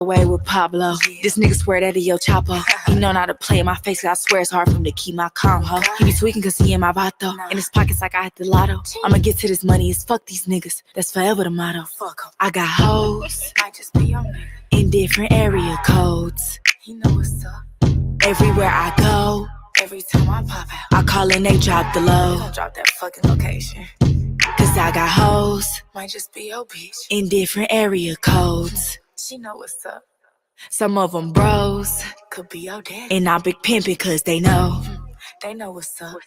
away with Pablo. This nigga swear that he yo chopper. He know not to play in my face, I swear it's hard for him to keep my calm, ho. He be tweaking cause he in my vato. In his pockets like I hit the lotto. I'ma get to this money, it's fuck these niggas. That's forever the motto. I got hoes in different area codes. He know what's up. Everywhere I go, every time I pop out, I call and they drop the low. Don't drop that fucking location. Cause I got hoes, might just be your bitch, in different area codes. She know what's up. Some of them bros, could be your daddy. And I big pimpin' cause they know. They know what's up.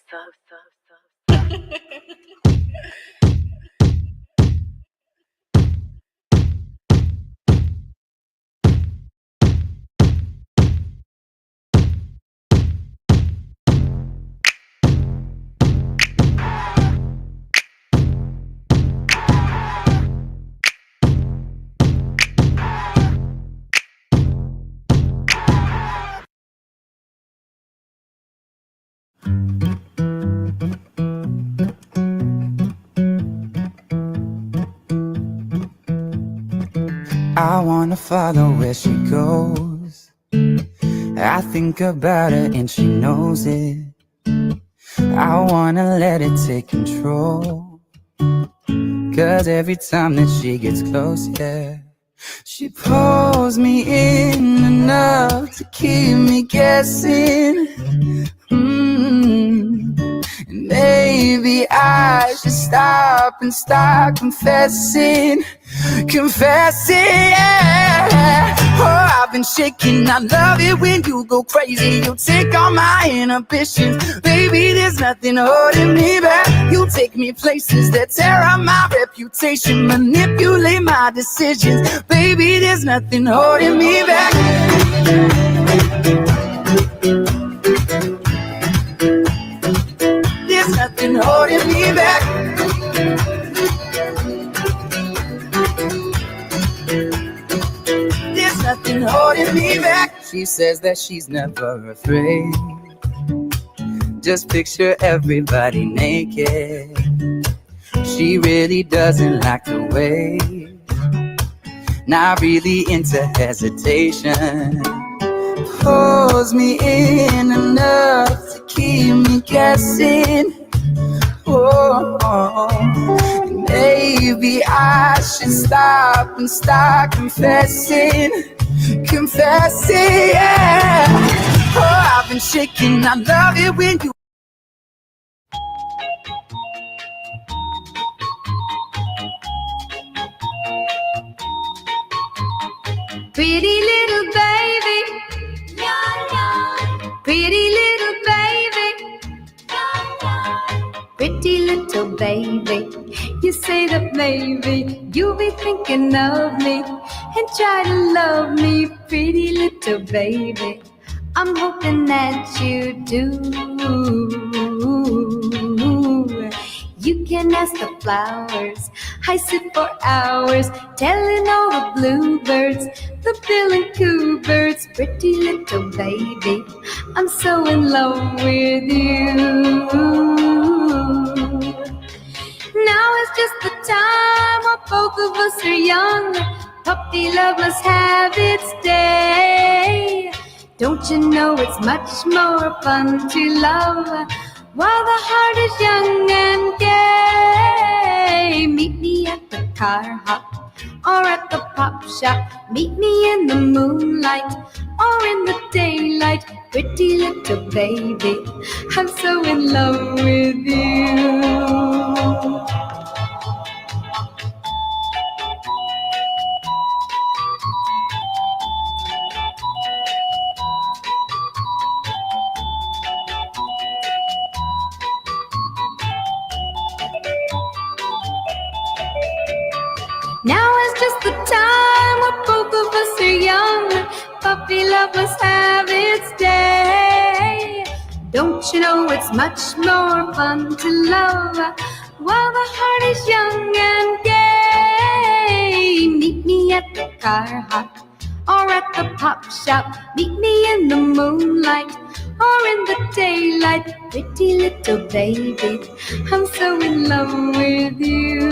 I wanna follow where she goes. I think about her and she knows it. I wanna let it take control. Cause every time that she gets close, yeah, she pulls me in enough to keep me guessing. And maybe I should stop and start confessing, yeah. Oh, I've been shaking, I love it when you go crazy. You take all my inhibitions, baby, there's nothing holding me back. You take me places that tear up my reputation, manipulate my decisions, baby, there's nothing holding me back. There's nothing holding me back. There's nothing holding me back. She says that she's never afraid. Just picture everybody naked. She really doesn't like the way. Not really into hesitation. Pulls me in enough to keep me guessing. Oh, maybe I should stop and start confessing, yeah. Oh, I've been shaking, I love it when you. Pretty little baby, pretty little baby, pretty little baby. You say that maybe you'll be thinking of me and try to love me, pretty little baby. I'm hoping that you do. You can ask the flowers, I sit for hours telling all the bluebirds, the bill and coo birds, pretty little baby, I'm so in love with you. Now is just the time when both of us are young. Puppy love must have its day. Don't you know it's much more fun to love while the heart is young and gay? Meet me at the car hop or at the pop shop. Meet me in the moonlight or in the daylight. Pretty little baby, I'm so in love with you. Now is just the time when both of us are young. Puppy love must have its day. Don't you know it's much more fun to love while the heart is young and gay? Meet me at the car hop or at the pop shop. Meet me in the moonlight or in the daylight. Pretty little baby, I'm so in love with you.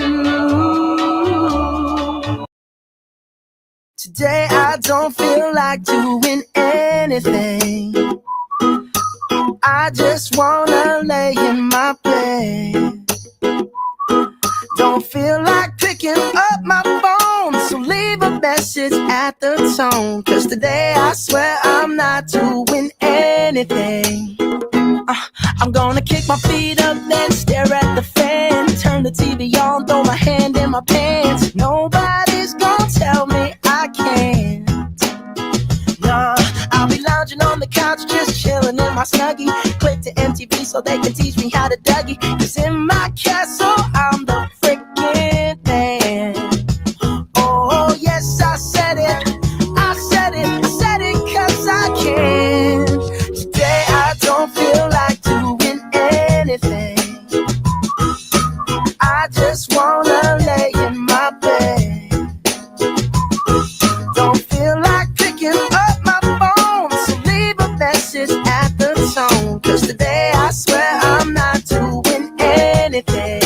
Today I don't feel like doing anything. I just wanna lay in my bed. Don't feel like picking up my phone, so leave a message at the tone. Cause today I swear I'm not doing anything. I'm gonna kick my feet up, then stare at the fan. Turn the TV on, throw my hand in my pants. Nobody's gonna tell me I can't. Nah, I'll be lounging on the couch, just chilling in my Snuggie. Click to MTV so they can teach me how to Dougie. Cause in my castle, I'm the freaking man. Oh, yes, I said it. I said it cause I can. Today I don't feel like doing anything. I just wanna lay in my bed. Don't feel like picking up my phone, so leave a message at the tone. Cause today I swear I'm not doing anything.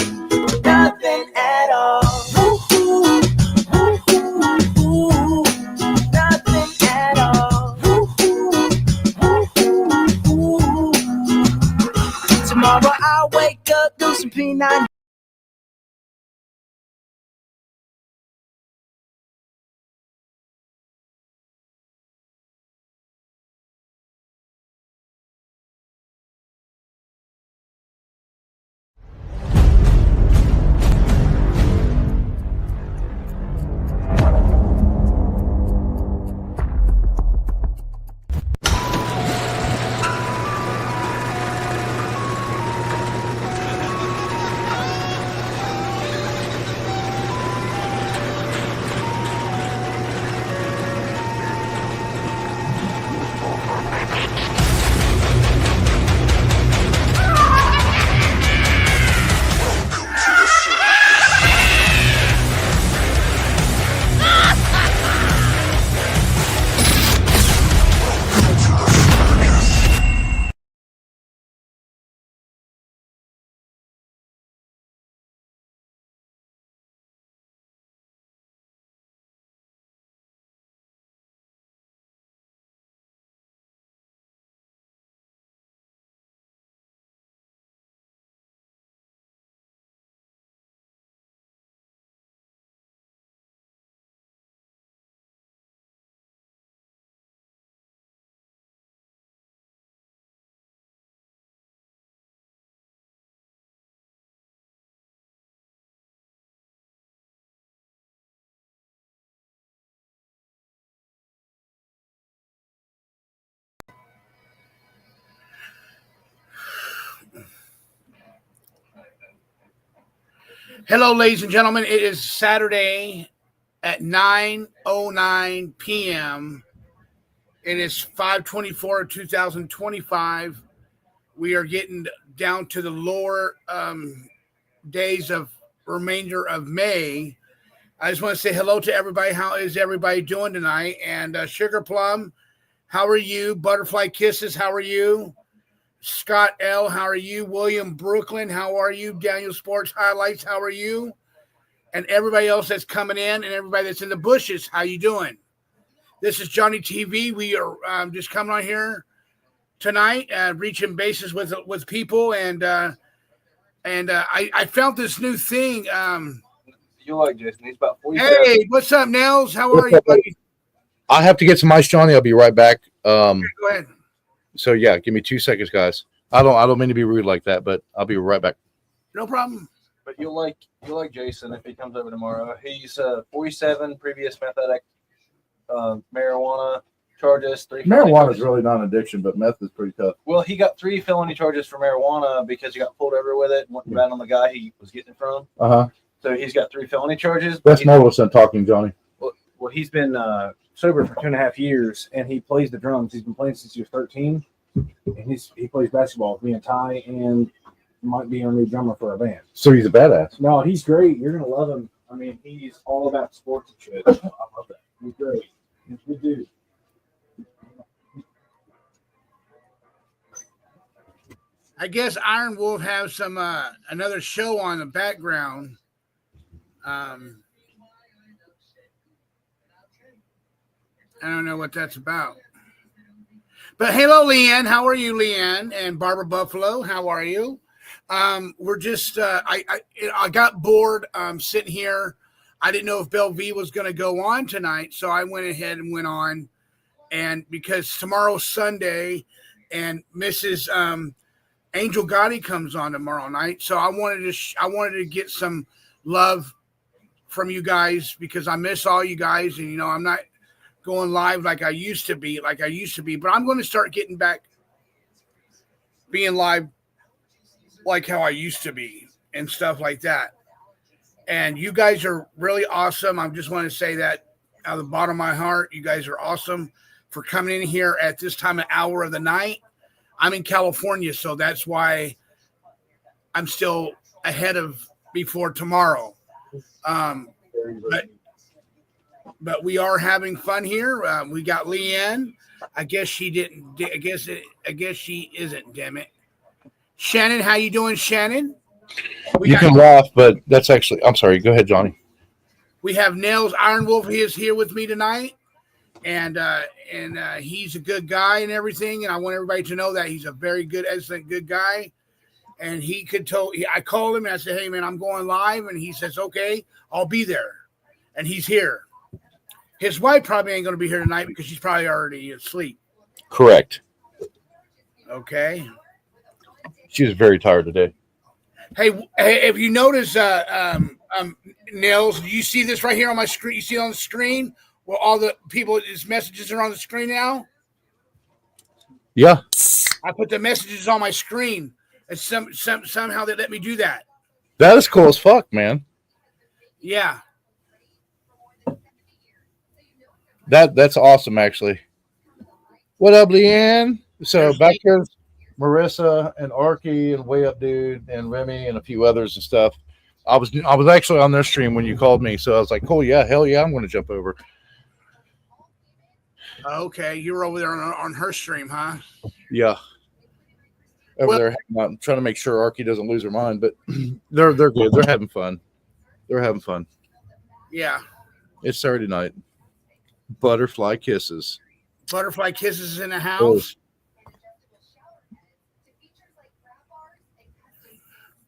Nothing at all. Woo-hoo, woo-hoo, woo-hoo. Nothing at all. Woo-hoo, woo-hoo, woo-hoo. Tomorrow I'll wake up, do some P90. Hello, ladies and gentlemen. It is Saturday at 9:09 p.m. It is 5/24/2025. We are getting down to the lower days of remainder of May. I just want to say hello to everybody. How is everybody doing tonight? And Sugar Plum, how are you? Butterfly Kisses, how are you? Scott L., how are you? William Brooklyn, how are you? Daniel Sports Highlights, how are you? And everybody else that's coming in and everybody that's in the bushes, how you doing? This is Johnny TV. We are just coming on here tonight, reaching bases with people, and I found this new thing. You like Jason? He's about 47. Hey, what's up, Nels? How are you, buddy? I have to get some ice, Johnny. I'll be right back. Go ahead. So yeah, give me 2 seconds, guys. I don't mean to be rude like that, but I'll be right back. No problem. But you'll like Jason if he comes over tomorrow. He's 47, previous methodic marijuana charges. Marijuana is really not an addiction, but meth is pretty tough. Well, he got 3 felony charges for marijuana because he got pulled over with it and went ran on the guy he was getting it from. So he's got 3 felony charges. That's Morris talking, Johnny. Well, he's been sober for 2.5 years, and he plays the drums. He's been playing since he was 13, and he plays basketball with me and Ty, and might be our new drummer for our band. So he's a badass. No, he's great. You're gonna love him. I mean, he's all about sports and shit. I love that. He's great. He's a good dude. I guess Iron Wolf has some another show on the background. I don't know what that's about. But hello, Leanne. How are you, Leanne? And Barbara Buffalo, how are you? We're just I got bored sitting here. I didn't know if Belle V was going to go on tonight, so I went ahead and went on. And because tomorrow's Sunday, and Mrs. Angel Gotti comes on tomorrow night, so I wanted to get some love from you guys because I miss all you guys, and I'm not going live like I used to be, but I'm going to start getting back being live like how I used to be and stuff like that. And you guys are really awesome. I just want to say that out of the bottom of my heart, you guys are awesome for coming in here at this time of hour of the night. I'm in California, so that's why I'm still ahead of before tomorrow. But we are having fun here. We got Leanne. I guess she didn't. I guess she isn't. Damn it, Shannon. How you doing, Shannon? You can laugh, but that's actually. I'm sorry. Go ahead, Johnny. We have Nails Iron Wolf. He is here with me tonight, and he's a good guy and everything. And I want everybody to know that he's a very good, excellent, good guy. And he could tell. I called him and I said, "Hey, man, I'm going live," and he says, "Okay, I'll be there." And he's here. His wife probably ain't going to be here tonight because she's probably already asleep. Correct. Okay. She was very tired today. Hey, if you notice, Nils, do you see this right here on my screen? You see it on the screen where all the people's messages are on the screen now? Yeah. I put the messages on my screen, and somehow they let me do that. That is cool as fuck, man. Yeah. That's awesome, actually. What up, Leanne? So back here, Marissa and Arky and Way Up Dude and Remy and a few others and stuff. I was actually on their stream when you called me, so I was like, "Cool, yeah, hell yeah, I'm going to jump over." Okay, you were over there on her stream, huh? Yeah, over there hanging out, trying to make sure Arky doesn't lose her mind, but they're good. They're having fun. They're having fun. Yeah. It's Saturday night. Butterfly kisses. Butterfly kisses in the house.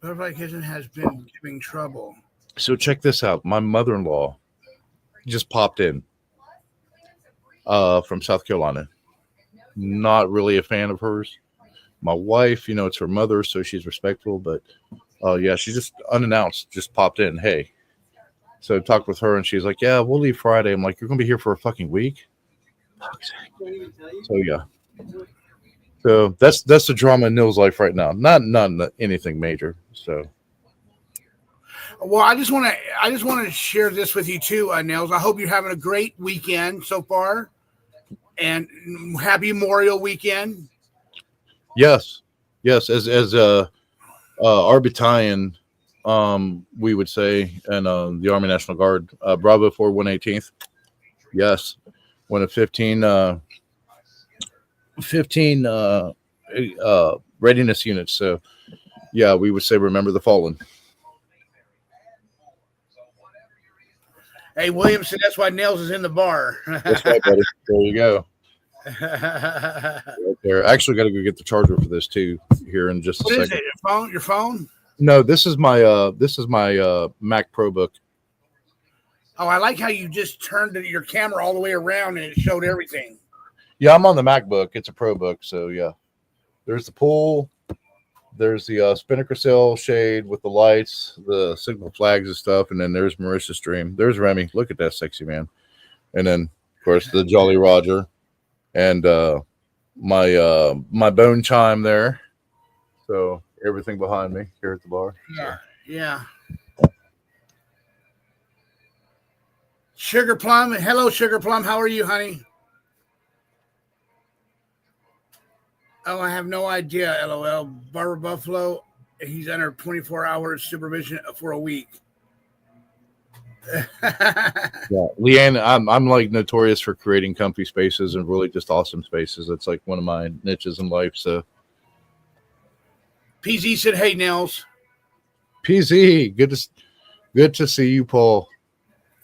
Butterfly kissing has been giving trouble. So check this out. My mother-in-law just popped in from South Carolina. Not really a fan of hers. My wife, it's her mother, so she's respectful. But yeah, she just unannounced just popped in. Hey. So I talked with her, and she's like, "Yeah, we'll leave Friday." I'm like, "You're gonna be here for a fucking week?" So yeah. So that's the drama in Nils' life right now. Not anything major. So. Well, I just want to share this with you too, Nils. I hope you're having a great weekend so far, and happy Memorial Weekend. Yes. As our battalion. We would say, and the Army National Guard, Bravo 4 118th. Yes, one of 15 readiness units. So, yeah, we would say, remember the fallen. Hey, Williamson, that's why Nels is in the bar. That's right, buddy. There you go. Right there. I actually got to go get the charger for this too here in just a second. What is it? Your phone? No, this is my Mac ProBook. Oh, I like how you just turned your camera all the way around and it showed everything. Yeah, I'm on the MacBook. It's a ProBook, so yeah. There's the pool. There's the spinnaker sail shade with the lights, the signal flags and stuff, and then there's Marissa's stream. There's Remy. Look at that sexy man. And then, of course, the Jolly Roger and my bone chime there. So everything behind me here at the bar. Yeah. Sugar Plum. Hello, Sugar Plum. How are you, honey? Oh, I have no idea, LOL. Barbara Buffalo, he's under 24 hours supervision for a week. Yeah, Leanne, I'm like notorious for creating comfy spaces and really just awesome spaces. It's like one of my niches in life. So PZ said, "Hey, Nels." PZ, good to see you, Paul.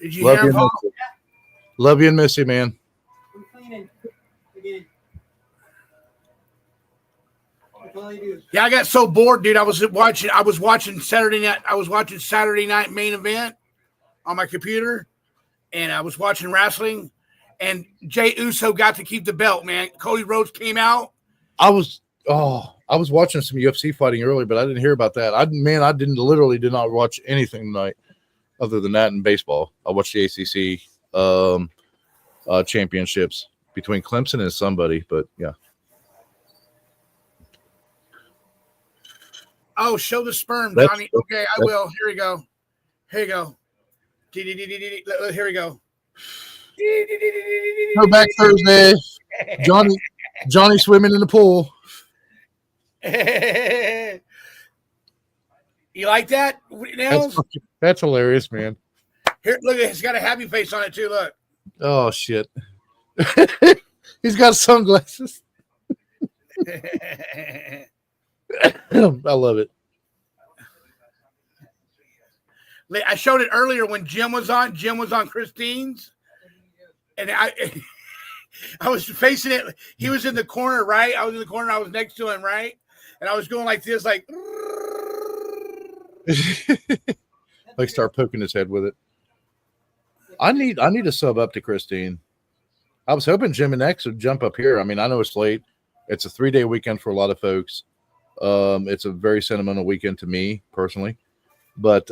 Did you hear him, Paul? Love you and miss you, man. Yeah, I got so bored, dude. I was watching Saturday night. I was watching Saturday Night Main Event on my computer, and I was watching wrestling. And Jey Uso got to keep the belt, man. Cody Rhodes came out. I was watching some UFC fighting earlier, but I didn't hear about that. I did not watch anything tonight other than that in baseball. I watched the ACC championships between Clemson and somebody, but yeah. Oh, show the sperm, That's- Johnny. Okay, I will. Here we go. Here you go. Here we go. Go back Thursday. Johnny swimming in the pool. You like that, Nails? That's hilarious, man. Here, look, it's got a happy face on it too. Look. Oh shit. He's got sunglasses. I love it. I showed it earlier when Jim was on. Jim was on Christine's, and I was facing it. He was in the corner, right? I was in the corner. I was next to him, right? And I was going like this, like start poking his head with it. I need to sub up to Christine. I was hoping Jim and X would jump up here. I mean, I know it's late. It's a 3-day weekend for a lot of folks. It's a very sentimental weekend to me personally, but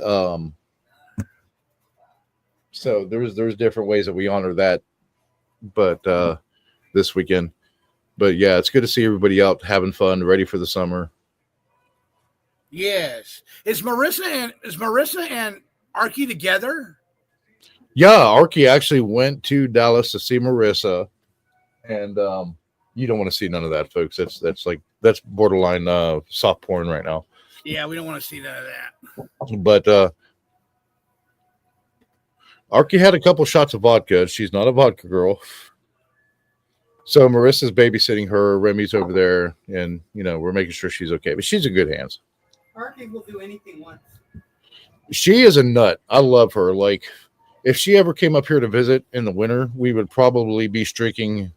so there's different ways that we honor that, but this weekend. But yeah, it's good to see everybody out having fun, ready for the summer. yes. Is Marissa and Archie together? Yeah, Archie actually went to Dallas to see Marissa, and you don't want to see none of that, folks. That's borderline soft porn right now. Yeah, we don't want to see none of that. But Archie had a couple shots of vodka. She's not a vodka girl. So Marissa's babysitting her. Remy's over there, and we're making sure she's okay. But she's in good hands. Archie will do anything once. She is a nut. I love her. Like, if she ever came up here to visit in the winter, we would probably be streaking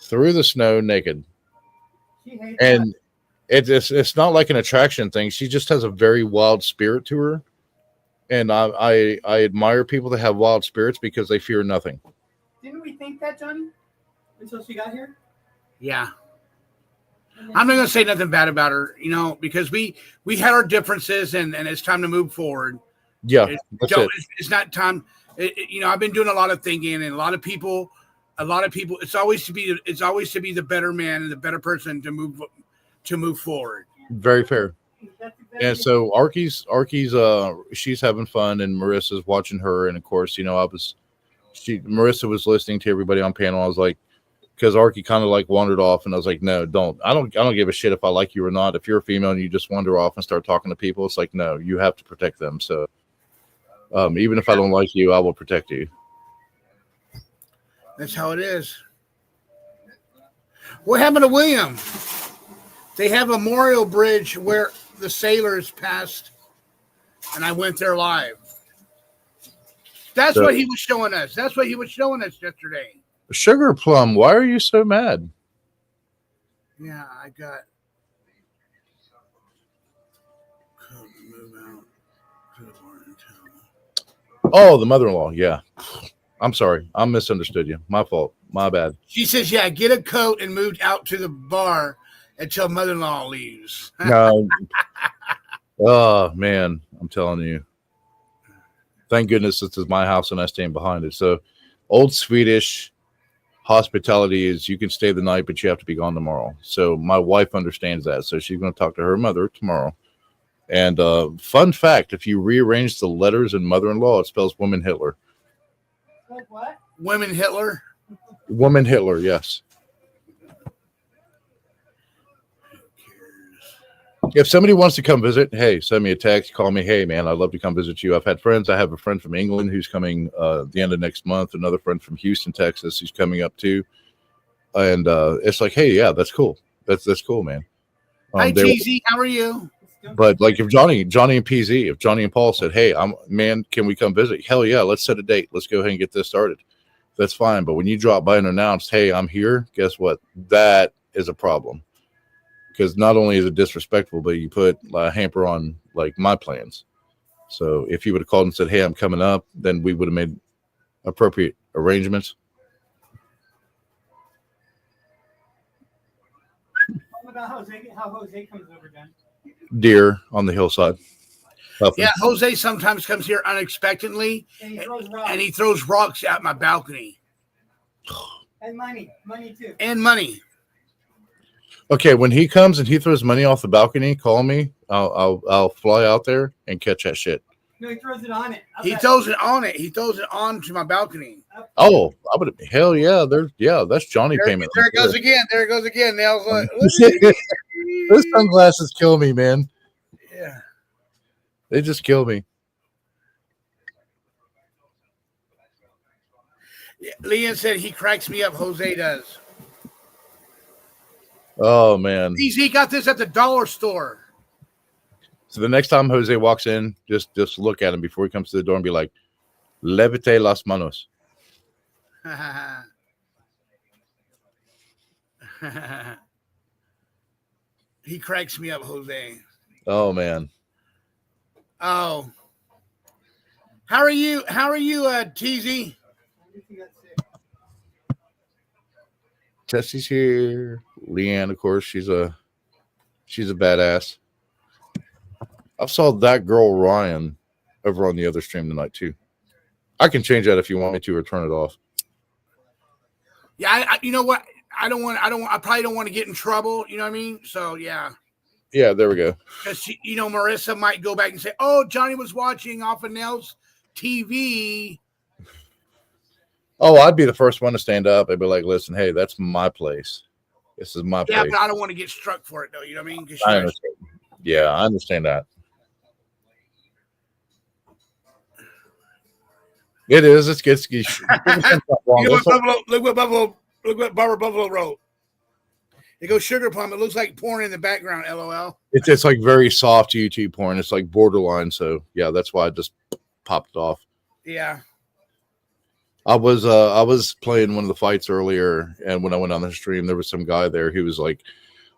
through the snow naked. And it's not like an attraction thing. She just has a very wild spirit to her. And I admire people that have wild spirits because they fear nothing. Didn't we think that, Johnny? Until she got here? Yeah. I'm not going to say nothing bad about her, because we had our differences and it's time to move forward. Yeah, that's it. It's not time. I've been doing a lot of thinking, and a lot of people, it's always to be the better man and the better person to move forward. Very fair. And so Archie's she's having fun, and Marissa's watching her. And of course, Marissa was listening to everybody on panel. I was like, because Archie kind of like wandered off, and I was like, no, don't. I don't give a shit if I like you or not. If you're a female and you just wander off and start talking to people, it's like, no, you have to protect them. So even if I don't like you, I will protect you. That's how it is. What happened to William? They have a memorial bridge where the sailors passed, and I went there live. That's what he was showing us. That's what he was showing us yesterday. Sugar Plum, why are you so mad? Yeah, I got. Move out. Oh, the mother-in-law. Yeah. I'm sorry. I misunderstood you. My fault. My bad. She says, yeah, get a coat and move out to the bar until mother-in-law leaves. No. Oh, man. I'm telling you. Thank goodness this is my house and I stand behind it. So, old Swedish hospitality is you can stay the night, but you have to be gone tomorrow. So, my wife understands that. So, she's going to talk to her mother tomorrow. And fun fact, if you rearrange the letters in mother-in-law, it spells woman Hitler. What? Women Hitler? Woman Hitler, yes. If somebody wants to come visit, hey, send me a text, call me. Hey, man, I'd love to come visit you. I've had friends. I have a friend from England who's coming the end of next month. Another friend from Houston, Texas, who's coming up too. And it's like, hey, yeah, that's cool. That's cool, man. Hi, TZ. How are you? But like if Johnny and PZ, if Johnny and Paul said, hey, can we come visit? Hell yeah, let's set a date. Let's go ahead and get this started. that's fine. But when you drop by and announce, hey, I'm here, guess what? That is a problem. Because not only is it disrespectful, but you put a hamper on like my plans. So if you would have called and said, hey, I'm coming up, then we would have made appropriate arrangements. What about Jose? How Jose comes over, Jen? Deer on the hillside. Nothing. Yeah, Jose sometimes comes here unexpectedly, And he throws rocks. and he throws rocks out my balcony. And money too. And money. Okay, when he comes and he throws money off the balcony, call me. I'll fly out there and catch that shit. No, he throws it on it. He throws it on it. He throws it onto my balcony. Oh, I would. Hell yeah, that's Johnny payment. There it goes again. There it goes again. Now, like, those sunglasses kill me, man. Yeah. They just kill me. Yeah, Leon said he cracks me up. Jose does. Oh man. He got this at the dollar store. So the next time Jose walks in, just look at him before he comes to the door and be like, "Levite las manos." He cracks me up, Jose. Oh man. Oh. How are you, TZ? Tessie's here. Leanne, of course, she's a badass. I saw that girl Ryan over on the other stream tonight too. I can change that if you want me to, or turn it off. Yeah, you know what? I probably don't want to get in trouble. You know what I mean? So yeah. Yeah, there we go. Because Marissa might go back and say, "Oh, Johnny was watching off of Nell's TV." Oh, I'd be the first one to stand up and be like, "Listen, hey, that's my place. This is my place." Yeah, but I don't want to get struck for it, though. You know what I mean? I understand. Yeah, I understand that. It is. It's good. Look what Barbara Buffalo wrote. It goes sugar plum. It looks like porn in the background. LOL. It's like very soft YouTube porn. It's like borderline. So yeah, that's why I just popped it off. Yeah. I was playing one of the fights earlier, and when I went on the stream, there was some guy there who was like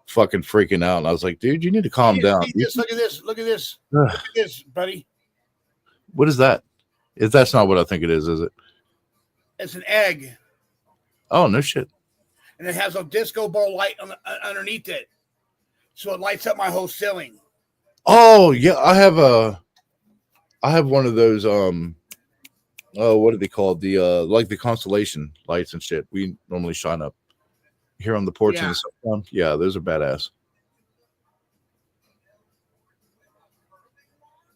fucking freaking out, and I was like, "Dude, you need to calm down." Look at this. Look at this, buddy. What is that? That's not what I think it is it? It's an egg. Oh no shit! And it has a disco ball light underneath it, so it lights up my whole ceiling. Oh yeah, I have one of those. Oh, what are they called? The like the constellation lights and shit. We normally shine up here on the porch. Yeah. Yeah, those are badass.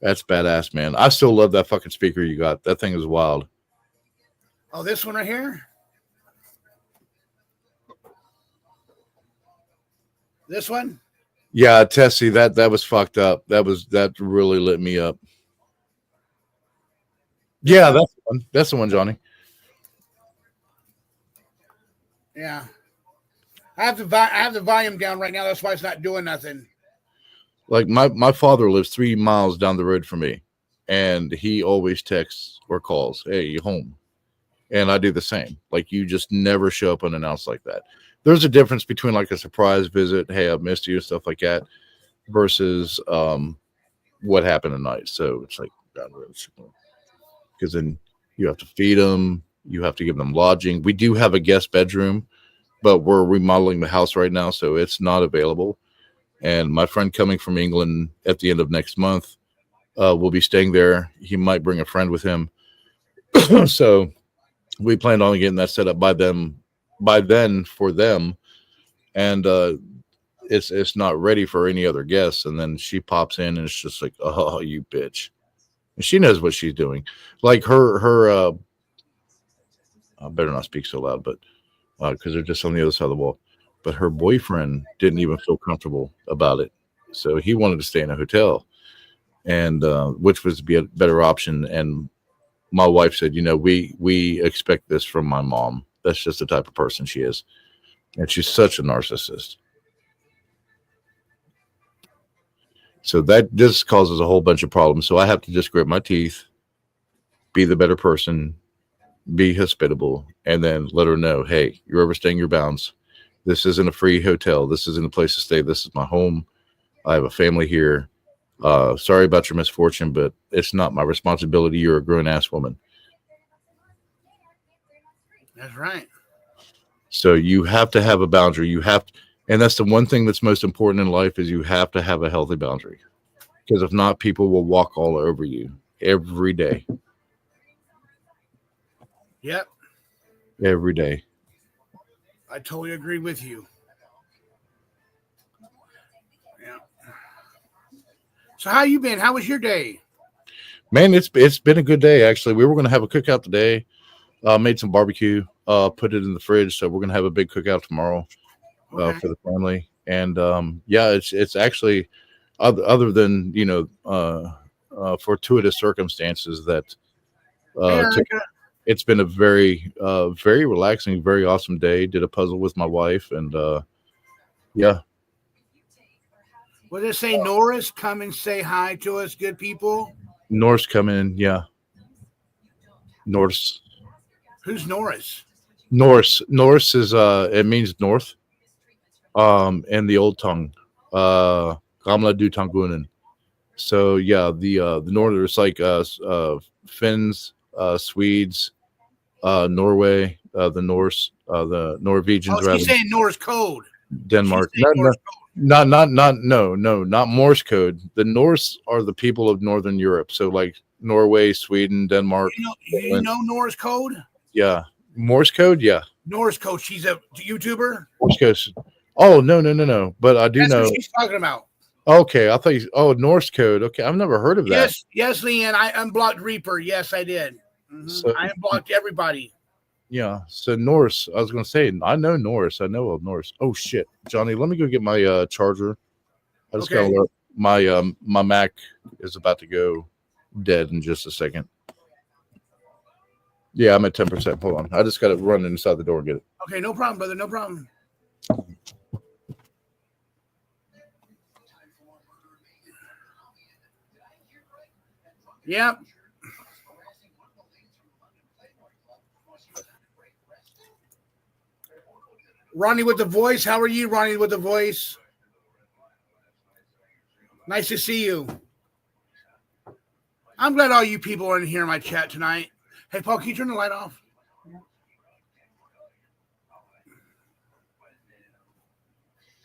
That's badass, man. I still love that fucking speaker you got. That thing is wild. Oh, this one right here? This one? Yeah, Tessie, that was fucked up. That really lit me up. Yeah, that's the one. That's the one, Johnny. Yeah. I have the volume down right now. That's why it's not doing nothing. Like my father lives 3 miles down the road from me, and he always texts or calls, "Hey, you home?" And I do the same. Like, you just never show up unannounced like that. There's a difference between like a surprise visit, "Hey, I've missed you," stuff like that, versus what happened tonight. So it's like, because then you have to feed them, you have to give them lodging. We do have a guest bedroom, but we're remodeling the house right now, so it's not available. And my friend coming from England at the end of next month will be staying there. He might bring a friend with him. So we planned on getting that set up by then for them. And it's not ready for any other guests. And then she pops in and it's just like, "Oh, you bitch." And she knows what she's doing. Like her I better not speak so loud, but because they're just on the other side of the wall. But her boyfriend didn't even feel comfortable about it. So he wanted to stay in a hotel, and which was to be a better option. And my wife said, we expect this from my mom. That's just the type of person she is. And she's such a narcissist. So this causes a whole bunch of problems. So I have to just grit my teeth, be the better person, be hospitable, and then let her know, hey, you're overstaying your bounds. This isn't a free hotel. This isn't a place to stay. This is my home. I have a family here. Sorry about your misfortune, but it's not my responsibility. You're a grown-ass woman. That's right. So you have to have a boundary. And that's the one thing that's most important in life is you have to have a healthy boundary. Because if not, people will walk all over you every day. Yep. Every day. I totally agree with you. Yeah. So how you been? How was your day? Man, it's been a good day, actually. We were going to have a cookout today. Made some barbecue, put it in the fridge. So we're going to have a big cookout tomorrow for the family. And it's actually other than, fortuitous circumstances that it's been a very, very relaxing, very awesome day. Did a puzzle with my wife, and yeah. What did it say? Norris, come and say hi to us, good people. Norse come in, yeah. Norse. Who's Norris? Norse is it means north. In the old tongue, Gamla du Tangunen. So yeah, the Northerners like Finns, Swedes, Norway, the Norse, the Norwegians. Oh, she's saying Norse code. Denmark. Not Morse code. The Norse are the people of Northern Europe. So like Norway, Sweden, Denmark. You know Norse code? Yeah, Morse code. Yeah, Norse code. She's a YouTuber. Morse code. Oh no. But I do know. That's what she's talking about. Okay, I thought Norse code. Okay, I've never heard of that. Yes, Leanne. I unblocked Reaper. Yes, I did. Mm-hmm. So, I unblocked everybody. Yeah. So Norse. I was going to say I know Norse. I know of Norse. Oh shit, Johnny. Let me go get my charger. I just got to look. My Mac is about to go dead in just a second. Yeah, I'm at 10%. Hold on. I just got to run inside the door and get it. Okay, no problem, brother. No problem. Yep. Ronnie with the voice. How are you, Ronnie with the voice? Nice to see you. I'm glad all you people are in here in my chat tonight. Hey, Paul, can you turn the light off?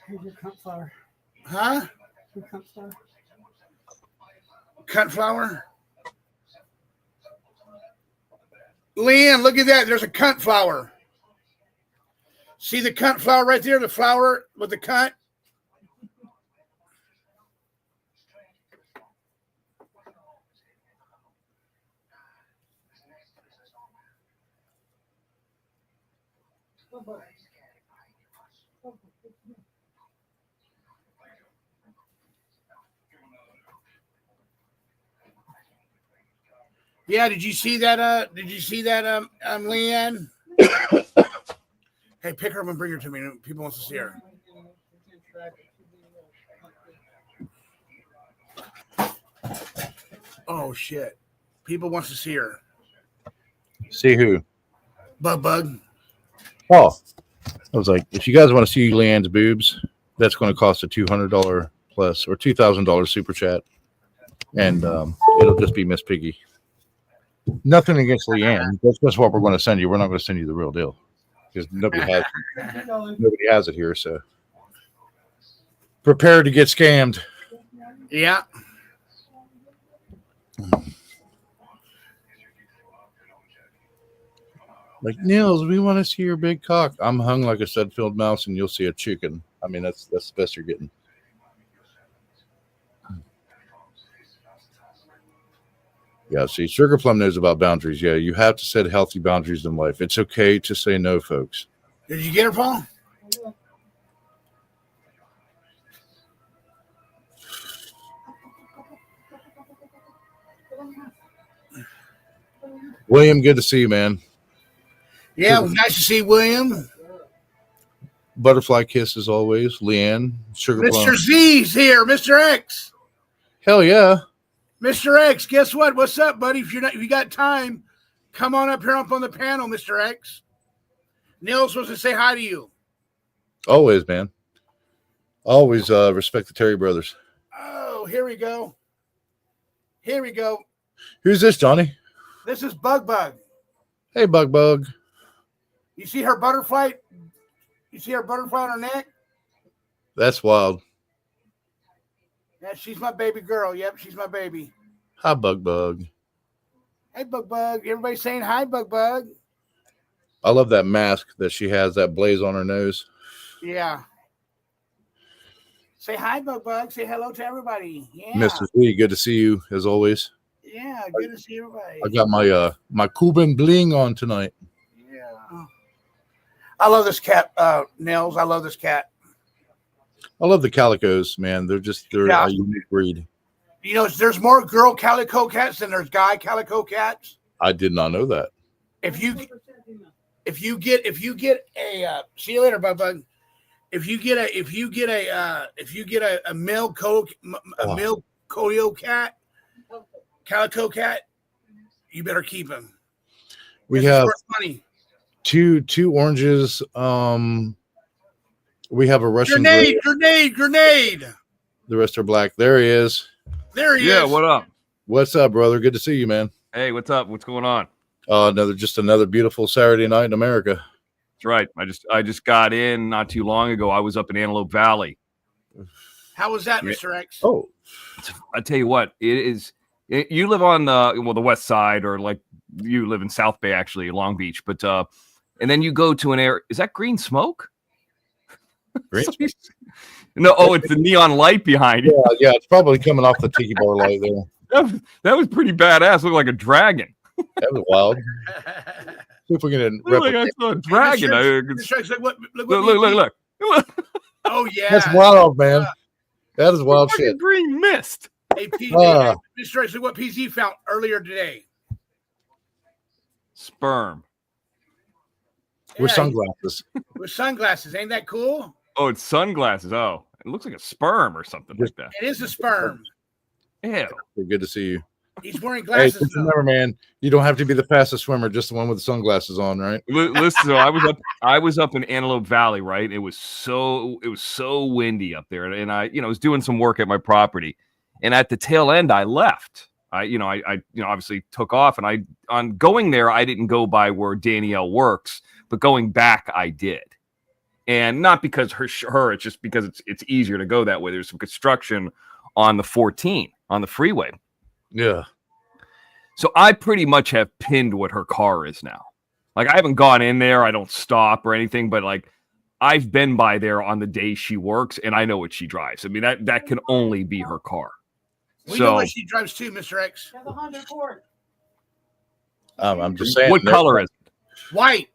Here's your cunt flower. Huh? Your cunt flower. Cunt flower? Leanne, look at that. There's a cunt flower. See the cunt flower right there? The flower with the cunt? Yeah, did you see that? Leanne? Hey, pick her up and bring her to me. People want to see her. Oh shit! People wants to see her. See who? Bug. Oh, I was like, if you guys want to see Leanne's boobs, that's going to cost a $200 plus or $2,000 super chat, and it'll just be Miss Piggy. Nothing against Leanne. That's just what we're going to send you. We're not going to send you the real deal because nobody has it here. So prepare to get scammed. Yeah. Like, Nils, we want to see your big cock. I'm hung like a Sudfield mouse, and you'll see a chicken. I mean, that's the best you're getting. Yeah, see, Sugar Plum knows about boundaries. Yeah, you have to set healthy boundaries in life. It's okay to say no, folks. Did you get her, Paul? William, good to see you, man. Yeah, it was nice to see William. Butterfly kiss as always. Leanne, Sugar Plum. Mr. Z's here, Mr. X. Hell yeah. Mr. X, guess what? What's up, buddy? If you got time, Come on up here up on the panel, Mr. X. Neil's supposed to say hi to you. Always, man. Always respect the Terry brothers. Oh, here we go. Here we go. Who's this, Johnny? This is Bug. Hey, Bug. You see her butterfly? You see her butterfly on her neck? That's wild. Yeah, she's my baby girl. Yep, she's my baby. Hi, Bug. Hey, Bug. Everybody saying hi, Bug. I love that mask that she has, that blaze on her nose. Yeah. Say hi, Bug. Say hello to everybody. Yeah. Mr. Z, good to see you as always. Yeah, good to see everybody. I got my Cuban bling on tonight. Yeah. I love this cat, Nels. I love this cat. I love the calicos, man. They're a unique breed. You know, there's more girl calico cats than there's guy calico cats. I did not know that. If you get a see you later, Bug. If you get a male calico cat, you better keep him. We have money. two oranges. We have a Russian grenade. The rest are black. There he is. There he is. Yeah, what up? What's up, brother? Good to see you, man. Hey, what's up? What's going on? Another beautiful Saturday night in America. That's right. I just got in not too long ago. I was up in Antelope Valley. How was that, Mr. X? Oh, I tell you what, you live on the west side, or like you live in South Bay, actually, Long Beach. But and then you go to an area. Is that green smoke? Green smoke? No, it's the neon light behind you. Yeah, it's probably coming off the tiki bar light there. That was pretty badass. Looked like a dragon. That was wild. See if we can Like I saw a dragon. Look. Oh yeah, that's wild, man. That is wild shit. Green mist. Hey, Mr. X, look what PZ found earlier today. Sperm. With sunglasses. With sunglasses, ain't that cool? Oh, it's sunglasses. Oh, it looks like a sperm or something like that. It is a sperm. Ew. Good to see you. He's wearing glasses. Hey, remember, man, you don't have to be the fastest swimmer, just the one with the sunglasses on, right? Listen, so I was up in Antelope Valley, right? It was so windy up there, and I was doing some work at my property, and at the tail end, I left. I obviously took off, and on going there, I didn't go by where Danielle works, but going back, I did. And not because her, it's just because it's easier to go that way. There's some construction on the 14 on the freeway. Yeah. So I pretty much have pinned what her car is now. Like, I haven't gone in there. I don't stop or anything, but like I've been by there on the day she works, and I know what she drives. I mean, that can only be her car. We know what she drives too, Mr. X. Have a Honda Accord. I'm just saying. What color is it? White.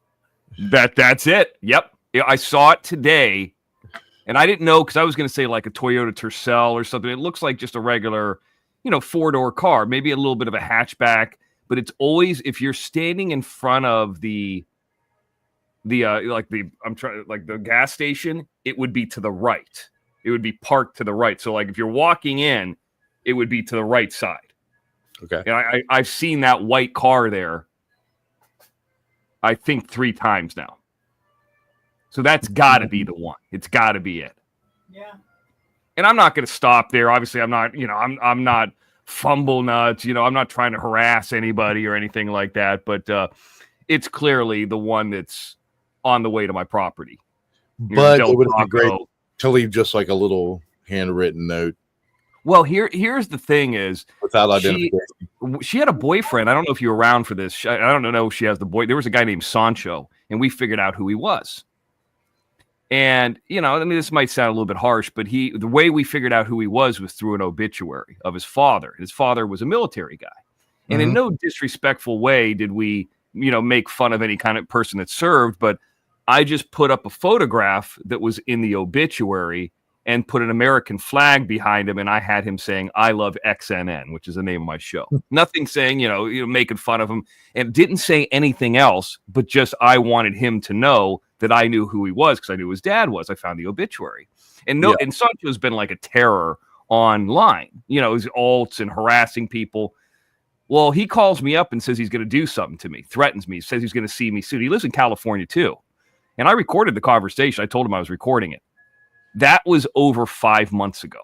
That's it. Yep. I saw it today, and I didn't know because I was going to say like a Toyota Tercel or something. It looks like just a regular, 4-door car, maybe a little bit of a hatchback, but it's always, if you're standing in front of the gas station, it would be to the right. It would be parked to the right. So like if you're walking in, it would be to the right side. Okay. And I've seen that white car there, I think 3 times now. So that's got to be the one. It's got to be it. Yeah. And I'm not going to stop there. Obviously, I'm not, I'm not fumble nuts. I'm not trying to harass anybody or anything like that. But it's clearly the one that's on the way to my property. But it would be great to leave just like a little handwritten note. Well, here's the thing is, without identification. She had a boyfriend. I don't know if you were around for this. I don't know if she has the boy. There was a guy named Sancho, and we figured out who he was. And, this might sound a little bit harsh, but the way we figured out who he was through an obituary of his father. His father was a military guy. And in no disrespectful way did we, make fun of any kind of person that served, but I just put up a photograph that was in the obituary and put an American flag behind him, and I had him saying, "I love XNN," which is the name of my show. Nothing saying, making fun of him, and didn't say anything else, but just I wanted him to know that I knew who he was because I knew who his dad was. I found the obituary. And and Sancho's been like a terror online, his alts and harassing people. Well, he calls me up and says he's going to do something to me, threatens me, says he's going to see me soon. He lives in California too. And I recorded the conversation. I told him I was recording it. That was over 5 months ago.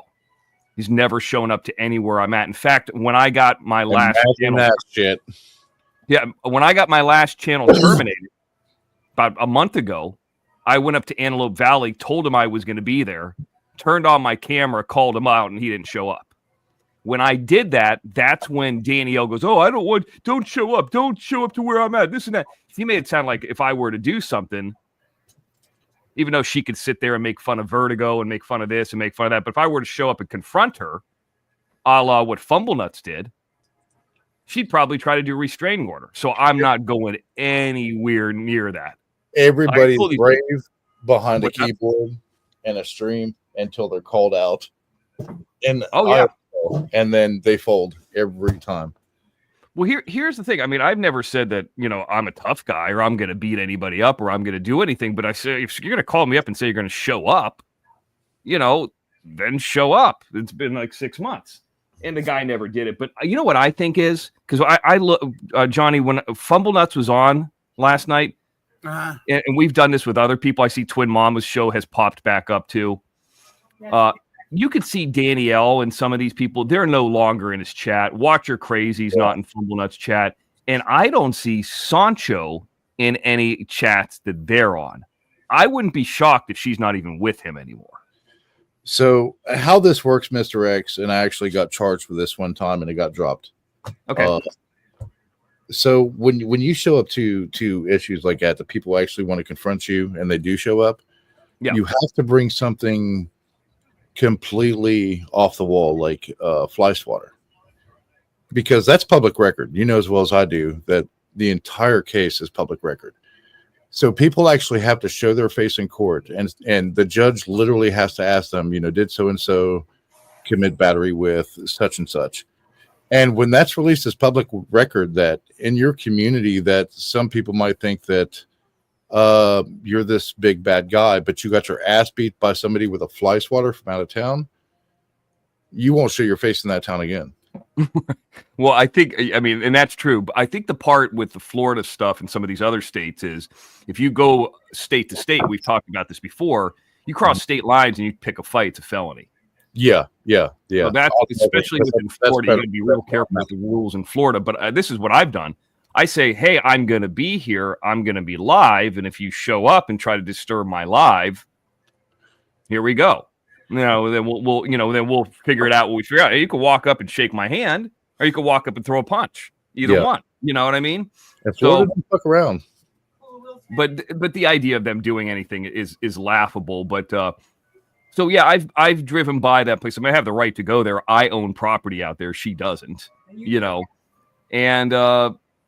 He's never shown up to anywhere I'm at. In fact, when I got my last channel, when I got my last channel terminated about a month ago, I went up to Antelope Valley, told him I was going to be there, turned on my camera, called him out, and he didn't show up. When I did that, that's when Danielle goes, "Oh, don't show up to where I'm at, this and that." He made it sound like if I were to do something, even though she could sit there and make fun of Vertigo and make fun of this and make fun of that, but if I were to show up and confront her, a la what Fumblenuts did, she'd probably try to do a restraining order. So I'm not going anywhere near that. Everybody's brave behind a keyboard and a stream until they're called out. And and then they fold every time. Well, here's the thing. I mean, I've never said that, I'm a tough guy or I'm going to beat anybody up or I'm going to do anything. But I say, if you're going to call me up and say you're going to show up, then show up. It's been like 6 months. And the guy never did it. But you know what I think is? Because I look, Johnny, when Fumblenuts was on last night, and we've done this with other people. I see Twin Mama's show has popped back up too. You could see Danielle and some of these people, they're no longer in his chat. Watcher Crazy's not in Fumblenuts chat. And I don't see Sancho in any chats that they're on. I wouldn't be shocked if she's not even with him anymore. So how this works, Mr. X, and I actually got charged with this one time and it got dropped. Okay. So when you show up to issues like that, the people actually want to confront you and they do show up, you have to bring something completely off the wall, like fly swatter, because that's public record. You know as well as I do that the entire case is public record. So people actually have to show their face in court, and the judge literally has to ask them, did so and so commit battery with such and such. And when that's released as public record, that in your community, that some people might think that you're this big bad guy, but you got your ass beat by somebody with a fly swatter from out of town, you won't show your face in that town again. Well, and that's true. But I think the part with the Florida stuff and some of these other states is if you go state to state, we've talked about this before, you cross state lines and you pick a fight, it's a felony. Yeah. So that's especially within Florida, you got to be real careful with the rules in Florida. But this is what I've done. I say, hey, I'm going to be here. I'm going to be live. And if you show up and try to disturb my live, here we go. Then we'll figure it out what we figure out. You can walk up and shake my hand, or you can walk up and throw a punch. Either one. You know what I mean? And Florida don't fuck around. But the idea of them doing anything is laughable. But so yeah, I've driven by that place. I mean, I have the right to go there. I own property out there. She doesn't. And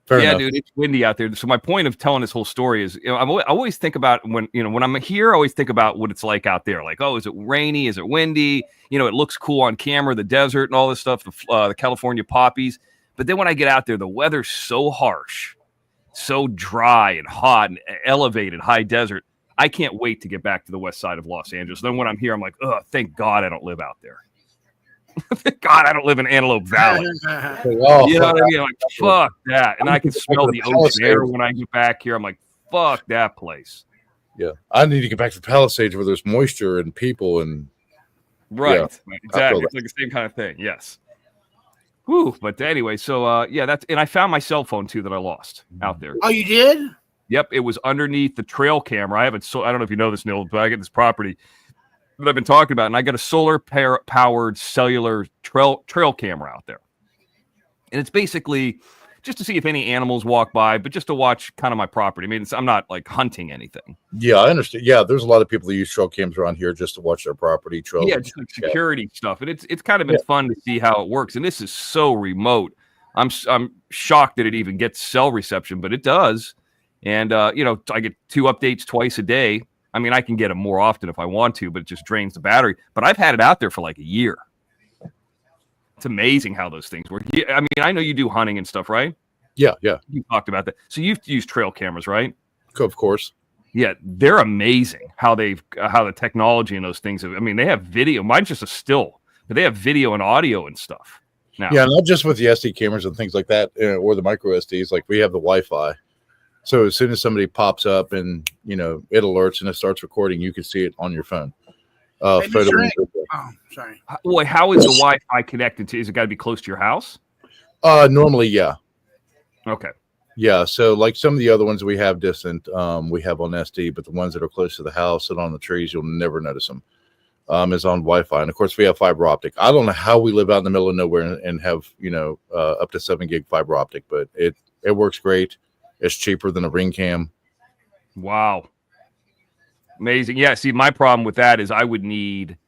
Fair yeah, enough. dude, it's windy out there. So my point of telling this whole story is, I always think about when I'm here, I always think about what it's like out there. Like, oh, is it rainy? Is it windy? It looks cool on camera, the desert and all this stuff, the California poppies. But then when I get out there, the weather's so harsh, so dry and hot and elevated, high desert. I can't wait to get back to the west side of Los Angeles. Then when I'm here, I'm like, oh, thank God I don't live out there. Thank God I don't live in Antelope Valley. You know what I mean? I'm like, fuck that. And I can smell the ocean air when I get back here. I'm like, fuck that place. Yeah. I need to get back to Palisades where there's moisture and people and right. Exactly. It's like the same kind of thing. Yes. Whew. But anyway, so and I found my cell phone too that I lost out there. Oh, you did? Yep. It was underneath the trail camera. I don't know if you know this, Neil, but I get this property that I've been talking about, and I got a solar powered cellular trail camera out there. And it's basically just to see if any animals walk by, but just to watch kind of my property. I mean, I'm not like hunting anything. Yeah, I understand. Yeah, there's a lot of people that use trail cams around here just to watch their property. Yeah, just like security stuff. And it's kind of been fun to see how it works. And this is so remote. I'm shocked that it even gets cell reception, but it does. And, I get 2 updates twice a day. I mean, I can get them more often if I want to, but it just drains the battery. But I've had it out there for like a year. It's amazing how those things work. I mean, I know you do hunting and stuff, right? Yeah. You talked about that. So you've used trail cameras, right? Of course. Yeah, they're amazing how the technology in those things. They have video. Mine's just a still, but they have video and audio and stuff. now. Yeah, not just with the SD cameras and things like that, or the micro SDs. Like we have the Wi-Fi, so as soon as somebody pops up and it alerts and it starts recording, you can see it on your phone. Hey, Photo. Mr. A- oh, sorry. Boy, how is the Wi-Fi connected to? Is it got to be close to your house? Normally, yeah. Okay. Yeah, so like some of the other ones we have distant, we have on SD, but the ones that are close to the house and on the trees, you'll never notice them. Is on Wi-Fi, and of course we have fiber optic. I don't know how we live out in the middle of nowhere and have up to 7 gig fiber optic, but it works great. It's cheaper than a ring cam. Wow, amazing. Yeah, see, my problem with that is I would need,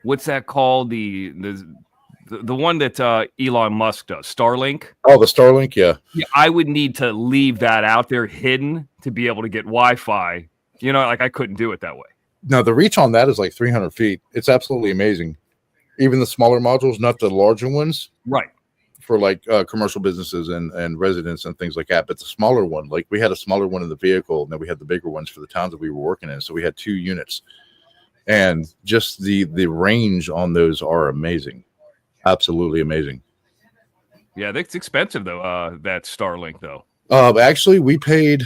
what's that called? The one that Elon Musk does, Starlink. Oh, the Starlink, yeah. Yeah, I would need to leave that out there hidden to be able to get Wi-Fi. Like I couldn't do it that way. No, the reach on that is like 300 feet. It's absolutely amazing. Even the smaller modules, not the larger ones. Right. For like commercial businesses and residents and things like that. But the smaller one, like we had a smaller one in the vehicle, and then we had the bigger ones for the towns that we were working in. So we had 2 units. And just the range on those are amazing. Absolutely amazing. Yeah, that's expensive though, that Starlink though. Actually, we paid,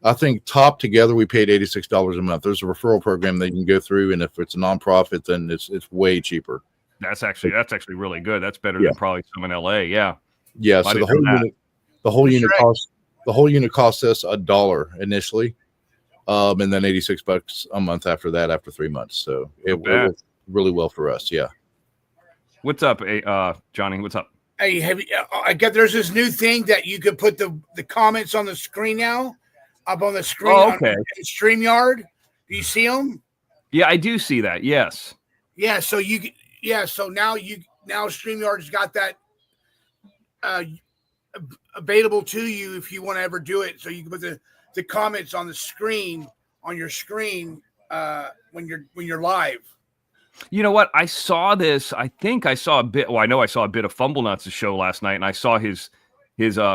I think top together, we paid $86 a month. There's a referral program that you can go through, and if it's a nonprofit, then it's way cheaper. That's actually really good. That's better than probably some in LA. Yeah. Yeah. So the whole unit costs us $1 initially, and then $86 a month after that, after 3 months. So it worked really well for us. Yeah. What's up, Johnny? What's up? Hey, I get there's this new thing that you could put the comments on the screen now. Up on the screen, okay. On StreamYard. Do you see them? Yeah, I do see that. Yes. Yeah. So So now StreamYard's got that available to you if you want to ever do it. So you can put the comments on the screen on your screen when you're live. You know what? I saw this. I think I saw a bit. Well, I know I saw a bit of Fumble Nuts' show last night, and I saw his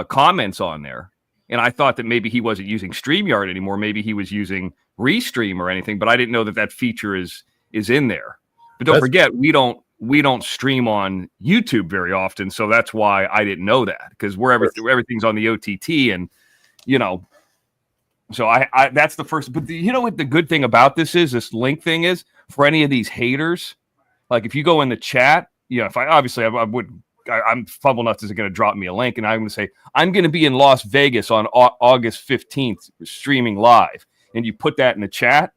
comments on there. And I thought that maybe he wasn't using StreamYard anymore. Maybe he was using Restream or anything. But I didn't know that feature is in there. But don't forget, we don't stream on YouTube very often, so that's why I didn't know that, because everything's on the OTT, and so I that's the first. But what the good thing about this link thing is, for any of these haters, like if you go in the chat, if I'm Fumble Nuts isn't going to drop me a link, and I'm going to say I'm going to be in Las Vegas on August 15th streaming live, and you put that in the chat,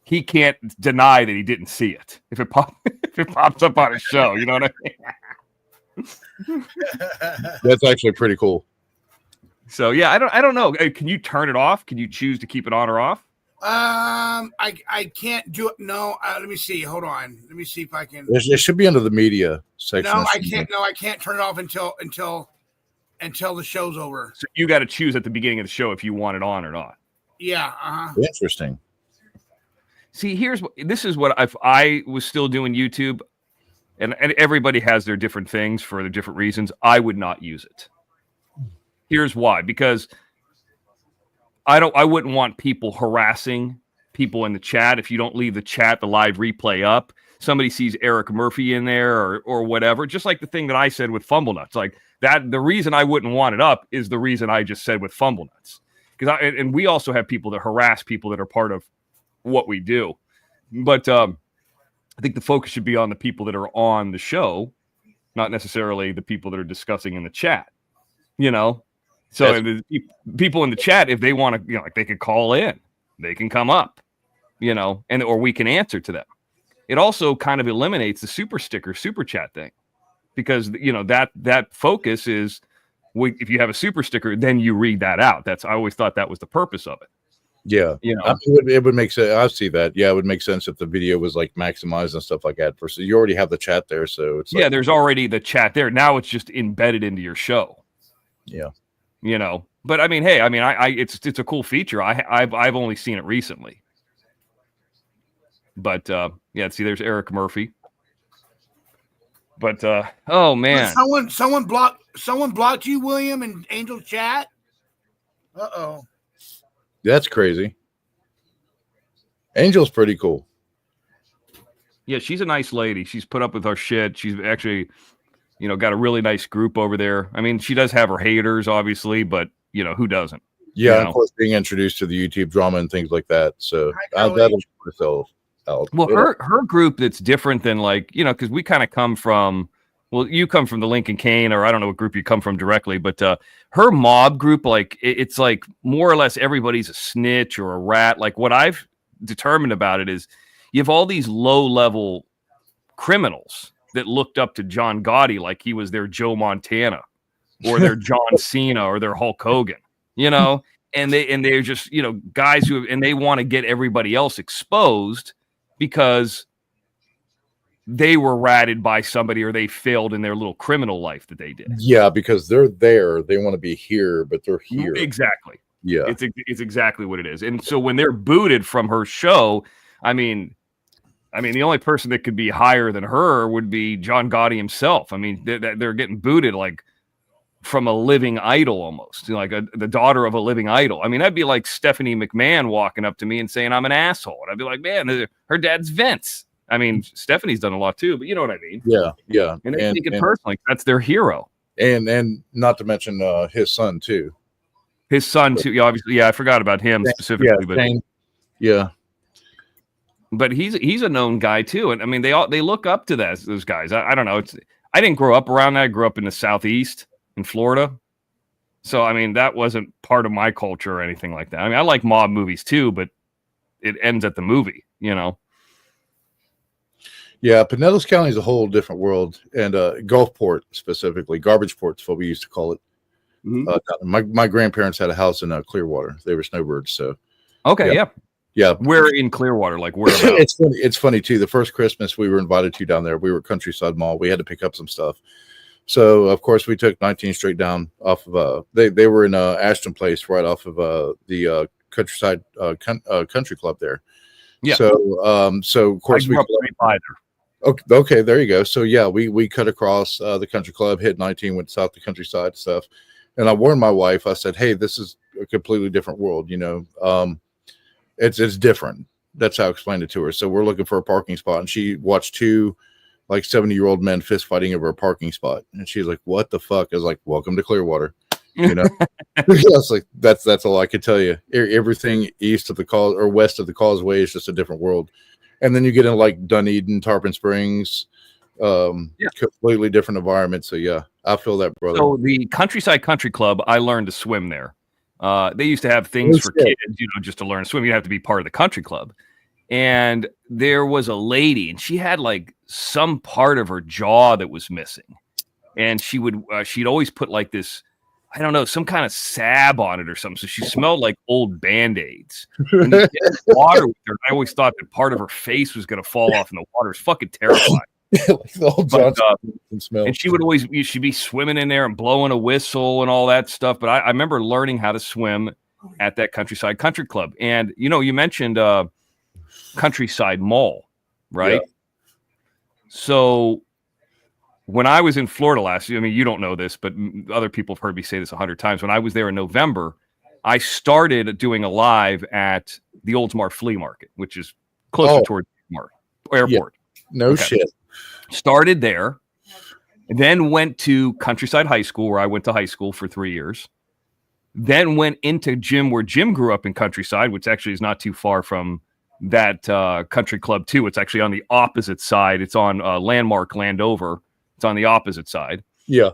he can't deny that he didn't see it if it pops up on his show. You know what I mean? That's actually pretty cool. So yeah, I don't know. Can you turn it off? Can you choose to keep it on or off? I can't do it. No, let me see. Hold on. Let me see if I can. It should be under the media section. No, I can't. No, I can't turn it off until the show's over. So you got to choose at the beginning of the show if you want it on or not. Yeah. Interesting. See, this is what if I was still doing YouTube, and everybody has their different things for their different reasons. I would not use it. Here's why: because I wouldn't want people harassing people in the chat. If you don't leave the live replay up, somebody sees Eric Murphy in there or whatever. Just like the thing that I said with Fumble Nuts, like that. The reason I wouldn't want it up is the reason I just said with Fumble Nuts, and we also have people that harass people that are part of what we do. But I think the focus should be on the people that are on the show, not necessarily the people that are discussing in the chat. So the people in the chat, if they want to, like they could call in, they can come up, or we can answer to them. It also kind of eliminates the super chat thing, because that focus is, if you have a super sticker, then you read that out. I always thought that was the purpose of it. Yeah, it would make sense. I see that. Yeah, it would make sense if the video was like maximized and stuff like that. Versus you already have the chat there, so it's there's already the chat there. Now it's just embedded into your show. Yeah, But I mean, hey, it's a cool feature. I've only seen it recently. But see, there's Eric Murphy. But oh man, someone blocked you, William, in Angel Chat. Uh-oh. That's crazy. Angel's pretty cool. Yeah, she's a nice lady. She's put up with our shit. She's actually, got a really nice group over there. I mean, she does have her haters, obviously, but who doesn't? Yeah, and of course, being introduced to the YouTube drama and things like that. So that'll myself out. Well, her group that's different than because we kind of come from. Well, you come from the Lincoln Kane, or I don't know what group you come from directly, but her mob group, it's like more or less everybody's a snitch or a rat. Like what I've determined about it is you have all these low-level criminals that looked up to John Gotti like he was their Joe Montana or their John Cena or their Hulk Hogan, and they're just, guys and they want to get everybody else exposed because they were ratted by somebody or they failed in their little criminal life that they did. Yeah, because they're there. They want to be here, but they're here. Exactly. Yeah. It's exactly what it is. And so when they're booted from her show, I mean, the only person that could be higher than her would be John Gotti himself. I mean, they're getting booted like from a living idol almost, like the daughter of a living idol. I mean, that'd be like Stephanie McMahon walking up to me and saying I'm an asshole. And I'd be like, man, her dad's Vince. I mean, Stephanie's done a lot too, but you know what I mean? Yeah, yeah. And they take it personally. That's their hero. And not to mention his son too. His son too. Yeah, obviously, yeah, I forgot about him specifically, but yeah. But he's a known guy too, and I mean they look up to those guys. I don't know. I didn't grow up around that. I grew up in the Southeast in Florida, so I mean that wasn't part of my culture or anything like that. I mean I like mob movies too, but it ends at the movie, Yeah, Pinellas County is a whole different world, and Gulfport specifically, Garbage Port's what we used to call it. Mm-hmm. My grandparents had a house in Clearwater. They were snowbirds, so okay, yeah. Where in Clearwater, like where? It's funny too. The first Christmas we were invited to down there, we were at Countryside Mall. We had to pick up some stuff, so of course we took 19 straight down off of. They were in Ashton Place, right off of the Countryside Country Club there. Yeah. So of course we grew up right by there. Okay, there you go. So yeah, we cut across the country club, hit 19, went south to Countryside stuff, and I warned my wife. I said, "Hey, this is a completely different world. It's different." That's how I explained it to her. So we're looking for a parking spot, and she watched two 70-year-old men fist fighting over a parking spot, and she's like, "What the fuck?" I was like, "Welcome to Clearwater." That's like that's all I could tell you. Everything east of the or west of the causeway is just a different world. And then you get in like Dunedin, Tarpon Springs, completely different environment. So yeah, I feel that, brother. So the Countryside Country Club, I learned to swim there. They used to have things for kids, just to learn to swim. You'd have to be part of the country club. And there was a lady, and she had like some part of her jaw that was missing. And she'd always put like this, I don't know, some kind of salve on it or something. So she smelled like old Band-Aids. And water with her. I always thought that part of her face was going to fall off in the water. It's fucking terrifying. And she'd be swimming in there and blowing a whistle and all that stuff. But I remember learning how to swim at that Countryside Country Club. And, you mentioned Countryside Mall, right? Yeah. So when I was in Florida last year, I mean, you don't know this, but other people have heard me say this 100 times. When I was there in November, I started doing a live at the Oldsmar Flea Market, which is closer towards airport. Yeah. No shit. Started there, then went to Countryside High School, where I went to high school for 3 years. Then went into where Jim grew up in Countryside, which actually is not too far from that country club too. It's actually on the opposite side. It's on Landmark Landover. It's on the opposite side. Yeah.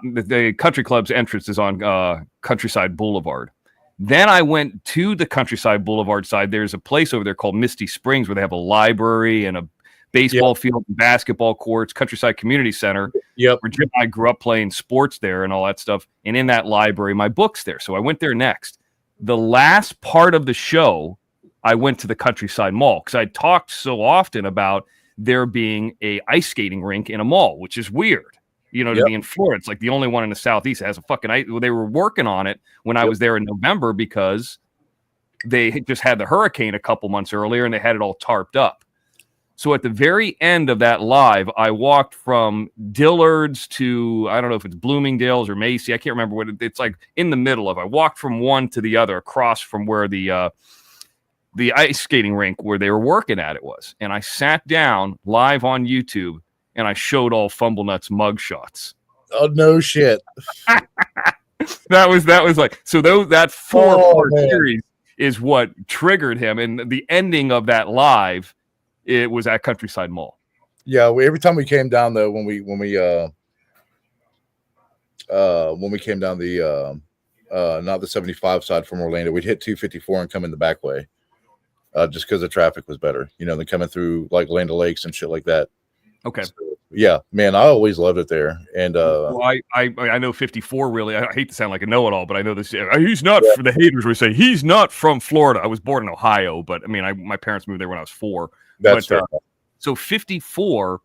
The country club's entrance is on Countryside Boulevard. Then I went to the Countryside Boulevard side. There's a place over there called Misty Springs where they have a library and a baseball field and basketball courts, Countryside Community Center. Yep. Where Jim and I grew up playing sports there and all that stuff. And in that library, my book's there. So I went there next. The last part of the show, I went to the Countryside Mall because I talked so often about there being a ice skating rink in a mall, which is weird, to be in Florida. It's like the only one in the Southeast that has a fucking ice. Well, they were working on it when I was there in November because they just had the hurricane a couple months earlier and they had it all tarped up. So at the very end of that live, I walked from Dillard's to, I don't know if it's Bloomingdale's or Macy. I can't remember what it's like in the middle of. I walked from one to the other across from where the the ice skating rink where they were working at it was. And I sat down live on YouTube and I showed all Fumblenut's mug shots. Oh no shit. that was like, so that 4-part man. series is what triggered him. And the ending of that live, it was at Countryside Mall. Yeah, every time we came down though, when we came down the not the 75 side from Orlando, we'd hit 254 and come in the back way. Just because the traffic was better, than coming through like Land Lakes and shit like that. Okay. So, yeah, man, I always loved it there. And well, I know 54 really. I hate to sound like a know-it-all, but I know this. He's not for the haters. We say he's not from Florida. I was born in Ohio, but I mean, my parents moved there when I was 4. That's but, so 54.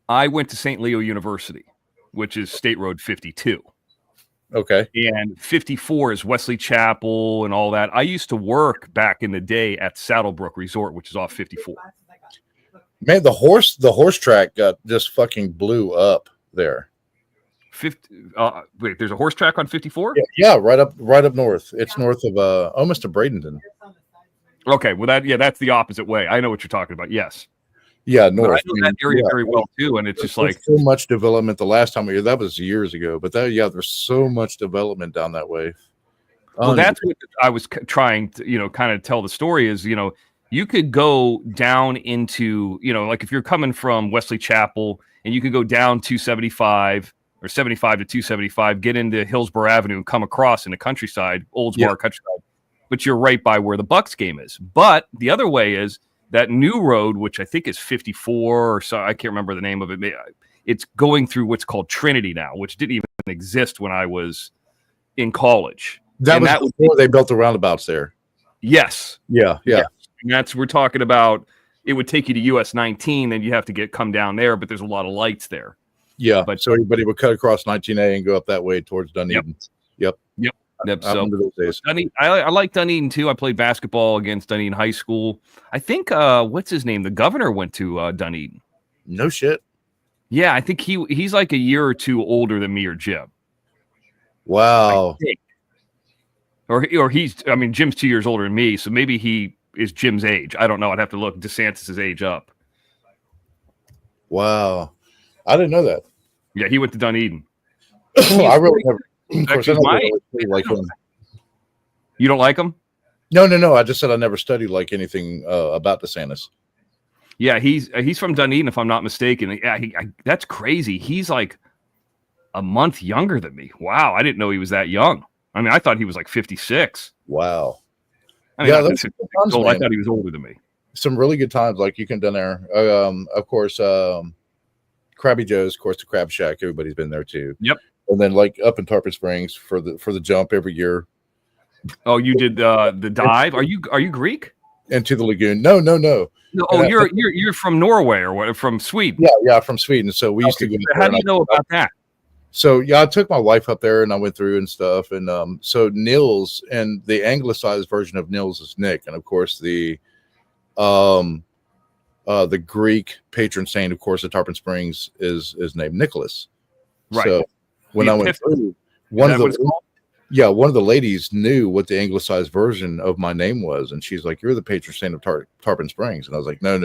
I went to St. Leo University, which is State Road 52. Okay. And 54 is Wesley Chapel and all that. I used to work back in the day at Saddlebrook Resort, which is off 54. Man, the horse track got just fucking blew up there. Wait, there's a horse track on 54? Yeah, right up north. It's north of almost to Bradenton. Okay, well that's the opposite way. I know what you're talking about. Yes. Yeah, north. But I know that area very well too, and it's just like so much development. The last time we were, that was years ago, but there's so much development down that way. Well, that's what I was trying to, kind of tell the story is, you could go down into, like if you're coming from Wesley Chapel and you could go down 275 or 75 to 275, get into Hillsborough Avenue and come across in the countryside, Oldsmar Countryside, but you're right by where the Bucks game is. But the other way is that new road, which I think is 54 or so, I can't remember the name of it. It's going through what's called Trinity now, which didn't even exist when I was in college. That was before they built the roundabouts there. Yes. Yeah. And we're talking about, it would take you to US 19, then you have to come down there, but there's a lot of lights there. Yeah. But so everybody would cut across 19A and go up that way towards Dunedin. Yep. So I like Dunedin too. I played basketball against Dunedin High School. I think what's his name? The governor went to Dunedin. No shit. Yeah, I think he's like a year or two older than me or Jim. Wow. Or he's, I mean, Jim's 2 years older than me, so maybe he is Jim's age. I don't know. I'd have to look DeSantis' age up. Wow. I didn't know that. Yeah, he went to Dunedin. I really never. Of course, I don't really like him. You don't like him? No. I just said I never studied like anything about DeSantis. Yeah, he's from Dunedin, if I'm not mistaken. Yeah, that's crazy. He's like a month younger than me. Wow, I didn't know he was that young. I mean, I thought he was like 56. Wow. I mean, yeah, I thought he was older than me. Some really good times, like you can down there. Of course, Krabby Joe's, of course, the Crab Shack. Everybody's been there too. Yep. And then like up in Tarpon Springs for the jump every year. Oh, you did the dive? Are you Greek? Into the lagoon? No. Oh, you're from Norway or what? From Sweden? Yeah, from Sweden. So we used to go. How do you know about that? So yeah, I took my wife up there and I went through and stuff. And so Nils, and the anglicized version of Nils is Nick, and of course the Greek patron saint, of course, at Tarpon Springs is named Nicholas. Right. So when I went through, one of the ladies knew what the anglicized version of my name was, and she's like, "You're the patron saint of Tarpon Springs," and I was like, "No,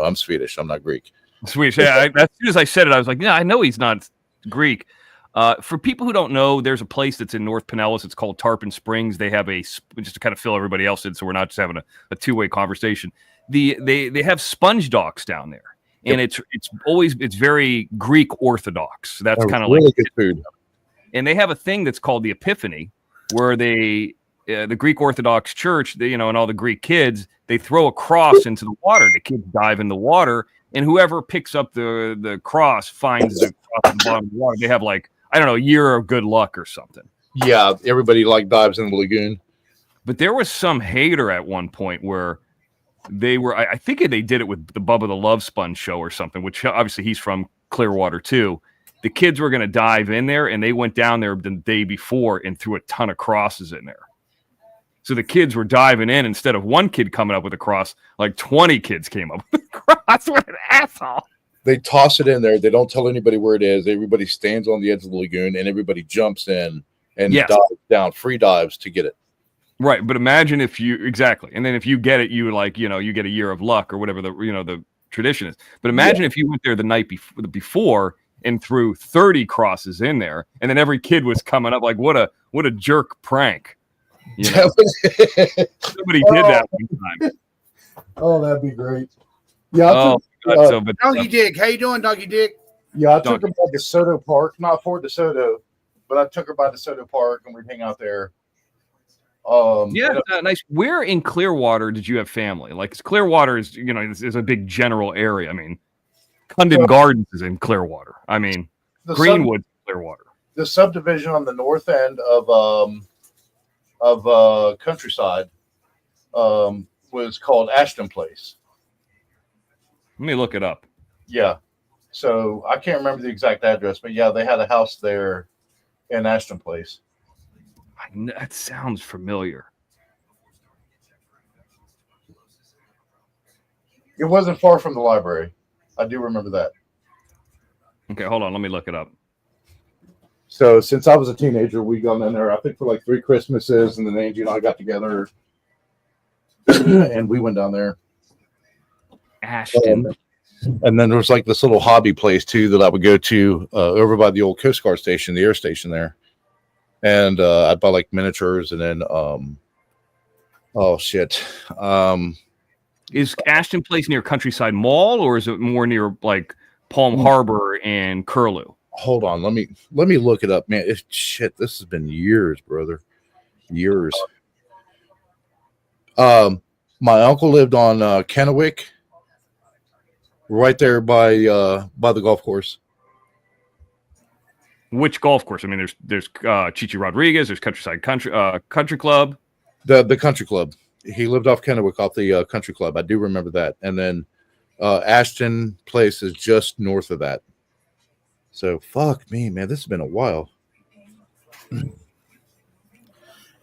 I'm Swedish. I'm not Greek." Swedish. Yeah. As soon as I said it, I was like, "Yeah, I know he's not Greek." For people who don't know, there's a place that's in North Pinellas. It's called Tarpon Springs. They have just to kind of fill everybody else in, so we're not just having a two-way conversation. They have sponge docks down there, and it's very Greek Orthodox. That's kind of really like good food. And they have a thing that's called the Epiphany, where the Greek Orthodox Church, and all the Greek kids, they throw a cross into the water. The kids dive in the water, and whoever picks up the cross finds the cross at the bottom of the water. They have like, I don't know, a year of good luck or something. Yeah, everybody like dives in the lagoon. But there was some hater at one point where they were, I think they did it with the Bubba the Love Sponge show or something, which obviously he's from Clearwater too. The kids were going to dive in there, and they went down there the day before and threw a ton of crosses in there. So the kids were diving in. Instead of one kid coming up with a cross, like 20 kids came up with a cross. What an asshole. They toss it in there. They don't tell anybody where it is. Everybody stands on the edge of the lagoon, and everybody jumps in and dives down, free dives to get it. Right, but imagine if you exactly, and then if you get it, you like you get a year of luck or whatever the tradition is. But imagine if you went there the night before and threw 30 crosses in there, and then every kid was coming up like, what a jerk prank. Somebody did that one time. Oh, that'd be great. Yeah. Doggy Dick, how you doing, Doggy Dick? Yeah, I took her by DeSoto Park, not Fort DeSoto, but I took her by DeSoto Park and we'd hang out there. Nice. Where in Clearwater did you have family? Like Clearwater is, is a big general area. I mean, Cundon Gardens is in Clearwater. I mean, Greenwood, Clearwater. The subdivision on the north end of Countryside was called Ashton Place. Let me look it up. Yeah. So I can't remember the exact address, but yeah, they had a house there in Ashton Place. That sounds familiar. It wasn't far from the library. I do remember that. Okay, hold on. Let me look it up. So since I was a teenager, we gone in there, I think, for like 3 Christmases, and then Angie and I got together and we went down there. Ashton. And then there was like this little hobby place too that I would go to over by the old Coast Guard station, the air station there. And I'd buy like miniatures, and then is Ashton Place near Countryside Mall, or is it more near like Palm Harbor and Curlew? Hold on, let me look it up, man. This has been years, brother. Years. My uncle lived on Kennewick, right there by the golf course. Which golf course? I mean, there's Chichi Rodriguez. There's Countryside Country Club. The country club. He lived off Kennewick, off the country club. I do remember that. And then Ashton Place is just north of that. So fuck me, man. This has been a while.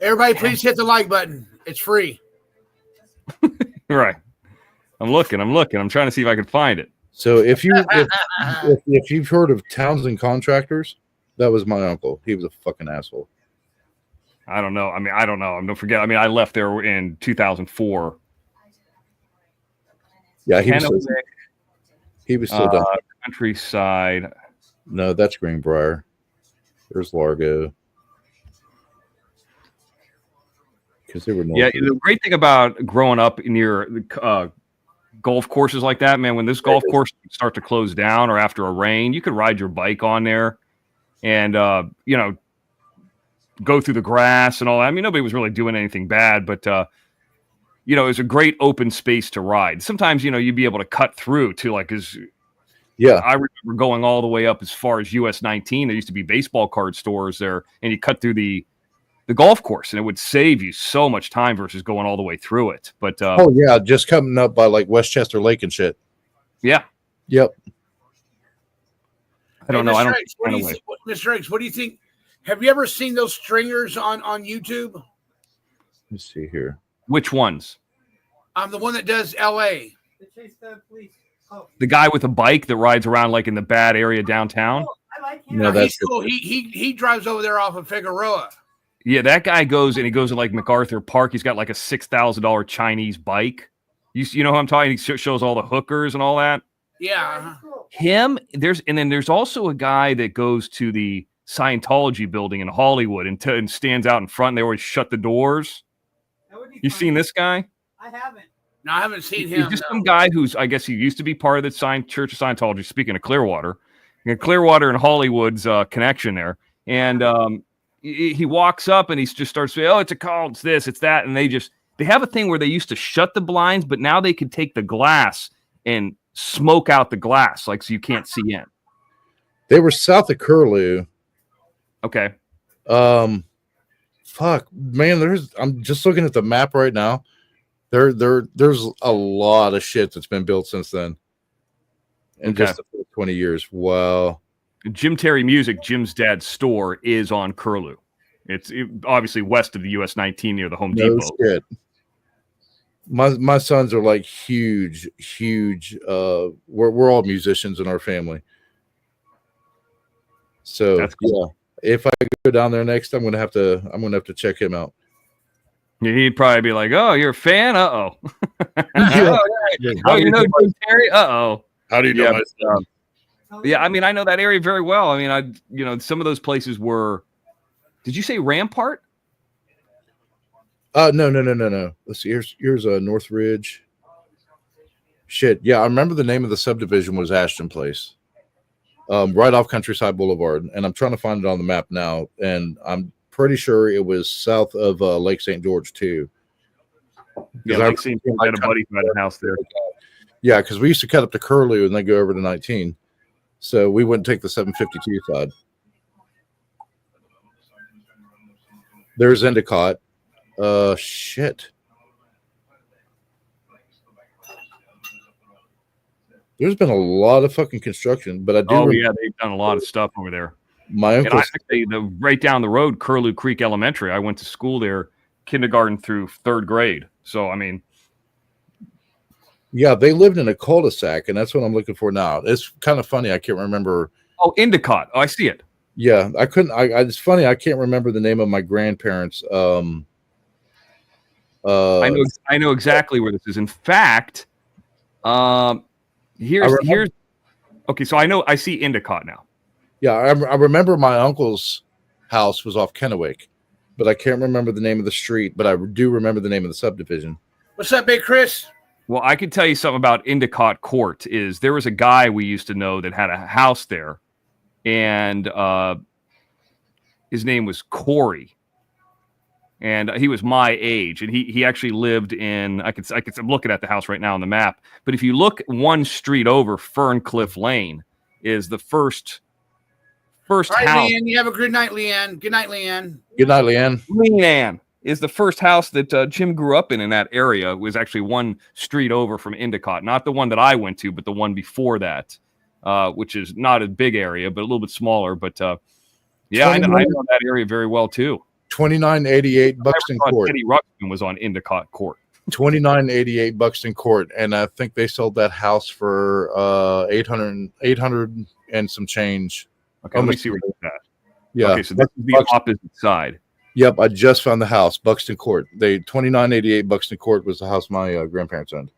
Everybody, please hit the like button. It's free. Right. I'm looking. I'm trying to see if I can find it. So if you've heard of Townsend Contractors, that was my uncle. He was a fucking asshole. I don't know. Don't forget. I mean, I left there in 2004. Yeah, he was still done. Countryside. No, that's Greenbrier. There's Largo. Because they were the great thing about growing up near golf courses like that, man, when this golf course start to close down or after a rain, you could ride your bike on there and go through the grass and all that. I mean, nobody was really doing anything bad, but it was a great open space to ride. Sometimes you'd be able to cut through too, like I remember going all the way up as far as US 19. There used to be baseball card stores there, and you cut through the golf course, and it would save you so much time versus going all the way through it. But just coming up by like Westchester Lake and shit. Yeah. Yep. I don't know. I don't. Mr. Riggs, what do you think? Have you ever seen those stringers on YouTube? Let's see here. Which ones? The one that does L.A. The guy with a bike that rides around like in the bad area downtown. I like him. No, that's cool. He drives over there off of Figueroa. Yeah, that guy goes to like MacArthur Park. He's got like a $6,000 Chinese bike. You know who I'm talking? He shows all the hookers and all that. Yeah. Him. There's also a guy that goes to the Scientology building in Hollywood and stands out in front. And they always shut the doors. You seen this guy? I haven't. No, I haven't seen him. He's just some guy who's, I guess he used to be part of the Church of Scientology. Speaking of Clearwater, Clearwater and Hollywood's connection there. And he walks up and he just starts saying, "Oh, it's a cult, it's this, it's that." And they have a thing where they used to shut the blinds, but now they could take the glass and smoke out the glass, like so you can't see in. They were south of Curlew. Okay. Fuck, man. I'm just looking at the map right now. There's a lot of shit that's been built since then. In just the 20 years. Wow. Jim Terry Music, Jim's dad's store, is on Curlew. It's obviously west of the US 19 near the Home Depot. Shit. My sons are like huge. We're all musicians in our family. So that's cool. Yeah, if I go down there next, I'm gonna have to check him out. He'd probably be like, "Oh, you're a fan? Uh-oh. Yeah. Oh, you know Jim Terry? Uh-oh." How do you know Yeah, my but, yeah, I mean, I know that area very well. I mean, some of those places were. Did you say Rampart? No. Let's see. Here's North Ridge. Shit. Yeah, I remember the name of the subdivision was Ashton Place. Right off Countryside Boulevard, and I'm trying to find it on the map now, and I'm pretty sure it was south of Lake St. George too. Yeah, Lake St. George had a buddy who had a house there. Yeah, because we used to cut up to Curlew and then go over to 19, so we wouldn't take the 752 side. There's Endicott. Shit. There's been a lot of fucking construction, but I do. Oh yeah, they've done a lot of stuff over there. My uncle, right down the road, Curlew Creek Elementary. I went to school there, kindergarten through 3rd grade. So I mean, yeah, they lived in a cul-de-sac, and that's what I'm looking for now. It's kind of funny. I can't remember. Oh, Endicott. Oh, I see it. Yeah, I couldn't. It's funny. I can't remember the name of my grandparents. I know exactly where this is. In fact, here's. Okay, so I see Endicott now. Yeah, I remember my uncle's house was off Kennewick, but I can't remember the name of the street. But I do remember the name of the subdivision. What's up, Big Chris? Well, I could tell you something about Endicott Court. There was a guy we used to know that had a house there, and his name was Corey, and he was my age, and he actually lived in. I'm looking at the house right now on the map, but if you look one street over, Ferncliff Lane is the first All right, house. Leanne, you have a good night, Leanne. Good night, Leanne. Good night, Leanne. Leanne is the first house that Jim grew up in that area. It was actually one street over from Endicott, not the one that I went to, but the one before that, which is not a big area, but a little bit smaller. But yeah, I know that area very well too. 2988 Buxton Court. Teddy Ruxpin was on Endicott Court. 2988 Buxton Court, and I think they sold that house for 800 and some change. Okay, let me see where it's at. Yeah. Okay, so this is the opposite side. Yep, I just found the house, Buxton Court. 2988 Buxton Court was the house my grandparents owned.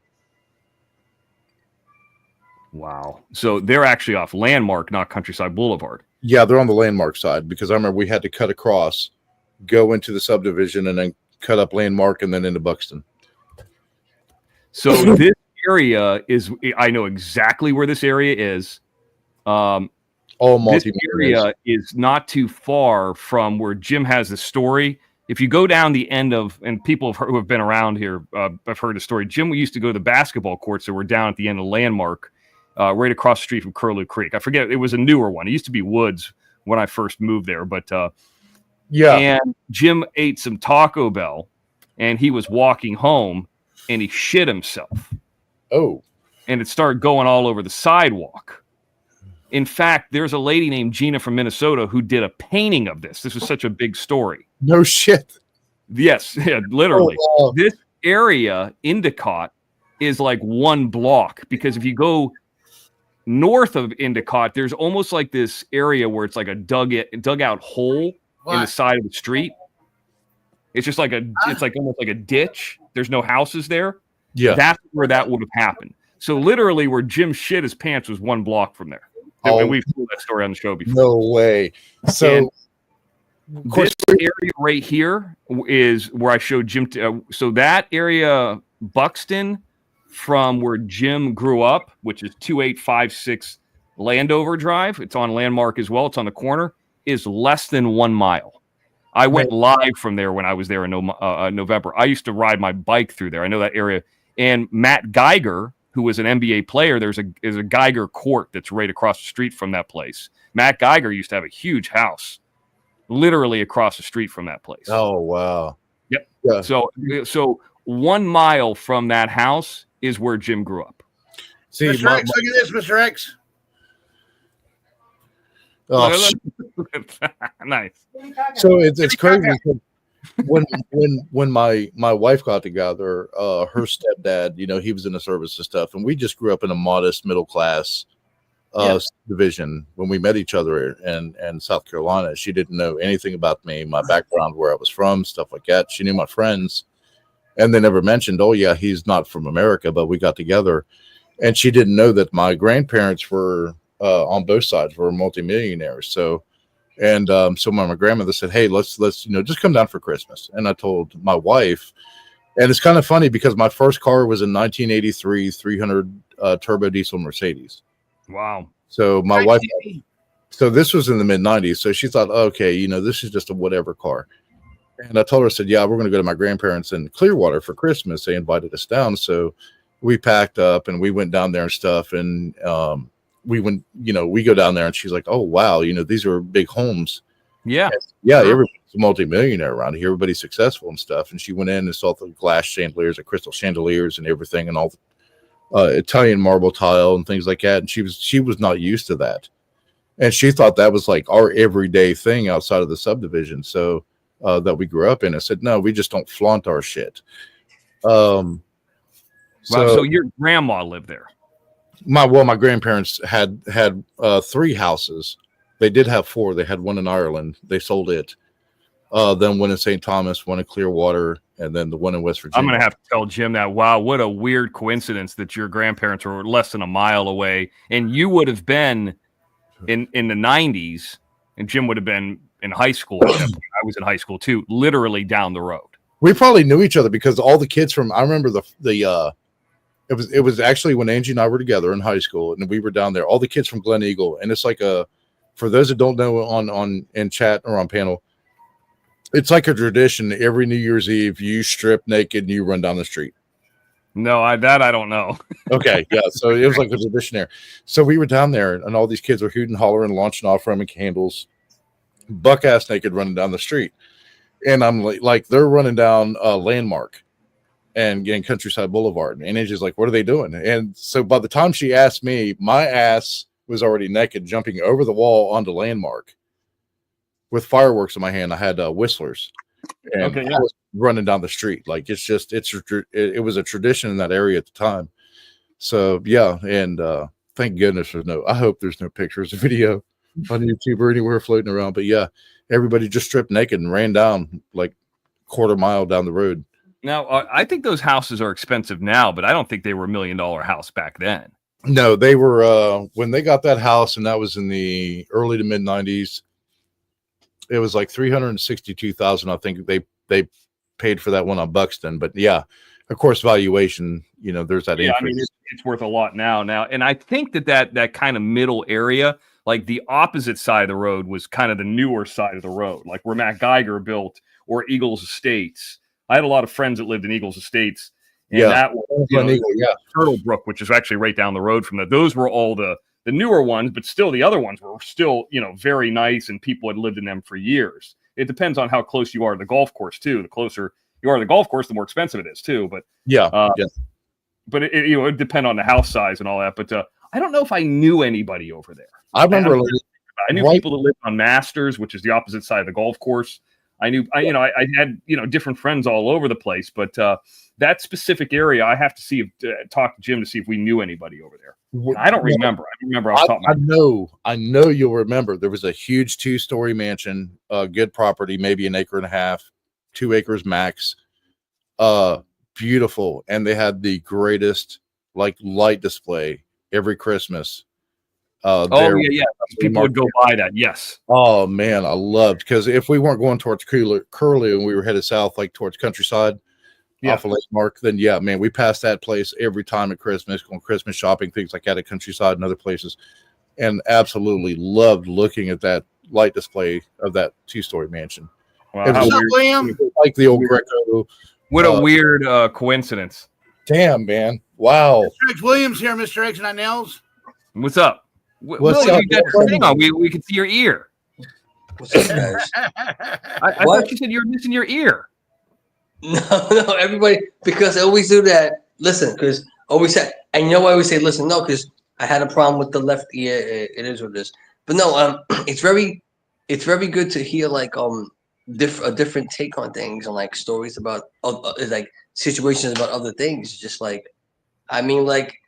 Wow. So they're actually off Landmark, not Countryside Boulevard. Yeah, they're on the Landmark side because I remember we had to cut across, go into the subdivision, and then cut up Landmark and then into Buxton. So this area is, I know exactly where this area is. This area is not too far from where Jim has the story. If you go down the end of, and people who have been around here, I've heard the story. Jim used to go to the basketball courts that were down at the end of Landmark, right across the street from Curlew Creek. I forget, it was a newer one. It used to be Woods when I first moved there, but yeah. And Jim ate some Taco Bell, and he was walking home, and he shit himself. Oh. And it started going all over the sidewalk. In fact, there's a lady named Gina from Minnesota who did a painting of this. This was such a big story. No shit. Yes, yeah, literally. Oh, wow. This area, Endicott, is like one block because if you go north of Endicott, there's almost like this area where it's like a dugout hole in the side of the street. It's just like it's like almost like a ditch. There's no houses there. Yeah. That's where that would have happened. So literally where Jim shit his pants was one block from there. And we've told that story on the show before. No way. So this area right here is where I showed Jim. So that area, Buxton, from where Jim grew up, which is 2856 Landover Drive. It's on Landmark as well. It's on the corner. Is less than 1 mile. I went live from there when I was there in November. I used to ride my bike through there. I know that area. And Matt Geiger, who was an NBA player, there's a Geiger Court that's right across the street from that place. Matt Geiger used to have a huge house literally across the street from that place. Oh, wow. Yep. Yeah. So 1 mile from that house is where Jim grew up. See, Mr. X, look at this, Mr. X. Oh, nice. So it's crazy because when my wife got together, her stepdad, he was in the service and stuff, and we just grew up in a modest middle class division when we met each other in South Carolina. She didn't know anything about me, my background, where I was from, stuff like that. She knew my friends, And they never mentioned, oh yeah, he's not from America, but we got together. And she didn't know that my grandparents were on both sides were multimillionaires. So, and so my grandmother said, hey, let's just come down for Christmas. And I told my wife, and it's kind of funny because my first car was a 1983 300 turbo diesel Mercedes. Wow. So my wife, so this was in the mid 90s. So she thought, okay, this is just a whatever car. And I told her, I said, yeah, we're going to go to my grandparents in Clearwater for Christmas. They invited us down. So we packed up and we went down there and stuff. And we went, we go down there and she's like, oh, wow, these are big homes. Yeah. Yeah. Sure. Everybody's a multimillionaire around here. Everybody's successful and stuff. And she went in and saw the glass chandeliers, the crystal chandeliers and everything and all the Italian marble tile and things like that. And she was not used to that. And she thought that was like our everyday thing outside of the subdivision. So that we grew up in. I said, no, we just don't flaunt our shit. So your grandma lived there. My grandparents had 3 houses. They did have 4. They had one in Ireland. They sold it. Then one in St. Thomas, one in Clearwater, and then the one in West Virginia. I'm going to have to tell Jim that. Wow, what a weird coincidence that your grandparents were less than a mile away, and you would have been in the 90s, and Jim would have been in high school. I was in high school too, literally down the road. We probably knew each other because all the kids I remember it was actually when Angie and I were together in high school and we were down there, all the kids from Glen Eagle. And it's like for those that don't know on in chat or on panel, it's like a tradition. Every New Year's Eve, you strip naked and you run down the street. No, I don't know. Okay. Yeah. So it was like a tradition there. So we were down there and all these kids were hooting, hollering, launching off Roman candles, buck ass naked running down the street. And I'm like they're running down Landmark and getting Countryside Boulevard. And Angie's like, what are they doing? And so by the time she asked me, my ass was already naked, jumping over the wall onto Landmark with fireworks in my hand. I had whistlers and I was running down the street. Like it was a tradition in that area at the time. So yeah. And thank goodness I hope there's no pictures or video on YouTube or anywhere floating around. But yeah, everybody just stripped naked and ran down like quarter mile down the road. Now, I think those houses are expensive now, but I don't think they were $1 million house back then. No, they were when they got that house, and that was in the early to mid 90s. It was like $362,000. I think they paid for that one on Buxton. But yeah, of course, valuation. There's that. Yeah, increase. I mean, it's worth a lot now. And I think that kind of middle area, like the opposite side of the road, was kind of the newer side of the road, like where Matt Geiger built or Eagles Estates. I had a lot of friends that lived in Eagles Estates. And that was, Turtle Brook, which is actually right down the road from that. Those were all the newer ones, but still the other ones were still, very nice, and people had lived in them for years. It depends on how close you are to the golf course too. The closer you are to the golf course, the more expensive it is too. But but it would depend on the house size and all that. But I don't know if I knew anybody over there. I remember I knew people that lived on Masters, which is the opposite side of the golf course. I had different friends all over the place, but that specific area, I have to talk to Jim to see if we knew anybody over there. And I don't remember. I remember I know you'll remember. There was a huge 2-story mansion, good property, maybe 1.5 acres, 2 acres max, beautiful, and they had the greatest light display every Christmas. People would go by that. Yes. Oh man, I loved, because if we weren't going towards Curlew and we were headed south, like towards Countryside, off of Landmark, then yeah, man, we passed that place every time at Christmas, going Christmas shopping, things like that at Countryside and other places, and absolutely loved looking at that light display of that 2-story mansion. Wow, William? Like the old Greco. What a weird coincidence. Damn, man. Wow. Mr. X Williams here, Mr. X and Nels. What's up? What's up? You got your thing on. We can see your ear. What's up, guys? I thought you said you were missing your ear. No, everybody, because I always do that. Listen, because always say, and I always say, listen, no, because I had a problem with the left ear. It is what it is. But no, it's very good to hear like a different take on things and like stories about like situations about other things. Just like, I mean, like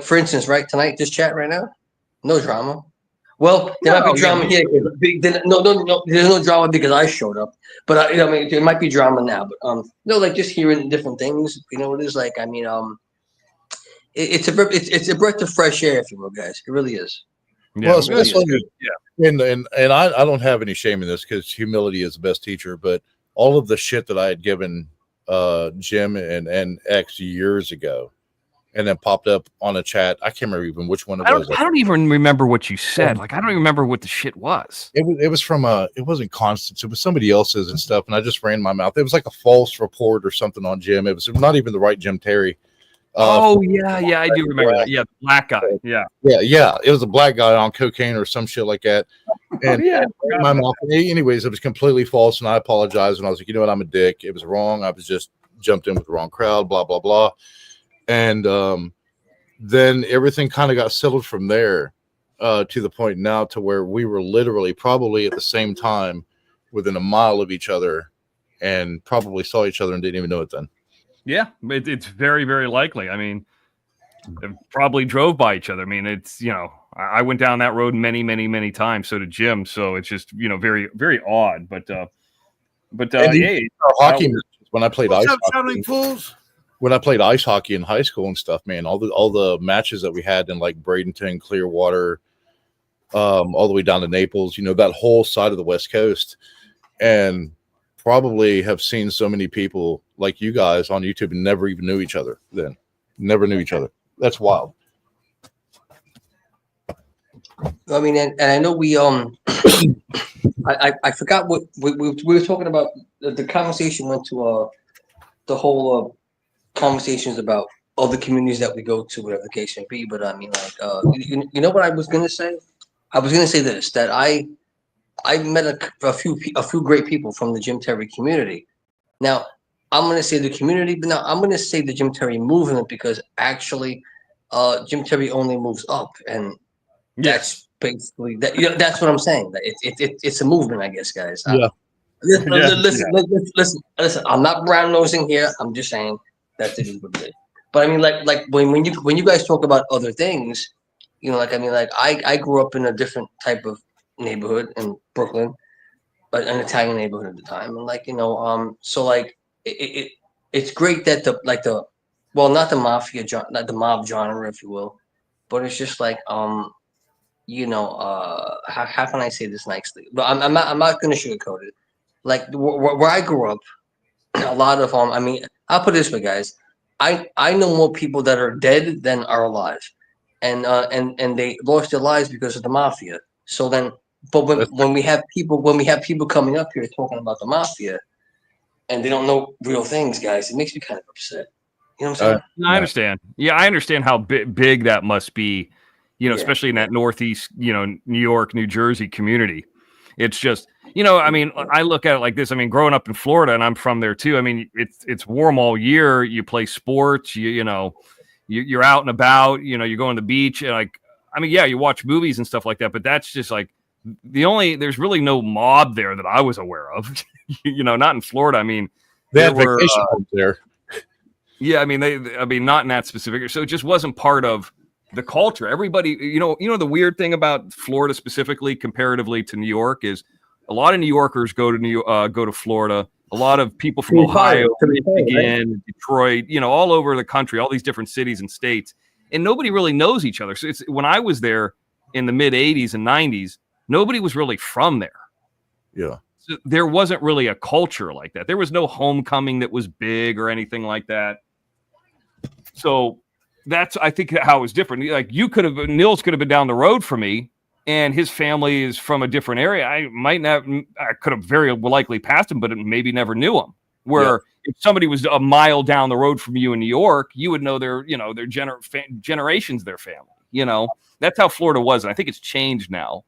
for instance, right tonight, this chat right now, no drama. Well, there might No, be yeah, drama here. No. There's no drama because I showed up. But I mean, there might be drama now. But no, like just hearing different things. You know what it is like? I mean, it's a breath of fresh air, if you will, guys. It really is. Yeah, Well, It really especially is. and I don't have any shame in this because humility is the best teacher. But all of the shit that I had given Jim and X years ago, and then popped up on a chat. I can't remember even which one it was. I don't even remember what you said. Like I don't even remember what the shit was. It was from it wasn't Constance, it was somebody else's and stuff, and I just ran my mouth. It was like a false report or something on Jim. It was not even the right Jim Terry. Oh yeah, I do remember that. Yeah, the black guy. Yeah. It was a black guy on cocaine or some shit like that. And my mouth. Anyways, it was completely false, and I apologized. And I was like, you know what, I'm a dick. It was wrong. I was just jumped in with the wrong crowd. Blah blah blah. And then everything kind of got settled from there to the point now to where we were literally probably at the same time within a mile of each other, and probably saw each other and didn't even know it then. Yeah, it's very, very likely. I mean, they probably drove by each other. I mean, it's, I went down that road many, many, many times. So did Jim. So it's just, very, very odd. But hey, hockey when I played What's ice up, hockey, fools? when I played ice hockey in high school and stuff, man, all the matches that we had in like Bradenton, Clearwater, all the way down to Naples, that whole side of the West Coast, and probably have seen so many people like you guys on YouTube and never even knew each other then. Never knew each other. That's wild. I mean, and I know we I forgot what we were talking about. The conversation went to the whole conversations about other communities that we go to, whatever the case may be. But I mean, like, you know what I was gonna say? I was gonna say this, that I met a few great people from the Jim Terry community. Now, I'm going to say the community, but now I'm going to say the Jim Terry movement, because actually Jim Terry only moves up. And that's basically that. That's what I'm saying. It's a movement, I guess, guys. Yeah. Listen. I'm not brown nosing here. I'm just saying that it is what it is. But I mean, like when you guys talk about other things, I grew up in a different type of neighborhood in Brooklyn, an Italian neighborhood at the time, and so like it's great that not the mafia, not the mob genre, if you will, but it's just like how can I say this nicely? But I'm not going to sugarcoat it. Like where I grew up, a lot of I'll put it this way, guys. I know more people that are dead than are alive, and they lost their lives because of the mafia. So then, but when we have people coming up here talking about the mafia, and they don't know real things, guys, it makes me kind of upset. You know what I'm saying? No, I understand. Yeah, I understand how big that must be, especially in that Northeast, New York, New Jersey community. It's just, I look at it like this. I mean, growing up in Florida, and I'm from there too. I mean, it's warm all year. You play sports, you're out and about, you go on the beach, and you watch movies and stuff like that, but that's just like there's really no mob there that I was aware of, not in Florida. I mean, they had vacation homes there. Yeah. I mean, not in that specific. So it just wasn't part of the culture. Everybody, the weird thing about Florida specifically, comparatively to New York, is a lot of New Yorkers go to Florida. A lot of people from Ohio, Michigan, right? Detroit, all over the country, all these different cities and states, and nobody really knows each other. So when I was there in the mid 80s and 90s, nobody was really from there. Yeah. So there wasn't really a culture like that. There was no homecoming that was big or anything like that. So that's, I think, how it was different. Like Nils could have been down the road from me, and his family is from a different area. I could have very likely passed him, but maybe never knew him. Where if somebody was a mile down the road from you in New York, you would know their generations, their family. That's how Florida was. And I think it's changed now,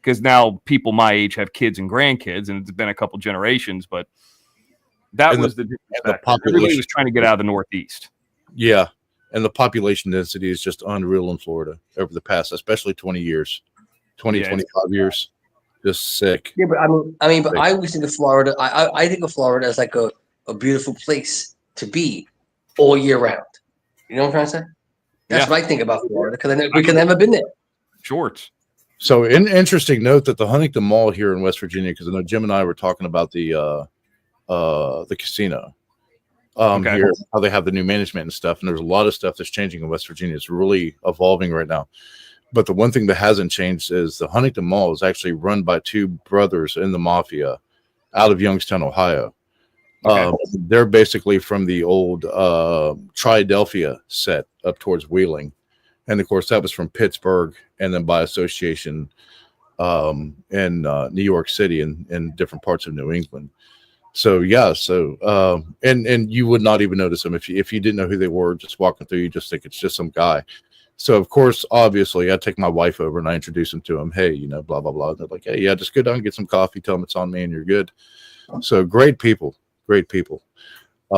because now people my age have kids and grandkids, and it's been a couple generations. But that was the difference. Everybody was trying to get out of the Northeast. Yeah. And the population density is just unreal in Florida over the past, especially 20 years, 25 years. Just sick. Yeah, but I always think of Florida. I think of Florida as like a beautiful place to be all year round. You know what I'm trying to say? That's what I think about Florida, because I've never been there. Shorts. So, interesting note that the Huntington Mall here in West Virginia, because I know Jim and I were talking about the casino Okay. here, how they have the new management and stuff, and there's a lot of stuff that's changing in West Virginia. It's really evolving right now. But the one thing that hasn't changed is the Huntington Mall is actually run by two brothers in the mafia out of Youngstown, Ohio. Okay. They're basically from the old Triadelphia set up towards Wheeling. And of course, that was from Pittsburgh and then by association in New York City and different parts of New England. So, yeah. So, and you would not even notice them if you didn't know who they were, just walking through, you just think it's just some guy. So, of course, obviously, I take my wife over and I introduce him to him. Hey, blah, blah, blah. And they're like, hey, yeah, just go down and get some coffee. Tell them it's on me and you're good. So great people. There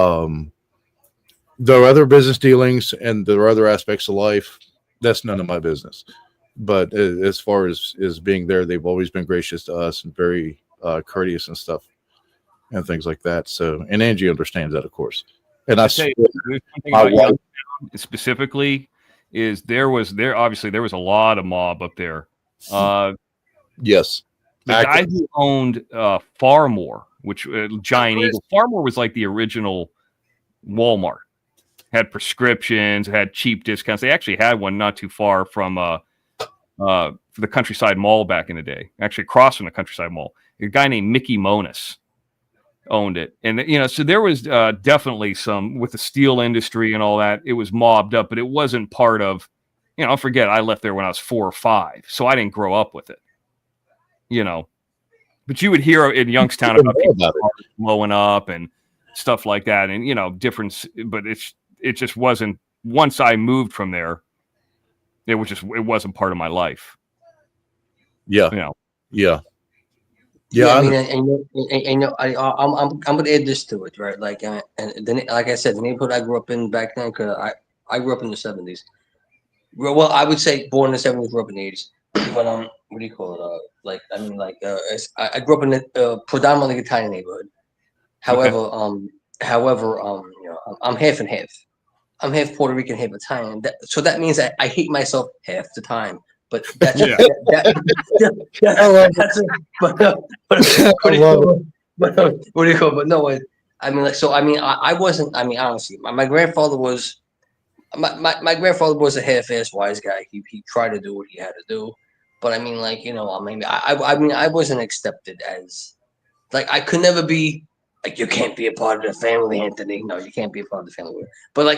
are other business dealings and there are other aspects of life. That's none of my business. But as far as being there, they've always been gracious to us and very courteous and stuff and things like that. So, and Angie understands that, of course. And I say one thing about Youngstown specifically is there was a lot of mob up there. Yes. The guy who owned Farmore, which Giant Eagle, Farmore was like the original Walmart. Had prescriptions, had cheap discounts. They actually had one not too far from the Countryside Mall back in the day, actually across from the Countryside Mall. A guy named Mickey Monis owned it. And, so there was definitely some, with the steel industry and all that, it was mobbed up, but it wasn't part of, forget I left there when I was 4 or 5, so I didn't grow up with it, But you would hear in Youngstown about people blowing up and stuff like that and, different, but it just wasn't, once I moved from there, it wasn't part of my life. Yeah. Yeah. I mean, I'm going to add this to it, right? Like, and then, like I said, the neighborhood I grew up in back then, because I grew up in the 70s. Well, I would say born in the 70s, grew up in the 80s. But what do you call it? I grew up in a predominantly Italian neighborhood. However, I'm half and half. I'm half Puerto Rican, half Italian. So that means I hate myself half the time. But that's what do you call? But no, I mean, I wasn't. I mean, honestly, my grandfather was. My grandfather was a half-ass wise guy. He tried to do what he had to do, but I mean, I wasn't accepted as, like, I could never be. Like, you can't be a part of the family, Anthony. No, you can't be a part of the family. But I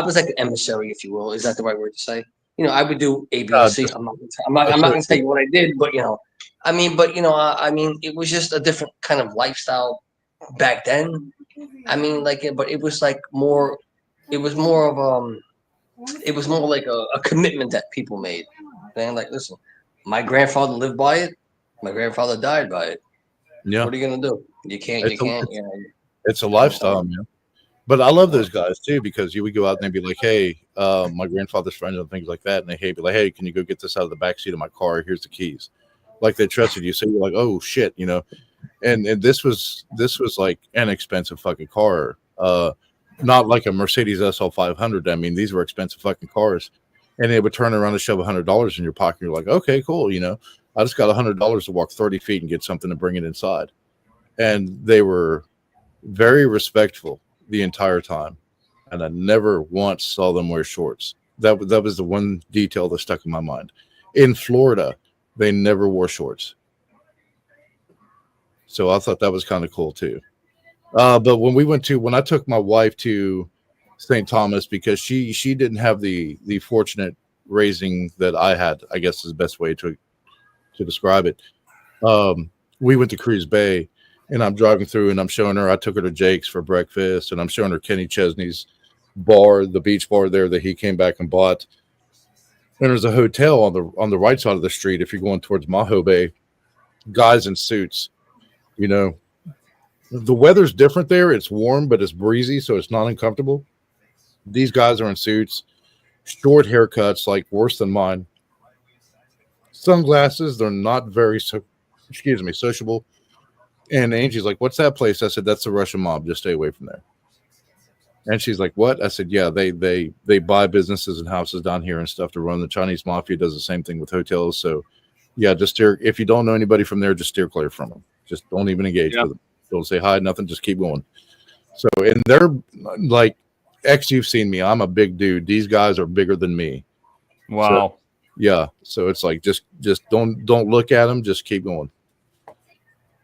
was like an emissary, if you will. Is that the right word to say? I would do A, B, and C. I'm not going to tell you what I did, but it was just a different kind of lifestyle back then. But it was like more. It was more of It was more like a commitment that people made. Saying, like, listen, my grandfather lived by it. My grandfather died by it. Yeah. What are you gonna do? You can't. It's a lifestyle, man. But I love those guys too, because you would go out and they'd be like, "Hey, my grandfather's friends and things like that," and they'd be like, "Hey, can you go get this out of the back seat of my car? Here's the keys." Like, they trusted you, so you're like, "Oh shit," And this was like an expensive fucking car, not like a Mercedes SL 500. I mean, these were expensive fucking cars, and they would turn around and shove $100 in your pocket. You're like, "Okay, cool," I just got $100 to walk 30 feet and get something to bring it inside, and they were very respectful the entire time, and I never once saw them wear shorts. That was the one detail that stuck in my mind. In Florida, they never wore shorts, so I thought that was kind of cool too. But when I took my wife to St. Thomas, because she didn't have the fortunate raising that I had, I guess is the best way to describe it. We went to Cruz Bay. And I'm driving through and I'm showing her, I took her to Jake's for breakfast, and I'm showing her Kenny Chesney's bar, the beach bar there that he came back and bought. And there's a hotel on the right side of the street. If you're going towards Maho Bay, guys in suits, the weather's different there. It's warm, but it's breezy, so it's not uncomfortable. These guys are in suits, short haircuts, like worse than mine. Sunglasses. They're not very, sociable. And Angie's like, "What's that place?" I said, "That's the Russian mob. Just stay away from there." And she's like, what? I said, yeah, they buy businesses and houses down here and stuff to run. The Chinese mafia does the same thing with hotels. So yeah, just steer. If you don't know anybody from there, just steer clear from them. Just don't even engage with them. Don't say hi, nothing. Just keep going. So, and they're like, you've seen me. I'm a big dude. These guys are bigger than me. Wow. So, yeah. So it's like, just don't look at them. Just keep going.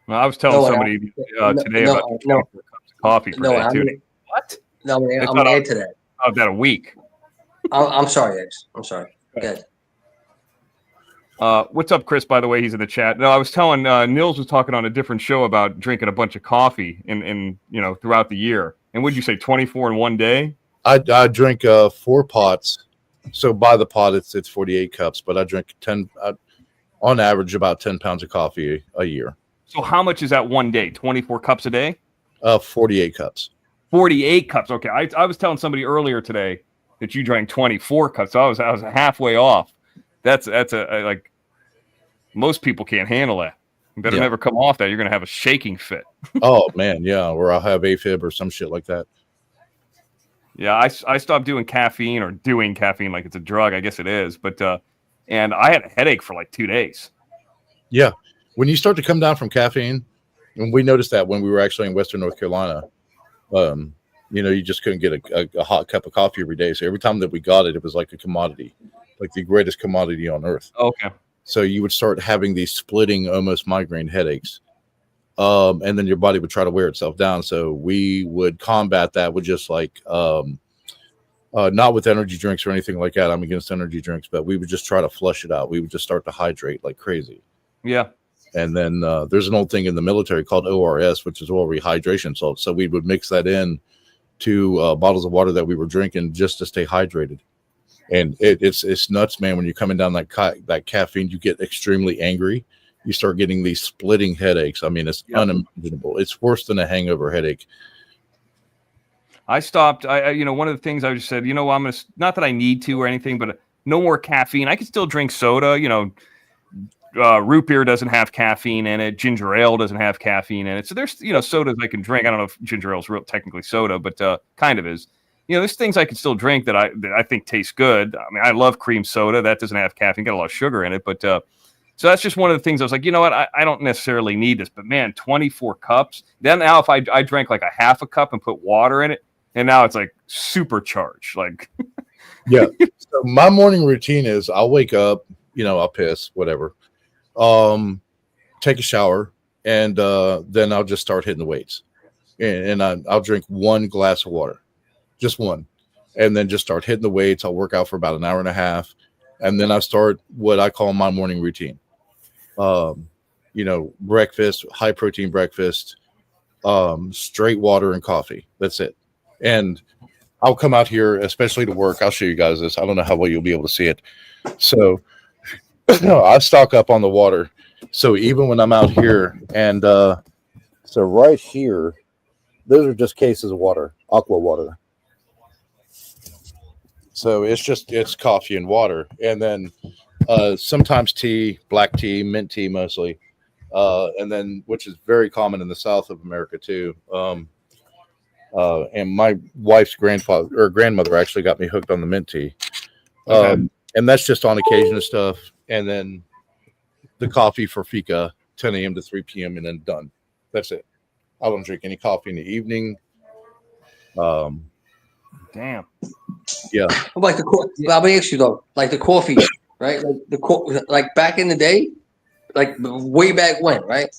Well, I was telling somebody today about 24 cups of coffee per day too. What? No, I'm going to add to that. About a week. I'm sorry, X. I'm sorry. Good. What's up, Chris? By the way, he's in the chat. No, I was telling Nils was talking on a different show about drinking a bunch of coffee in throughout the year. And would you say 24 in one day? I drink 4 pots. So by the pot, it's 48 cups, but I drink 10 on average about 10 pounds of coffee a year. So how much is that one day? 24 cups a day? 48 cups. 48 cups. Okay, I was telling somebody earlier today that you drank 24 cups. So I was halfway off. That's a like most people can't handle that. You better never come off that. You're gonna have a shaking fit. Oh man, yeah, or I'll have AFib or some shit like that. Yeah, I stopped doing caffeine like it's a drug. I guess it is, but and I had a headache for like 2 days. Yeah, when you start to come down from caffeine, and we noticed that when we were actually in Western North Carolina, you just couldn't get a hot cup of coffee every day. So every time that we got it, it was like a commodity, like the greatest commodity on earth. Okay. So you would start having these splitting, almost migraine headaches. And then your body would try to wear itself down. So we would combat that with just like, not with energy drinks or anything like that. I'm against energy drinks, but we would just try to flush it out. We would just start to hydrate like crazy. Yeah. And then there's an old thing in the military called ORS, which is oral rehydration salt. So we would mix that in to bottles of water that we were drinking just to stay hydrated. And it's nuts, man. When you're coming down that caffeine, you get extremely angry. You start getting these splitting headaches. I mean, it's unimaginable. It's worse than a hangover headache. I stopped. One of the things I just said, I'm going to, not that I need to or anything, but no more caffeine. I can still drink soda. Root beer doesn't have caffeine in it. Ginger ale doesn't have caffeine in it. So there's, sodas I can drink. I don't know if ginger ale is real technically soda, but kind of is. There's things I can still drink that I think taste good. I mean, I love cream soda. That doesn't have caffeine, got a lot of sugar in it. But so that's just one of the things I was like, you know what? I don't necessarily need this. But man, 24 cups. Then now if I drank like a half a cup and put water in it, and now it's like supercharged. Like, yeah. So my morning routine is I'll wake up, I'll piss, whatever. Take a shower, and then I'll just start hitting the weights. And I'll drink 1 glass of water. Just one, and then just start hitting the weights. I'll work out for about an hour and a half, and then I start what I call my morning routine. Breakfast, high protein breakfast, straight water and coffee. That's it. And I'll come out here, especially to work. I'll show you guys this. I don't know how well you'll be able to see it. So I stock up on the water. So even when I'm out here, and so right here, those are just cases of water, aqua water. So it's coffee and water, and then sometimes tea, black tea, mint tea mostly, and then which is very common in the South of America too. And my wife's grandmother actually got me hooked on the mint tea, and that's just on occasion and stuff. And then the coffee for fika, 10 a.m. to 3 p.m. and then done. That's it. I don't drink any coffee in the evening. Damn. Yeah. Like let me ask you though, like the coffee, right? Like back in the day, like way back when, right?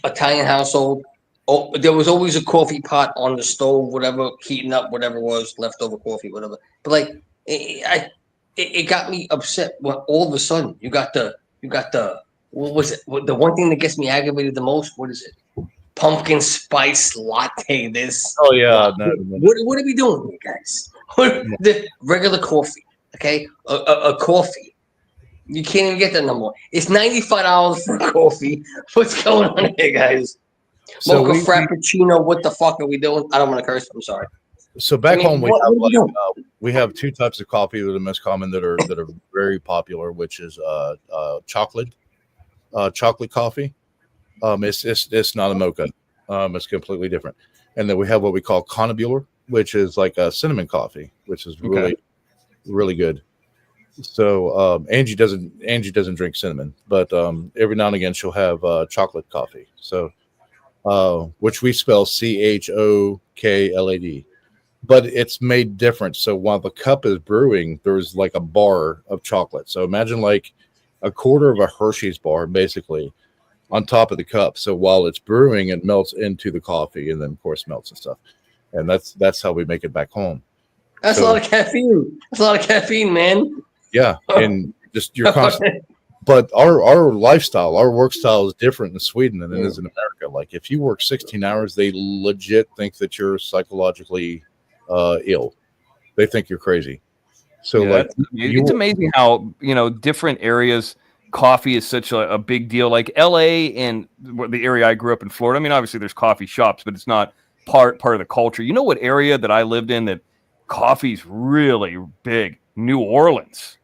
Italian household. Oh, there was always a coffee pot on the stove, whatever, heating up whatever was leftover coffee, whatever. But like, it got me upset when all of a sudden you got the what was it? The one thing that gets me aggravated the most. What is it? Pumpkin spice latte. This. Oh yeah. What are we doing here, guys? The regular coffee, okay? A coffee. You can't even get that no more. It's $95 for a coffee. What's going on here, guys? So Mocha frappuccino. What the fuck are we doing? I don't want to curse. I'm sorry. So back home we have 2 types of coffee that are the most common that are very popular, which is chocolate coffee. It's not a mocha. It's completely different. And then we have what we call connoisseur, which is like a cinnamon coffee, which is really, really good. So Angie doesn't drink cinnamon, but every now and again she'll have chocolate coffee. So which we spell CHOKLAD, but it's made different. So while the cup is brewing, there's like a bar of chocolate. So imagine like a quarter of a Hershey's bar, basically, on top of the cup. So while it's brewing, it melts into the coffee, and then of course melts and stuff. And that's how we make it back home. That's a lot of caffeine. That's a lot of caffeine, man. Yeah, and just you're constant. But our lifestyle, our work style is different in Sweden than it is in America. Like if you work 16 hours, they legit think that you're psychologically ill. They think you're crazy. So like it's amazing how different areas coffee is such a big deal. Like LA and the area I grew up in, Florida. I mean, obviously there's coffee shops, but it's not part of the culture. You know what area that I lived in that coffee's really big? New Orleans.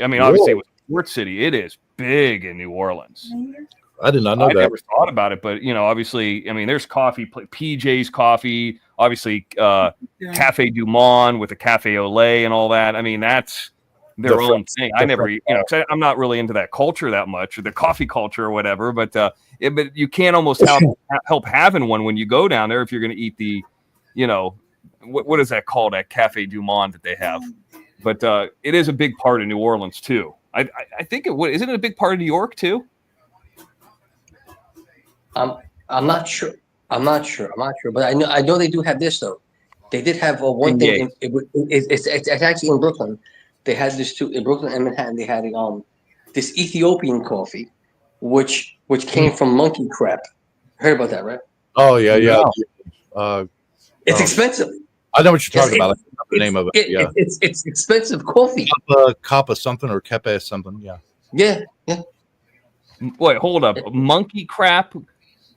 I mean, obviously it was a port city. It is big in New Orleans. I did not know that. I never thought about it, but obviously, I mean, there's coffee, PJ's Coffee, obviously Cafe Du Monde with the Cafe au lait and all that. I mean, that's their own thing. I never, I'm not really into that culture that much, or the coffee culture or whatever. But but you can't almost help having one when you go down there if you're going to eat the, what is that called? That Cafe Du Monde that they have. But it is a big part of New Orleans too. I think isn't it a big part of New York too? I'm not sure. But I know they do have this though. They did have one thing. It's actually in Brooklyn. They had this too in Brooklyn and Manhattan. They had this Ethiopian coffee, which came from monkey crap. Heard about that, right? Oh yeah. It's expensive. I know what you're talking about. The name of it. Yeah, it's expensive coffee. Kappa something or Kepe something. Yeah. Yeah. Wait, hold up. Monkey crap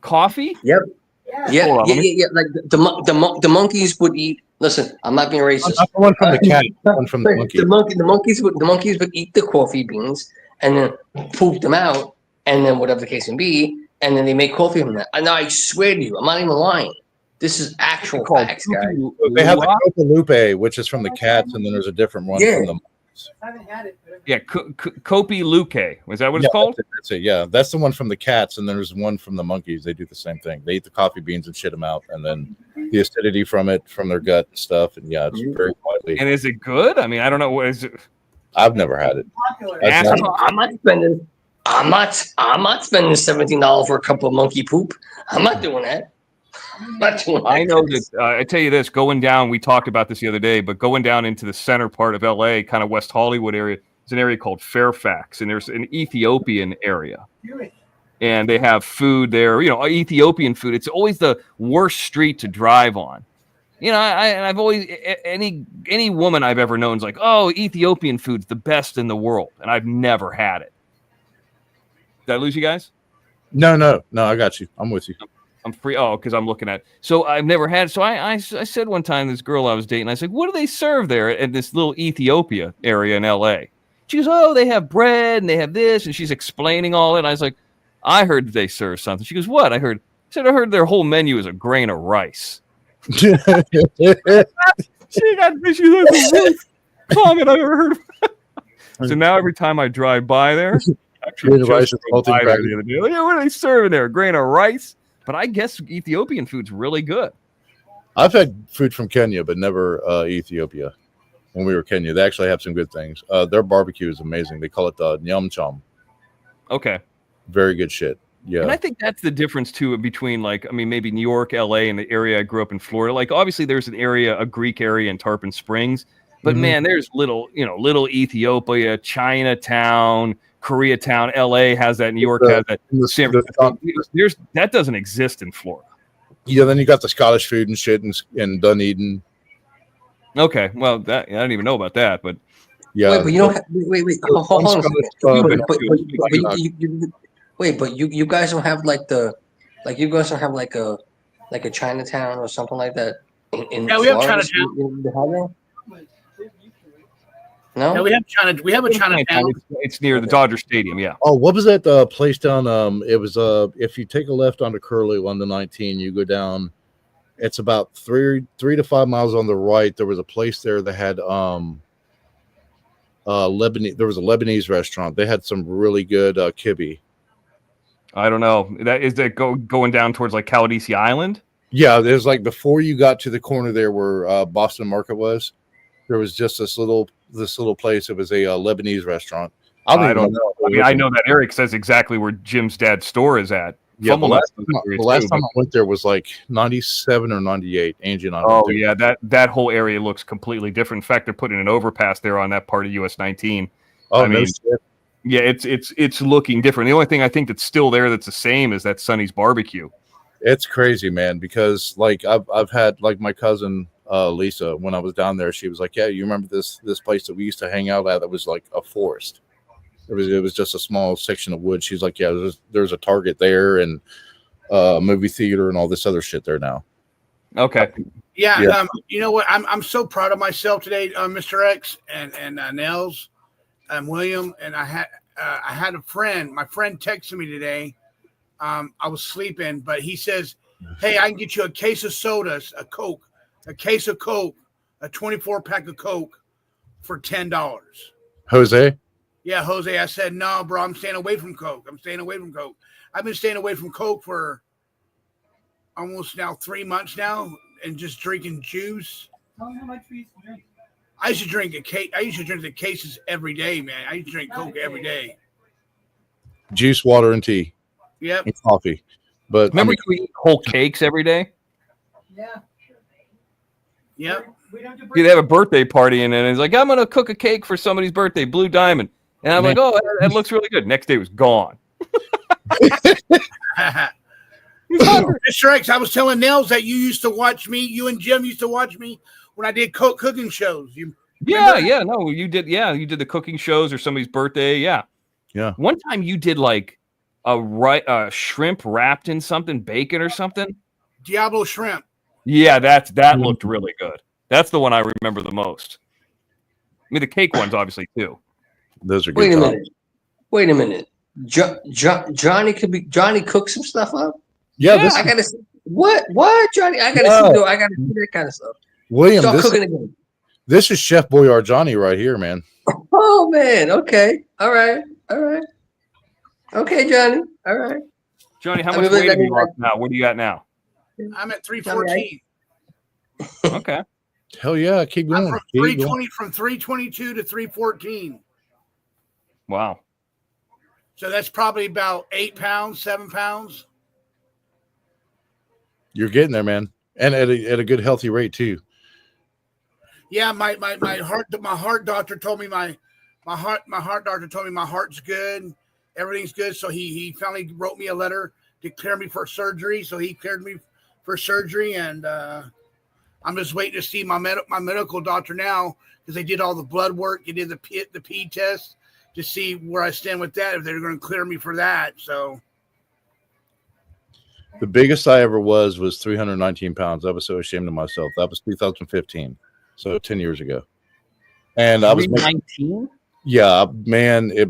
coffee? Yep. Yeah. Like the monkeys would eat. Listen, I'm not being racist. Not the one from the cat. One from the monkey. The monkeys would eat the coffee beans and then poop them out, and then whatever the case may be, and then they make coffee from that. And I swear to you, I'm not even lying. This is actual facts, guys. They have the Copa Lupe, which is from the cats, and then there's a different one from the monkeys. I haven't had it. Yeah, Kopi Luke. Was that what it's called? That's it. Yeah, that's the one from the cats, and then there's one from the monkeys. They do the same thing. They eat the coffee beans and shit them out, and then the acidity from their gut and stuff. And yeah, it's very widely. And is it good? I mean, I don't know. What is it? I've never had it. I'm not spending $17 for a cup of monkey poop. I'm not doing that. I know that. I tell you this, going down, we talked about this the other day, but going down into the center part of LA, kind of West Hollywood area, there's an area called Fairfax, and there's an Ethiopian area. And they have food there, Ethiopian food. It's always the worst street to drive on. I've always, any woman I've ever known is like, oh, Ethiopian food's the best in the world. And I've never had it. Did I lose you guys? No, I got you. I'm with you. I'm free. Oh, because I'm looking at. So I've never had. So I said one time, this girl I was dating, I said, what do they serve there in this little Ethiopia area in LA? She goes, oh, they have bread and they have this, and she's explaining all it. And I was like, I heard they serve something. She goes, what? I heard their whole menu is a grain of rice. She got this. That's the worst comment I've ever heard. So now every time I drive by there, actually just by there the other day, like, what are they serving there? A grain of rice. But I guess Ethiopian food's really good. I've had food from Kenya, but never Ethiopia. When we were in Kenya, they actually have some good things. Their barbecue is amazing. They call it nyam chom. Okay. Very good shit. Yeah. And I think that's the difference too between maybe New York, LA, and the area I grew up in Florida. Like obviously there's a Greek area in Tarpon Springs, but man, there's little Ethiopia, Chinatown, Koreatown, LA has that, New York has that. That doesn't exist in Florida. Yeah, then you got the Scottish food and shit in Dunedin. Okay, well, that I don't even know about that, but yeah. Wait, but you don't. Wait. Hold on a second. But you guys don't have you guys don't have like a Chinatown or something like that in yeah, we have Chinatown. No, we have China. We have a Chinatown. It's near the Dodger Stadium. Yeah. Oh, what was that place down? It was if you take a left onto Curlew on the 19, you go down It's about 3 to 5 miles on the right. There was a place there that had Lebanese. There was a Lebanese restaurant. They had some really good kibbeh. I don't know. That going down towards like Calidisi Island? Yeah, there's like before you got to the corner there where Boston Market was, there was just this little place. It was a Lebanese restaurant. I don't know. I mean, I know that Eric says exactly where Jim's dad's store is at. Yeah, the last time I went there was like 97 or 98. Angie and I. Oh yeah, that whole area looks completely different. In fact, they're putting an overpass there on that part of US 19. Oh, I mean, yeah, it's looking different. The only thing I think that's still there that's the same is that Sonny's barbecue. It's crazy, man, because like I've had like my cousin Lisa, when I was down there, she was like, "Yeah, you remember this place that we used to hang out at that was like a forest. It was just a small section of wood." She's like, "Yeah, there's a Target there and a movie theater and all this other shit there now." Okay. Yeah. You know what? I'm so proud of myself today, Mr. X and Nels and William. And I had a friend. My friend texted me today. I was sleeping, but he says, "Hey, I can get you a case of sodas, a Coke, a case of Coke, a 24-pack of Coke for $10." Jose? Yeah, Jose. I said, "No, bro, I'm staying away from Coke. I'm staying away from Coke. I've been staying away from Coke for almost now 3 months now and just drinking juice." Tell me how much we used to drink. I used to drink the cases every day, man. I used to drink Coke every day. Juice, water, and tea. Yep. And coffee. But remember you eat whole cakes every day? Yeah. Yep. You'd have a birthday party and then it's like, "I'm gonna cook a cake for somebody's birthday, Blue Diamond." And I'm like, "Oh, that looks really good." Next day it was gone. Mr. X, I was telling Nels that you used to watch me. You and Jim used to watch me when I did cooking shows. You did. Yeah, you did the cooking shows or somebody's birthday. Yeah. One time you did like a shrimp wrapped in something, bacon or something. Diablo shrimp. Yeah, that looked really good. That's the one I remember the most. I mean, the cake ones obviously too. Those are good. Wait a minute. Johnny cook some stuff up. Yeah, I gotta see what Johnny. I gotta see that kind of stuff. William, start cooking again. This is Chef Boyard Johnny right here, man. Oh man, okay, all right. Okay, Johnny, all right. Johnny, how much weight have you lost now? What do you got now? I'm at 314. Okay. Hell yeah, keep going. From 320 from 322 to 314. Wow. So that's probably about 8 pounds, 7 pounds. You're getting there, man, and at a good healthy rate too. Yeah, my heart doctor told me my heart doctor told me my heart's good, everything's good. So he finally wrote me a letter to clear me for surgery. So he cleared me for surgery, and I'm just waiting to see my medical doctor now because they did all the blood work, they did the pee test to see where I stand with that, if they're going to clear me for that. So the biggest I ever was 319 pounds. I was so ashamed of myself. That was 2015, so 10 years ago. And I was 19. Yeah, man, it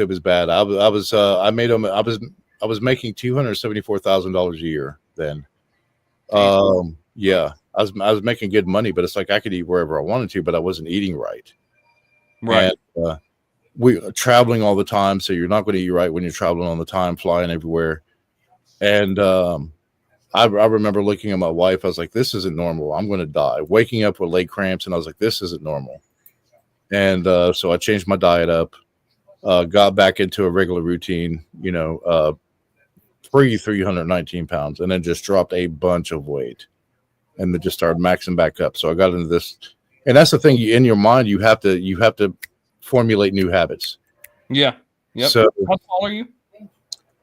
was bad. I was making $274,000 a year then. Yeah, I was making good money, but it's like I could eat wherever I wanted to, but I wasn't eating right. Right. And, we are traveling all the time, so you're not going to eat right when you're traveling all the time, flying everywhere. And I remember looking at my wife. I was like, "This isn't normal. I'm going to die." Waking up with leg cramps, and I was like, "This isn't normal." And so I changed my diet up, got back into a regular routine, pre 319 pounds, and then just dropped a bunch of weight, and then just started maxing back up. So I got into this, and that's the thing. In your mind, you have to formulate new habits. Yeah. Yep. So how tall are you?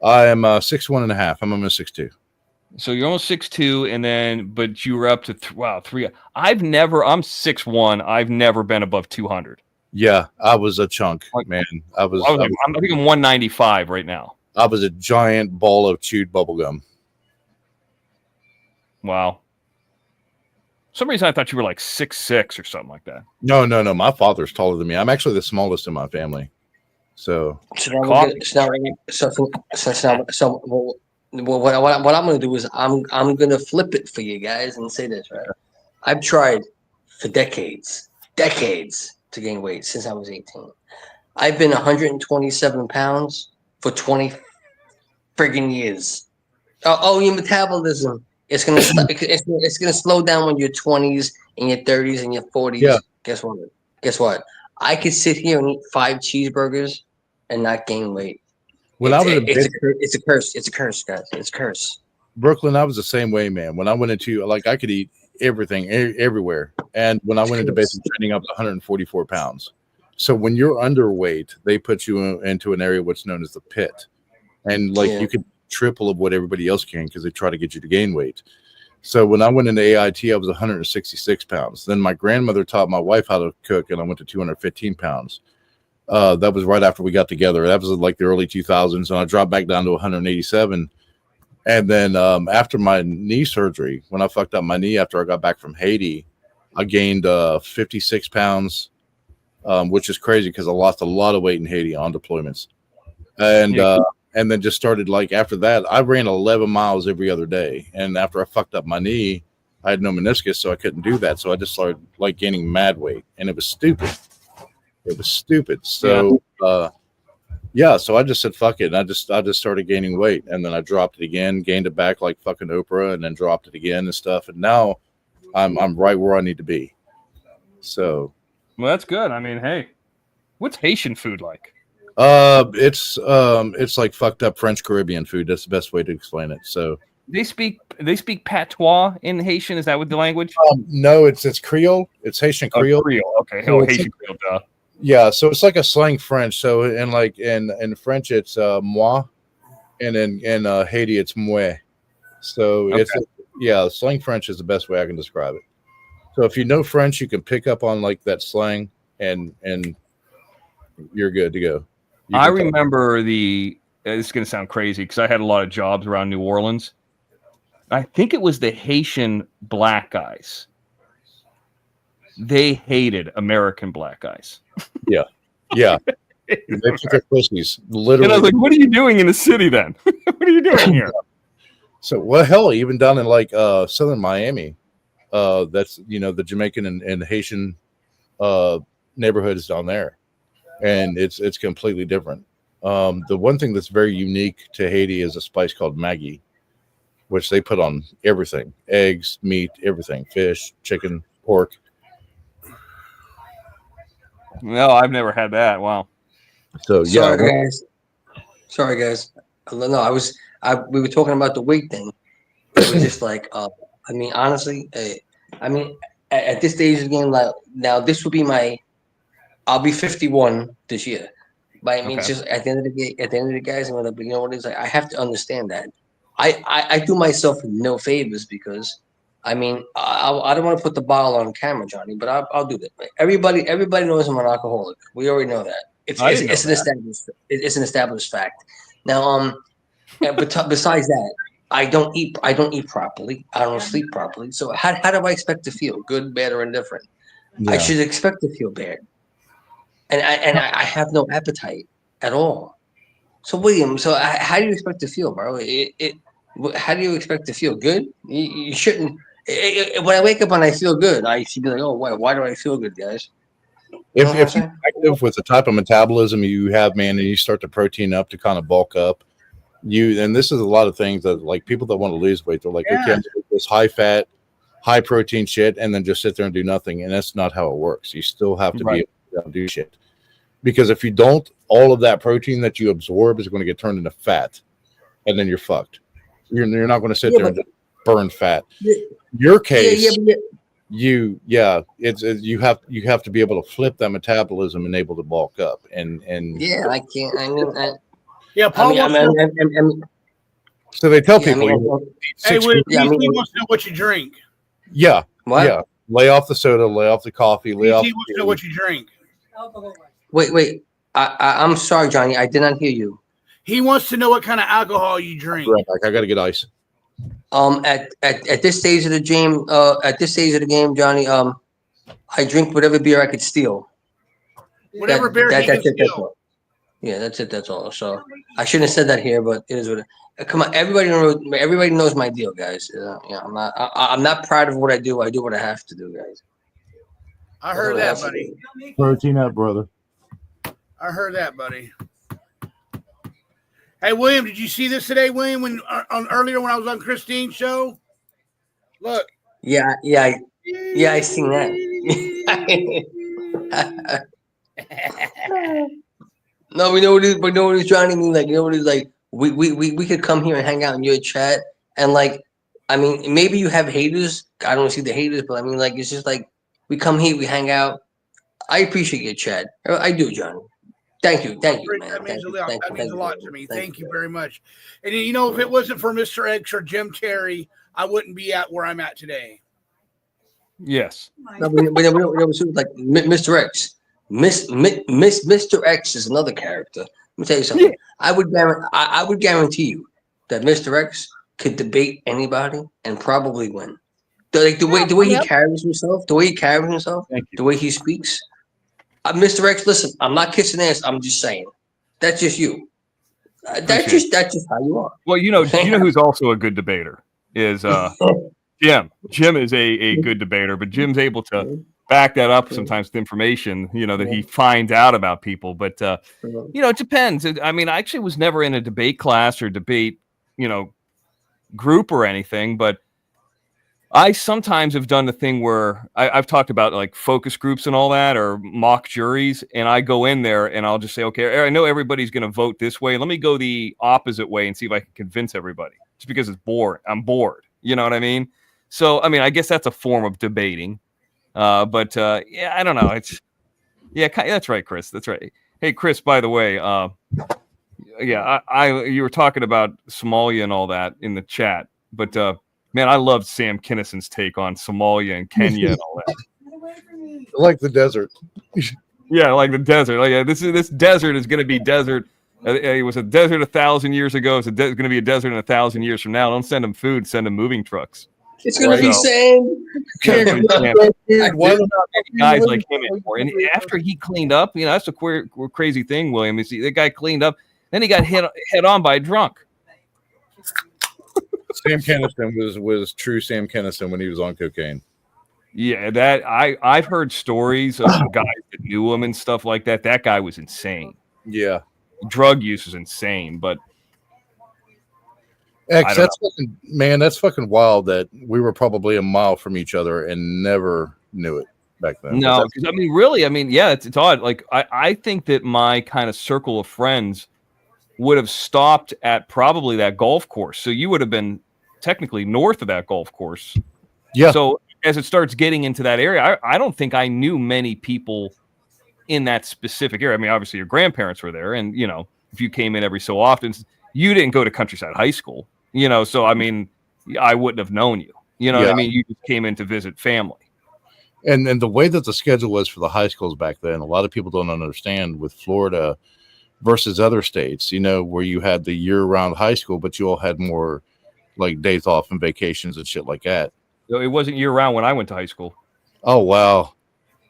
I am 6'1.5". I'm almost 6'2". So you're almost 6'2", but you were up to 3. I'm 6'1". I've never been above 200. Yeah, I was a chunk, man. I think I'm 195 right now. I was a giant ball of chewed bubble gum. Wow. For some reason I thought you were like 6'6" or something like that. No. My father's taller than me. I'm actually the smallest in my family. So Well, what I'm gonna do is I'm gonna flip it for you guys and say this, right? I've tried for decades to gain weight since I was 18. I've been 127 pounds for 20 friggin' years. Your metabolism it's gonna slow down when your 20s and your 30s and your 40s. Yeah. Guess what? I could sit here and eat 5 cheeseburgers and not gain weight. When I was in It's a curse. It's a curse, guys. It's a curse. Brooklyn, I was the same way, man. When I went into I could eat everything everywhere, and when I went into basic training, I was 144 pounds. So when you're underweight, they put you into an area what's known as the pit, and you could triple of what everybody else can because they try to get you to gain weight. So when I went into AIT, I was 166 pounds. Then my grandmother taught my wife how to cook, and I went to 215 pounds. That was right after we got together. That was like the early 2000s, and I dropped back down to 187. And then after my knee surgery, when I fucked up my knee after I got back from Haiti, I gained 56 pounds, which is crazy because I lost a lot of weight in Haiti on deployments. And then just started after that, I ran 11 miles every other day. And after I fucked up my knee, I had no meniscus, so I couldn't do that. So I just started gaining mad weight, and it was stupid. So so I just said fuck it. And I just started gaining weight, and then I dropped it again, gained it back like fucking Oprah, and then dropped it again and stuff. And now I'm right where I need to be. So well, that's good. I mean, hey, what's Haitian food like? It's like fucked up French Caribbean food. That's the best way to explain it. So they speak patois in Haitian. Is that what the language? No, it's Creole. It's Haitian Creole. Creole. Okay. Haitian Creole. Duh. Yeah, so it's like a slang French. So in French it's moi, and in Haiti it's mouais. So it's slang French is the best way I can describe it. So if you know French, you can pick up on that slang, and you're good to go. I remember this is going to sound crazy because I had a lot of jobs around New Orleans. I think it was the Haitian black guys. They hated American black guys. Yeah. They took their pussies, literally. And I was like, what are you doing in the city then? What are you doing here? So, well, hell, even down in southern Miami, that's, the Jamaican and Haitian neighborhoods down there. And it's completely different. The one thing that's very unique to Haiti is a spice called Maggi, which they put on everything: eggs, meat, everything, fish, chicken, pork. No, I've never had that. Wow. So yeah. Sorry guys. No, we were talking about the weight thing. It was just honestly, at this stage of the game, now this will be I'll be 51 this year. But I mean, just at the end of the day, guys, you know what it is? I have to understand that I do myself no favors because I don't want to put the bottle on camera, Johnny, but I'll do that. Everybody knows I'm an alcoholic. We already know that. It's an established fact. Now, but besides that, I don't eat properly. I don't sleep properly. So how do I expect to feel? Good, bad, or indifferent? Yeah. I should expect to feel bad. And I have no appetite at all. So William, how do you expect to feel, bro? How do you expect to feel? Good? You shouldn't. When I wake up and I feel good, I should be like, oh, why do I feel good, guys? If you're active with the type of metabolism you have, man, and you start to protein up to kind of bulk up, and this is a lot of things that people that want to lose weight, they're like, okay, I'm doing this high fat, high protein shit, and then just sit there and do nothing. And that's not how it works. You still have to be able to do shit. Because if you don't, all of that protein that you absorb is going to get turned into fat, and then you're fucked. You're not going to sit there and just burn fat. Your case, you have to be able to flip that metabolism and able to bulk up. And I can't. Paul. So they tell people. He wants to know what you drink. Yeah. What? Yeah. Lay off the soda. Lay off the coffee. He wants to know what you drink. Wait. I'm sorry, Johnny. I did not hear you. He wants to know what kind of alcohol you drink. Right, I got to get ice. At this stage of the game, Johnny, I drink whatever beer I could steal. Whatever beer he can steal. Yeah, that's it. That's all. So I shouldn't have said that here, but it is what. Come on, everybody knows my deal, guys. Yeah, I'm not proud of what I do. I do what I have to do, guys. I heard that, buddy. Protein up, brother. I heard that, buddy. Hey, William, did you see this today, William? When earlier when I was on Christine's show, look. Yeah, I seen that. No, we know what he's trying to mean. Like, you know what he's like. We could come here and hang out in your chat, and like, I mean, maybe you have haters. I don't see the haters, but I mean, like, it's just like we come here, we hang out. I appreciate your chat. I do, Johnny. Thank you, man. That means a lot to me. Thank you very much. And you know, if it wasn't for Mr. X or Jim Terry, I wouldn't be at where I'm at today. Yes. No, but like Mr. X. Mr. X is another character. Let me tell you something. Yeah. I would guarantee you that Mr. X could debate anybody and probably win. The way he carries himself, the way he speaks. Mr. X, listen, I'm not kissing ass. I'm just saying. That's just you. That's just how you are. Well, you know who's also a good debater is Jim. Jim is a good debater, but Jim's able to back that up sometimes with information, that he finds out about people. But it depends. I mean, I actually was never in a debate class or debate, group or anything, but I sometimes have done the thing where I've talked about like focus groups and all that, or mock juries, and I go in there and I'll just say, okay, I know everybody's going to vote this way. Let me go the opposite way and see if I can convince everybody. Just because it's bored. I'm bored. You know what I mean? So, I mean, I guess that's a form of debating. But yeah, I don't know. That's right, Chris. That's right. Hey, Chris, by the way, you were talking about Somalia and all that in the chat, but man, I loved Sam Kinnison's take on Somalia and Kenya and all that. Like the desert. Yeah, like the desert. Like this desert is going to be desert. It was a desert 1,000 years ago. It's going to be a desert in 1,000 years from now. Don't send them food. Send them moving trucks. It's going to be sand. Guys like him anymore. And after he cleaned up, that's a crazy thing, William. You see, the guy cleaned up, then he got hit head on by a drunk. Sam Kinison was true Sam Kinison when he was on cocaine. Yeah, that I've heard stories of guys that knew him and stuff like that. That guy was insane. Yeah, drug use is insane. But X, that's fucking wild that we were probably a mile from each other and never knew it back then. No, because it's odd. Like I think that my kind of circle of friends would have stopped at probably that golf course. So you would have been technically north of that golf course. Yeah. So as it starts getting into that area, I don't think I knew many people in that specific area. I mean, obviously your grandparents were there, and if you came in every so often, you didn't go to Countryside High School, so I mean, I wouldn't have known you. You know what I mean? You just came in to visit family. And the way that the schedule was for the high schools back then, a lot of people don't understand with Florida versus other states, where you had the year-round high school, but you all had more like days off and vacations and shit like that. So it wasn't year-round when I went to high school. Oh, wow.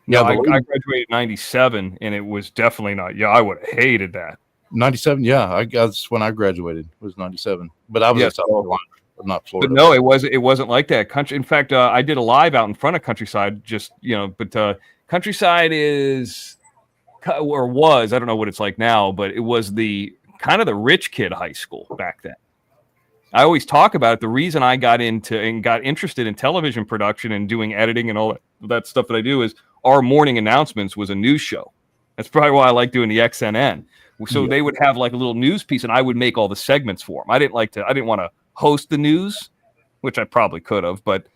Yeah, I graduated in 97, and it was definitely not. Yeah, I would have hated that. 97, yeah. I guess when I graduated it was 97. But I was in South Carolina, not Florida. But no, it wasn't like that. In fact, I did a live out in front of Countryside, but Countryside is... or was, I don't know what it's like now, but it was the kind of the rich kid high school back then. I always talk about it. The reason I got into and got interested in television production and doing editing and all that stuff that I do is our morning announcements was a news show. That's probably why I like doing the XNN. So they would have like a little news piece and I would make all the segments for them. I didn't want to host the news, which I probably could have, but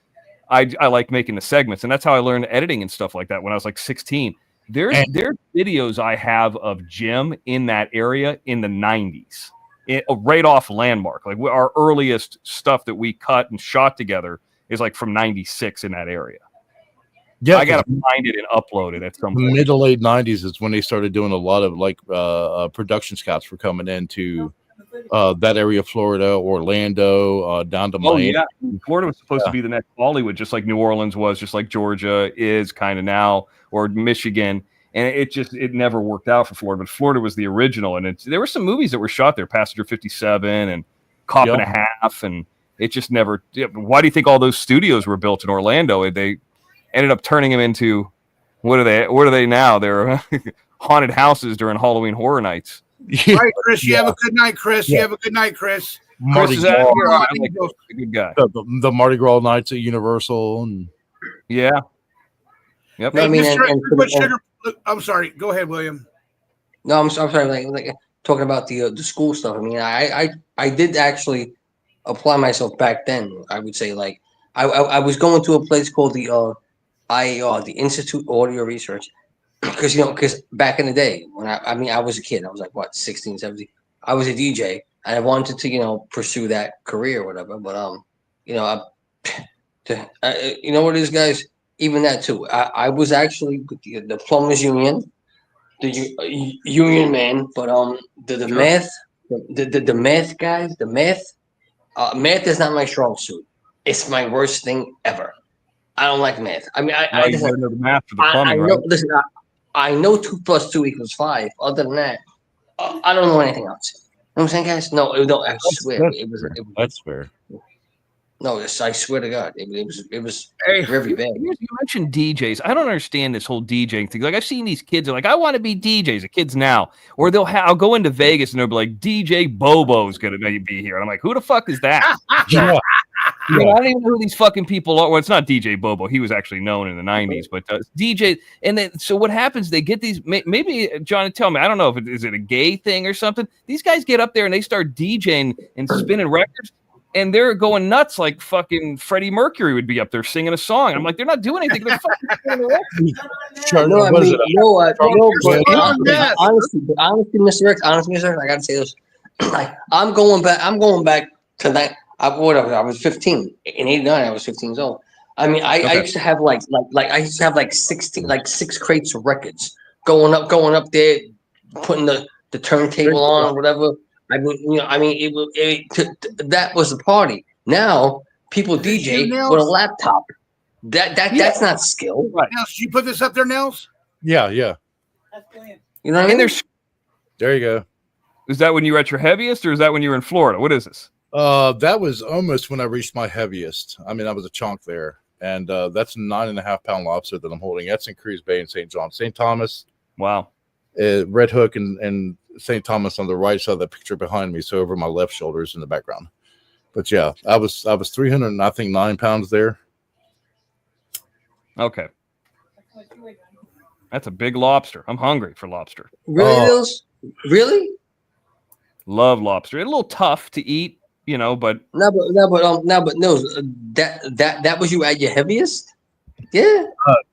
I liked making the segments. And that's how I learned editing and stuff like that when I was like 16. There's videos I have of Jim in that area in the 90s, right off Landmark. Like our earliest stuff that we cut and shot together is like from 96 in that area. Yeah, I got to find it and upload it at some point. Mid to late 90s is when they started doing a lot of like production scouts for coming into that area of Florida, Orlando, down to Miami. Yeah. Florida was supposed to be the next Hollywood, just like New Orleans was, just like Georgia is kind of now, or Michigan. and it never worked out for Florida. But Florida was the original, and there were some movies that were shot there, Passenger 57 and Cop and a Half, and it just never. Why do you think all those studios were built in Orlando? They ended up turning them into what are they now? They're haunted houses during Halloween Horror Nights. All right, Chris, you have a good night, Chris. You have a good night, Chris. Chris is out here. I like a good guy. The Mardi Gras nights at Universal, and yeah. Yep. Hey, I mean, I'm sorry. Go ahead, William. No, I'm sorry. Like talking about the school stuff. I mean, I did actually apply myself back then. I would say like I was going to a place called the IAR, the Institute of Audio Research, because back in the day when I was a kid, I was like what 16, 17. I was a DJ and I wanted to pursue that career or whatever. But you know what it is, guys. Even that too. I was actually with the plumbers union, the union man, but the math, the math guys, the math is not my strong suit. It's my worst thing ever. I don't like math. I mean, I just know the math for the plumbing, I know. right? Listen, I know 2 + 2 = 5. Other than that, I don't know anything else. You know what I'm saying, guys? No, I swear it was. That's fair. No, I swear to God, it was very bad. You mentioned DJs. I don't understand this whole DJing thing. Like I've seen these kids are like, I want to be DJs. The kids now, or I'll go into Vegas and they'll be like, DJ Bobo's gonna be here, and I'm like, who the fuck is that? Yeah. I don't even know who these fucking people are. Well, it's not DJ Bobo. He was actually known in the 90s, but DJ. And then, so what happens? They get these. Maybe John, tell me. I don't know if is it a gay thing or something. These guys get up there and they start DJing and spinning records. And they're going nuts like fucking Freddie Mercury would be up there singing a song. I'm like, they're not doing anything. They're fucking spinning a record. No, I mean, honestly, Mr. X, I gotta say this. Like, I'm going back to that. I was 15 in '89. I was 15 years old. I mean, I used to have like 16, like 6 crates of records going up there, putting the turntable on or whatever. I mean, that was the party. Now people DJ with a laptop. That's not skill. Right. Nels, you put this up there, Nels? Yeah. You know what I mean? There you go. Is that when you were at your heaviest, or is that when you were in Florida? What is this? That was almost when I reached my heaviest. I mean, I was a chunk there, and that's a 9.5-pound lobster that I'm holding. That's in Cruz Bay in St. John, St. Thomas. Wow. Red Hook and St. Thomas on the right side of the picture behind me, so over my left shoulder is in the background. But yeah, I was 309 pounds there. Okay, that's a big lobster. I'm hungry for lobster. Really, really? Love lobster. It's a little tough to eat, but no. That was you at your heaviest? Yeah.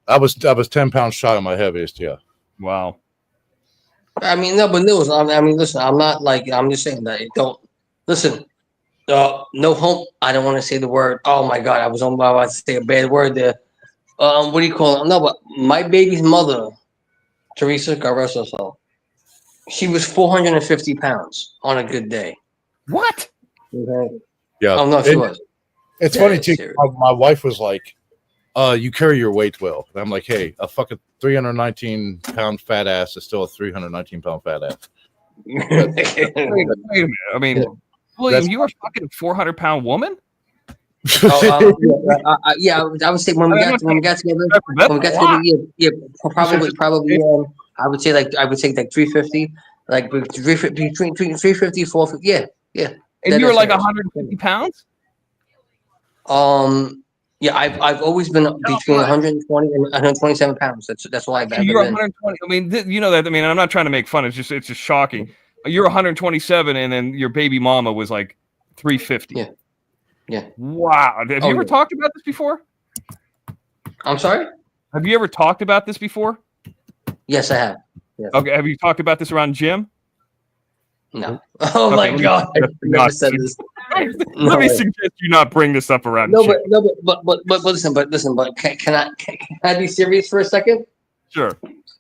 I was 10 pounds shy of my heaviest. Yeah. Wow. I mean, no, but news. I mean, listen. I'm not like. I'm just saying that. Don't listen. No hope. I don't want to say the word. Oh my God, I was about to say a bad word there. What do you call it? No, but my baby's mother, Teresa, God rest her soul. She was 450 pounds on a good day. What? Okay. Yeah. Oh no, she was. It's funny too. My wife was like, you carry your weight well. And I'm like, hey, a fucking 319-pound fat ass is still a 319-pound fat ass. Wait a minute. I mean, William, you were fucking a 400-pound woman? Yeah, I would say when we got together, yeah, probably. I would say like 350, like between 350, 450. Yeah. And you were like 150 pounds? Yeah, I've always been between 120 and 127 pounds. That's why I've been. You're 120. I mean, you know that. I mean, I'm not trying to make fun. It's just shocking. You're 127, and then your baby mama was like 350. Yeah. Wow. Have you ever talked about this before? I'm sorry? Have you ever talked about this before? Yes, I have. Yes. Okay. Have you talked about this around Jim? No. Oh my God! I never said this. Let me suggest you not bring this up around. No, but listen. But can I be serious for a second? Sure.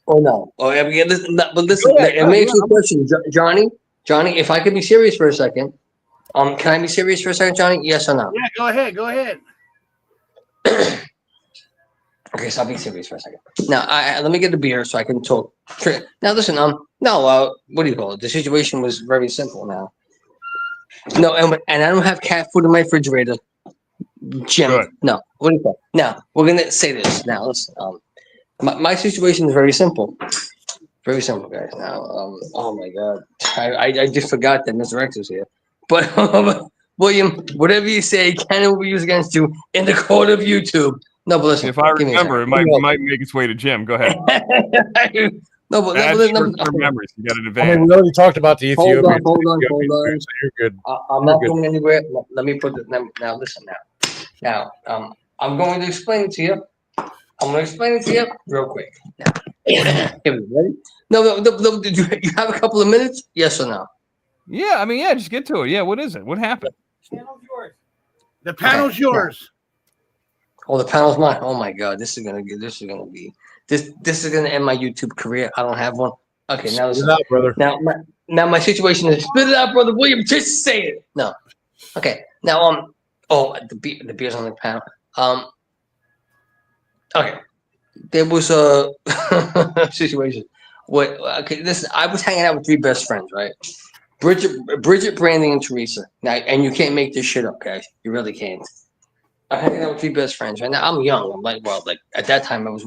Or no? Or but listen. Let me ask you a question, Johnny. Johnny, if I could be serious for a second, can I be serious for a second, Johnny? Yes or no? Yeah, go ahead. Okay, so I'll be serious for a second. Now, let me get a beer so I can talk. Now, listen, what do you call it? The situation was very simple. Now, no, and I don't have cat food in my refrigerator, Jim. Good. No, what do you call it? Now, we're gonna say this. Now, listen, my situation is very simple. Very simple, guys. Now, oh my God, I just forgot that Mr. X was here. But William, whatever you say can be used against you in the court of YouTube. No, but listen. If I give me a remember, it second. might make its way to Jim. Go ahead. No, but Add no, short-term memories. You got an I advantage. mean, we already talked about the Hold Ethiopian. on. So you're good. I'm not going anywhere. Let me put it now. Listen now. Now, I'm going to explain it to you. I'm going to explain it to you real quick. Now, here we go. Ready? No. Did you have a couple of minutes? Yes or no? Yeah, I mean, yeah, just get to it. Yeah, what is it? What happened? The panel's yours. Oh, the panel's mine. Oh my God, this is gonna end my YouTube career. I don't have one. Okay, now listen. Spit it out, brother. Now my situation is spit it out, brother William. Just say it. No. Okay. Now oh, the beer's on the panel. Okay. There was a situation. Listen, I was hanging out with three best friends, right? Bridget, Brandy, and Teresa. Now, and you can't make this shit up, guys. You really can't. I'm hanging out with three best friends right now. I'm young. I'm like at that time I was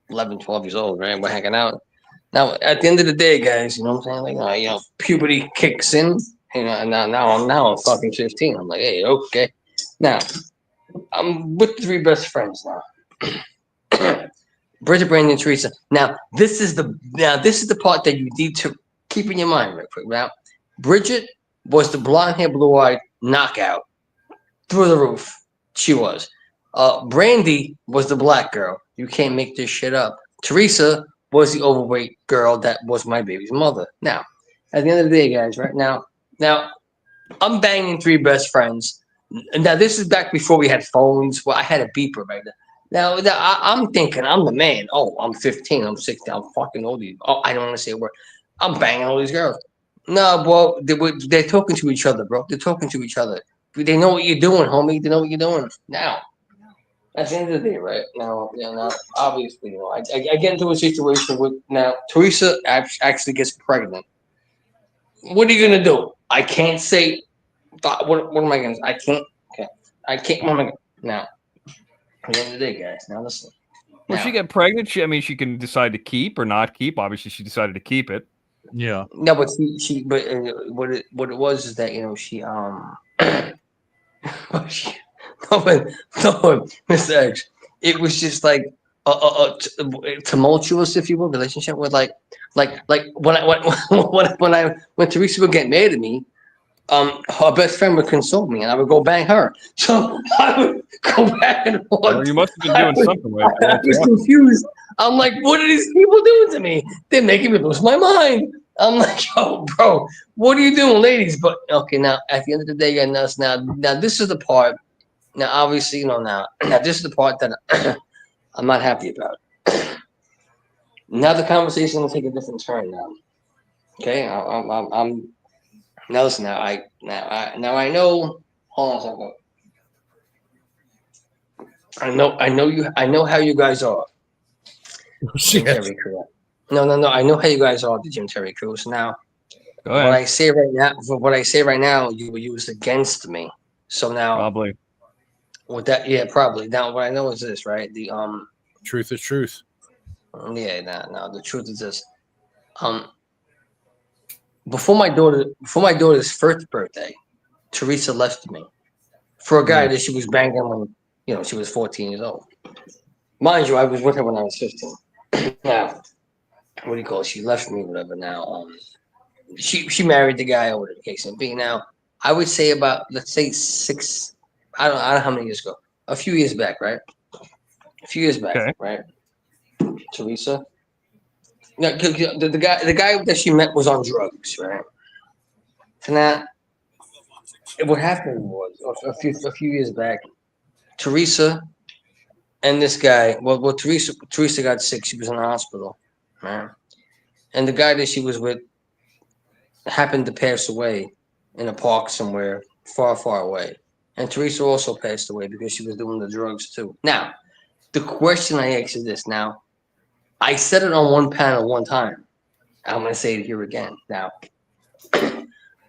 11, 12 years old, right? We're hanging out. Now, at the end of the day, guys, you know what I'm saying? Like, puberty kicks in. And now I'm fucking 15. I'm like, hey, okay. Now, I'm with the three best friends now. Bridget, Brandy, and Teresa. Now, this is the part that you need to keep in your mind real quick. Now, Bridget was the blonde hair, blue eyed knockout through the roof. She was. Brandy was the black girl. You can't make this shit up. Teresa was the overweight girl that was my baby's mother. Now, at the end of the day, guys, right now, I'm banging three best friends. Now, this is back before we had phones. Well, I had a beeper right now. Now, I'm thinking I'm the man. Oh, I'm 15. I'm 16. I'm fucking old. Oh, I don't want to say a word. I'm banging all these girls. No, bro, they're talking to each other, bro. They're talking to each other. They know what you're doing, homie. They know what you're doing. Now, at the end of the day, right? Now, obviously, I get into a situation with Teresa actually gets pregnant. What are you gonna do? I can't say. What am I gonna? I can't. Okay, I can't. What am I gonna? Now, at the end of the day, guys. Now listen. Well, she get pregnant. She can decide to keep or not keep. Obviously, she decided to keep it. Yeah. No, but what it was is that she no, Mr. X. It was just like a tumultuous, if you will, relationship with like when Teresa would get mad at me, her best friend would console me, and I would go bang her. So I would go back and forth. Well, you must have been doing something with it. I was confused. I'm like, what are these people doing to me? They're making me lose my mind. I'm like, yo, bro, what are you doing, ladies? But okay, now at the end of the day, guys, now this is the part. Now, obviously, now this is the part that I'm not happy about. Now the conversation will take a different turn. Now, okay, I'm now. Listen, I know. Hold on a second. I know how you guys are. Jim Terry crew. No. I know how you guys are, the Jim Terry crew. So now, what I say right now, you will use against me. So now, probably. With that, yeah, probably. Now, what I know is this, right? The truth is truth. Yeah, no. The truth is this. Before my daughter's first birthday, Teresa left me for a guy that she was banging when she was 14 years old. Mind you, I was with her when I was 15. Now, what do you call it? She left me, whatever. Now, she married the guy, or whatever the case may be. Now, I would say about, let's say 6. I don't know how many years ago. A few years back, right? Right? Teresa. No, the guy that she met was on drugs, right? So now, what happened was a few years back, Teresa and this guy. Well, Teresa got sick. She was in the hospital, right? And the guy that she was with happened to pass away in a park somewhere far, far away. And Teresa also passed away because she was doing the drugs too. Now, the question I ask is this now. I said it on one panel one time. I'm going to say it here again. Now,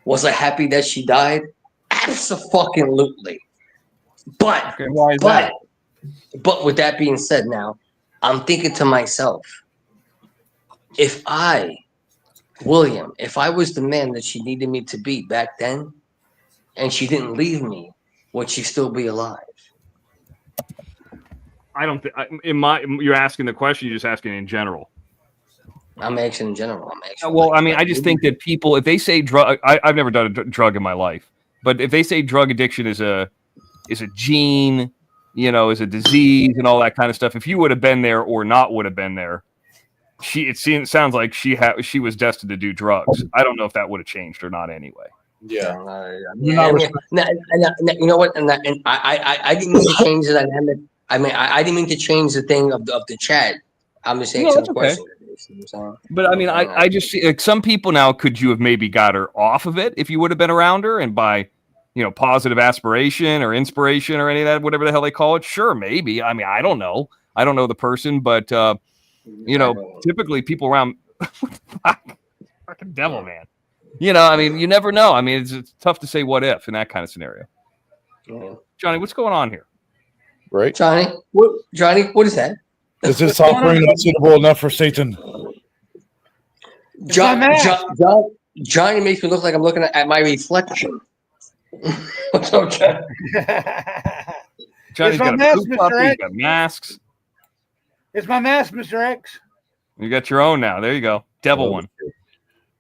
was I happy that she died? Absolutely. But, Okay, why is that? but with that being said now, I'm thinking to myself, if I, William, if I was the man that she needed me to be back then, and she didn't leave me, would she still be alive? I don't think you're asking the question. You're just asking in general. I'm asking in general. Well, I mean, I just think that people, if they say drug, I've never done a drug in my life, but if they say drug addiction is a gene, you know, is a disease and all that kind of stuff, if you would have been there or not would have been there, it sounds like she was destined to do drugs. I don't know if that would have changed or not anyway. Yeah. You know what? And I didn't mean to change the dynamic. I mean, I didn't mean to change the thing of the chat. I'm just saying some questions. But I mean, I just see like some people now. Could you have maybe got her off of it if you would have been around her and by, you know, positive aspiration or inspiration or any of that, whatever the hell they call it? Sure, maybe. I mean, I don't know. I don't know the person, but you know, typically people around fucking devil, man. You know, I mean, you never know. I mean, it's tough to say what if in that kind of scenario. Yeah. Johnny, what's going on here? Right, Johnny, what is that? Is this offering not suitable enough for Satan? Johnny makes me look like I'm looking at my reflection. What's up, Johnny? Johnny's got a mask, poop puppy, Mr. he's X. got masks. It's my mask, Mr. X. You got your own now. There you go. Devil one.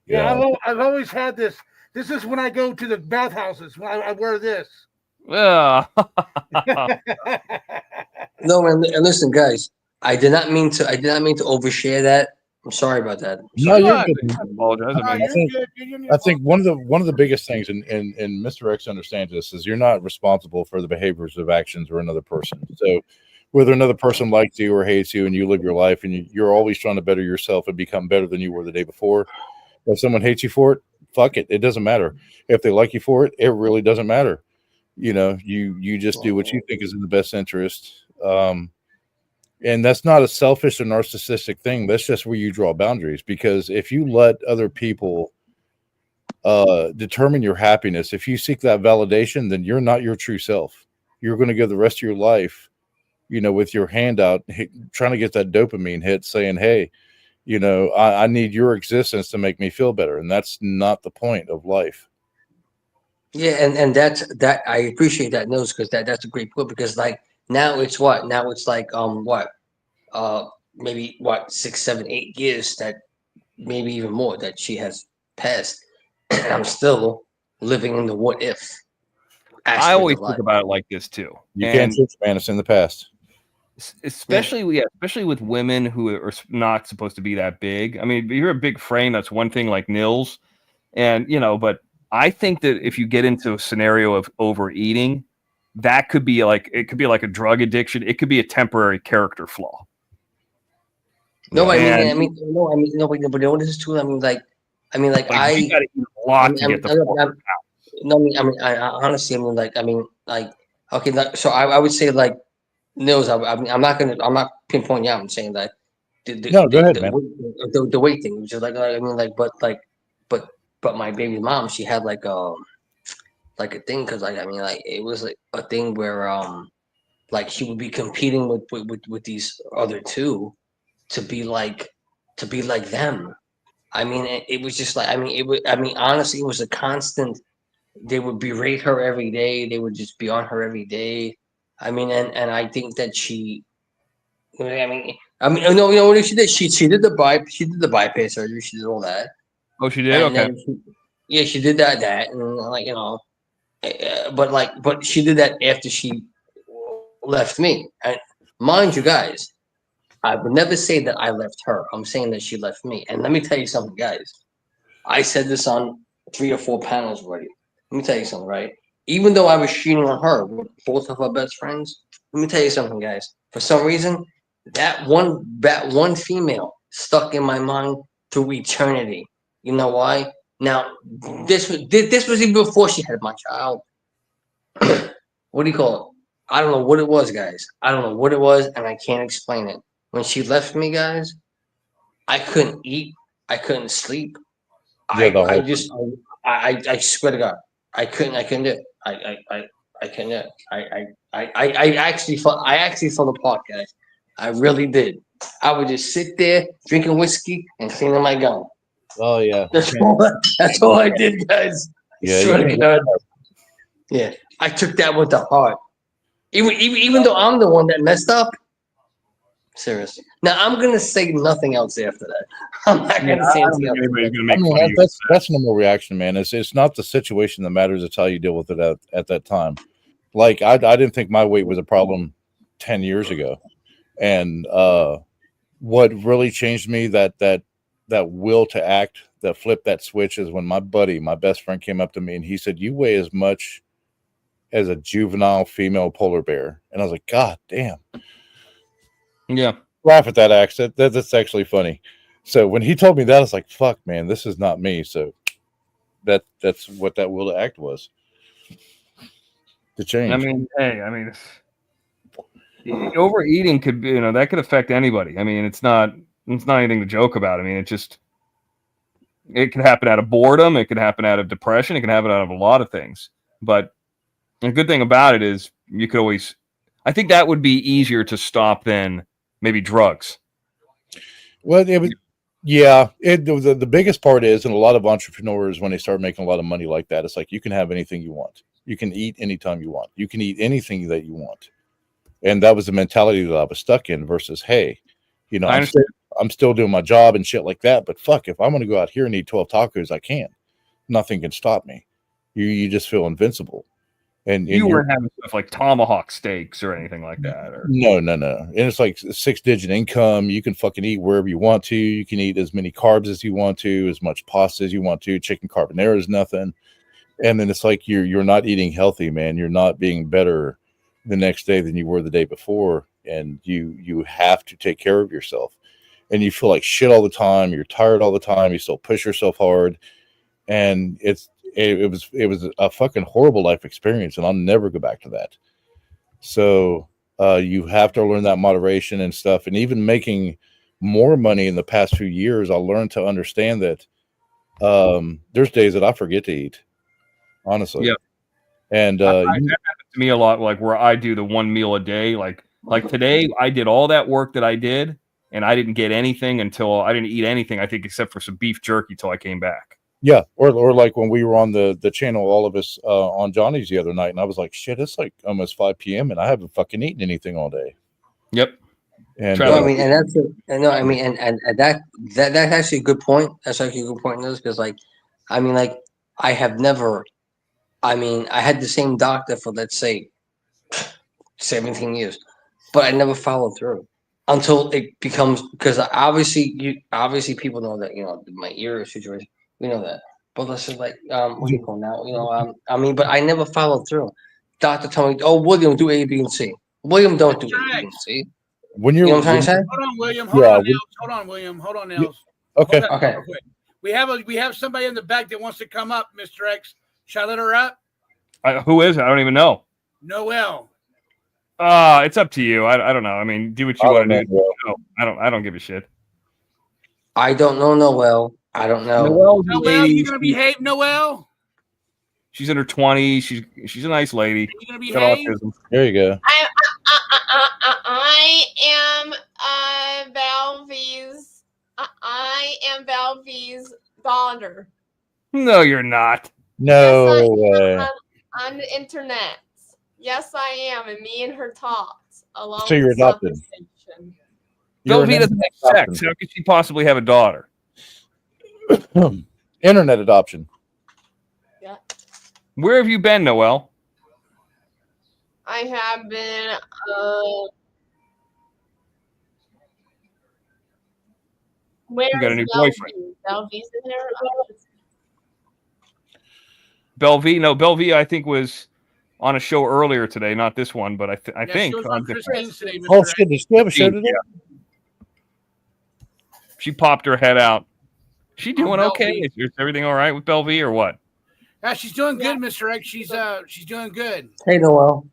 Yeah, I've always had this. This is when I go to the bathhouses. I wear this. Yeah. No, and listen, guys. I did not mean to overshare that. I'm sorry about that. No, you're good. good. I apologize. I mean, I think one of the biggest things, and Mr. X understands this, is you're not responsible for the behaviors of actions of another person. So whether another person likes you or hates you, and you live your life, and you're always trying to better yourself and become better than you were the day before. If someone hates you for it, fuck it. It doesn't matter. If they like you for it, it really doesn't matter. You know, you just do what you think is in the best interest. And that's not a selfish or narcissistic thing. That's just where you draw boundaries. Because if you let other people determine your happiness, if you seek that validation, then you're not your true self. You're going to go the rest of your life, you know, with your hand out, trying to get that dopamine hit, saying, hey, you know, I need your existence to make me feel better. And that's not the point of life. Yeah, and that I appreciate that news because that's a great point because like now it's what? Now it's like maybe what 6, 7, 8 years that maybe even more that she has passed. And I'm still living in the what if. I always think about it like this too. You can't switch, man. It's in the past. Especially with women who are not supposed to be that big. I mean, if you're a big frame, that's one thing, like Nils, and you know. But I think that if you get into a scenario of overeating, that could be like a drug addiction. It could be a temporary character flaw. No, but you know what this is true. I mean, like you gotta eat a lot to get the. I honestly, okay, so I would say like. Nils, I'm not pinpointing you out. I'm saying that. Go ahead, man. The weight thing, which is but my baby mom, she had like a thing because it was like a thing where like she would be competing with these other two to be like them. I mean, it was just like honestly, it was a constant. They would berate her every day. They would just be on her every day. I mean, and I think that she, no, what she did? She did the bypass surgery. She did all that. Oh, she did. Okay. She did that, and but she did that after she left me. And mind you, guys, I would never say that I left her. I'm saying that she left me. And let me tell you something, guys. I said this on 3 or 4 panels already. Let me tell you something, right? Even though I was cheating on her with both of her best friends, let me tell you something, guys. For some reason, that one female stuck in my mind through eternity. You know why? Now, this was even before she had my child. What do you call I don't know what it was, guys. I don't know what it was, and I can't explain it. When she left me, guys, I couldn't eat. I couldn't sleep. Yeah, the whole I swear to God, I couldn't do it. I couldn't do it. I actually fell apart, guys. I really did. I would just sit there drinking whiskey and cleaning my gun. Oh yeah. That's all I did, guys. Yeah, Swear you to can't- God. Yeah, I took that with the heart. Even though I'm the one that messed up. Seriously. Now I'm gonna say nothing else after that. I'm not Yeah, gonna I say don't anything think else. anybody's gonna I make mean, fun of you. that's normal reaction, man. It's not the situation that matters. It's how you deal with it at that time. Like I didn't think my weight was a problem 10 years ago, and what really changed me that will to act, that flip that switch, is when my buddy, my best friend, came up to me and he said, "You weigh as much as a juvenile female polar bear," and I was like, "God damn!" Yeah. Laugh at that accent. That's actually funny. So when he told me that, I was like, "Fuck, man, this is not me." So that's what that will to act was, to change. I mean, hey, overeating could be, that could affect anybody. I mean, it's not anything to joke about. I mean, it can happen out of boredom, it can happen out of depression, it can happen out of a lot of things. But the good thing about it is you could always, I think that would be easier to stop than maybe drugs. Well, it was, yeah. The biggest part is, and a lot of entrepreneurs, when they start making a lot of money like that, it's like you can have anything you want. You can eat anytime you want. You can eat anything that you want. And that was the mentality that I was stuck in. Versus, hey, I'm still doing my job and shit like that. But fuck, if I'm going to go out here and eat 12 tacos, I can. Nothing can stop me. You just feel invincible. And You weren't having stuff like tomahawk steaks or anything like that. Or no. And it's like 6-digit income. You can fucking eat wherever you want to. You can eat as many carbs as you want to, as much pasta as you want to. Chicken carbonara is nothing. And then it's like you're not eating healthy, man. You're not being better the next day than you were the day before. And you have to take care of yourself. And you feel like shit all the time. You're tired all the time. You still push yourself hard. And it was a fucking horrible life experience, and I'll never go back to that. So you have to learn that moderation and stuff. And even making more money in the past few years, I learned to understand that there's days that I forget to eat, honestly. Yeah. And that happens to me a lot, like where I do the one meal a day. Like today, I did all that work that I did, and I didn't get anything until I didn't eat anything, I think, except for some beef jerky till I came back. Yeah, or like when we were on the channel, all of us on Johnny's the other night, and I was like, shit, it's like almost 5 p.m. and I haven't fucking eaten anything all day. Yep. And No, I mean, and that's no, I mean, and that's actually a good point. That's actually a good point in this because, like, I mean, like, I have never. I mean, I had the same doctor for, let's say, 17 years, but I never followed through until it becomes, because obviously people know that, my ear situation, we know that. But let's just like what do you call now? I mean, but I never followed through. Doctor told me, "Oh, William, do A, B, and C." William, don't do A, B, and C. When You know what I'm trying to say? Hold on, William. Hold on, William. Hold on, Nels. Okay. Hold on, real quick. We have somebody in the back that wants to come up, Mr. X. Shall I let her up? Who is it? I don't even know. Noel. It's up to you. I don't know. I mean, do what you want to do. No, I don't give a shit. I don't know Noel. I don't know. Noel, you gonna behave, Noel? She's in her 20s. She's a nice lady. You gonna behave? There you go. I am Valvy's. I am Valvy's daughter. No, you're not. No way. On the internet. Yes, I am, and me and her talked along. So you're adopted. Velveeta doesn't have sex. How could she possibly have a daughter? Internet adoption. Yeah. Where have you been, Noel? I have been. Where You got a new boyfriend. Valvy's in there. Belvie, I think, was on a show earlier today. Not this one, but I think. She was on Christine's today, Mr. Oh X. shit! Did she have a show today? Yeah. She popped her head out. She doing okay? Is everything all right with Belvie or what? Yeah, she's doing good, Mr. X. She's doing good. Hey, Noel.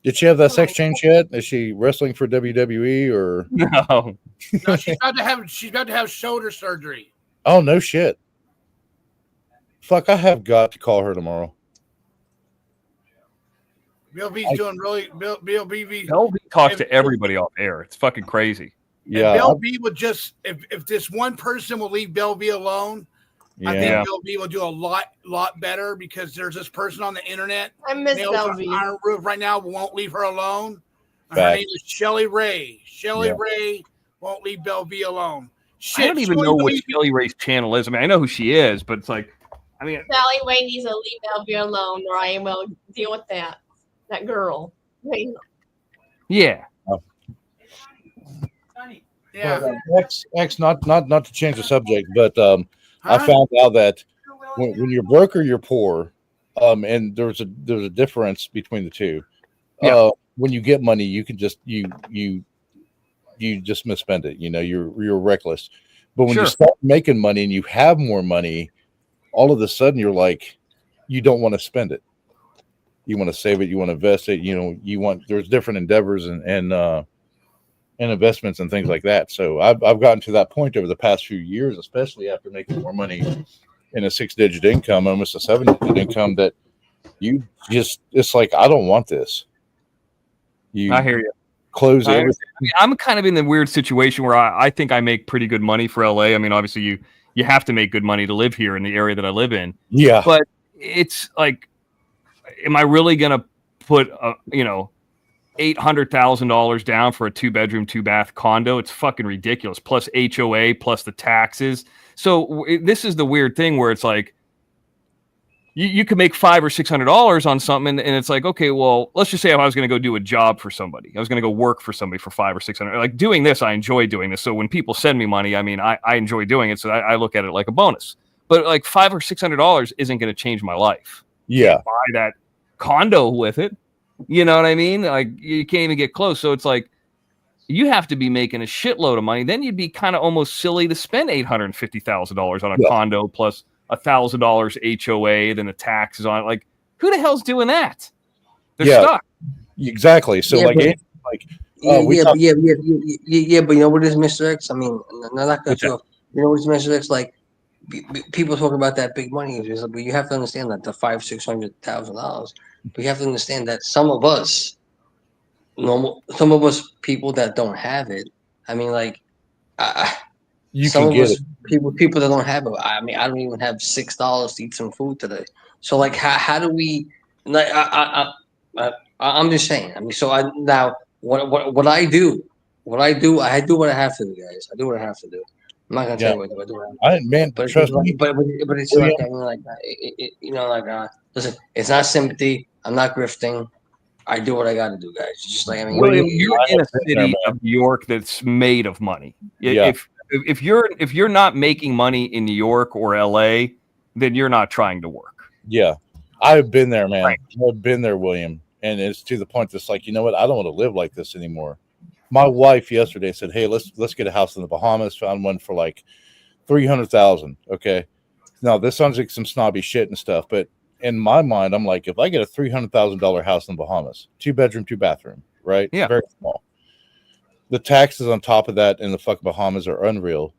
Did she have that sex change yet? Is she wrestling for WWE or? No. No, she's about to have shoulder surgery. Oh no shit. Fuck, I have got to call her tomorrow. Bill B's doing really. Bill B. Bill B talks to everybody off air. It's fucking crazy. Yeah, Bill B would just if this one person will leave Bill B alone, I think Bill B will do a lot better because there's this person on the internet. I miss Bill B. Iron Roof right now won't leave her alone. Her name is Shelly Ray. Shelly Ray won't leave Bill B alone. Shit, I don't even know what Shelly Ray's channel is. I mean, I know who she is, but it's like, I mean, Sally Ray needs to leave Bill B alone, or I will deal with that girl. Wait. Yeah. Yeah. X, not to change the subject, but I found out that when you're broke or you're poor, and there's a difference between the two. Yeah. When you get money, you can just you just misspend it. You know, you're reckless. But when you start making money and you have more money, all of a sudden you're like, you don't want to spend it. You want to save it. You want to invest it. You know, there's different endeavors and investments and things like that. So I've gotten to that point over the past few years, especially after making more money in a 6-digit income, almost a 7-digit income, that it's like, I don't want this. I hear you. Close everything. I mean, I'm kind of in the weird situation where I think I make pretty good money for LA. I mean, obviously you have to make good money to live here in the area that I live in. Yeah. But it's like, am I really going to put $800,000 down for a 2-bedroom, 2-bath condo? It's fucking ridiculous. Plus HOA, plus the taxes. So this is the weird thing where it's like, you could make $500 or $600 on something, and it's like, okay, well, let's just say I was going to go do a job for somebody. I was going to go work for somebody for $500 or $600. Like doing this, I enjoy doing this. So when people send me money, I mean, I enjoy doing it. So I look at it like a bonus. But like $500 or $600 isn't going to change my life. Yeah, buy that condo with it. You know what I mean? Like you can't even get close. So it's like you have to be making a shitload of money. Then you'd be kind of almost silly to spend $850,000 on a condo plus $1,000 HOA, then the taxes on it. Like, who the hell's doing that? They're stuck. Exactly. So but you know what is Mr. X? I mean, not cut you off. You know what is Mr. X? Like, people talk about that big money, but you have to understand that the $500,000-$600,000. But you have to understand that some of us people that don't have it. I mean, like, some of us people that don't have it. I mean, I don't even have $6 to eat some food today. So, like, how do we? Like, I'm just saying. I mean, so what I do, I do what I have to do, guys. I do what I have to do. I'm not gonna tell you what to do. But trust me. But it's like, I mean, like, listen, it's not sympathy. I'm not grifting. I do what I got to do, guys. It's just like, I mean, William, you're in a city of New York that's made of money. Yeah. If you're not making money in New York or LA, then you're not trying to work. Yeah, I've been there, man. Right. I've been there, William, and it's to the point that's like, you know what? I don't want to live like this anymore. My wife yesterday said, "Hey, let's get a house in the Bahamas." Found one for like $300,000. Okay, now this sounds like some snobby shit and stuff, but in my mind, I'm like, if I get a $300,000 house in the Bahamas, 2-bedroom, 2-bathroom, right? Yeah, very small. The taxes on top of that in the fucking Bahamas are unreal.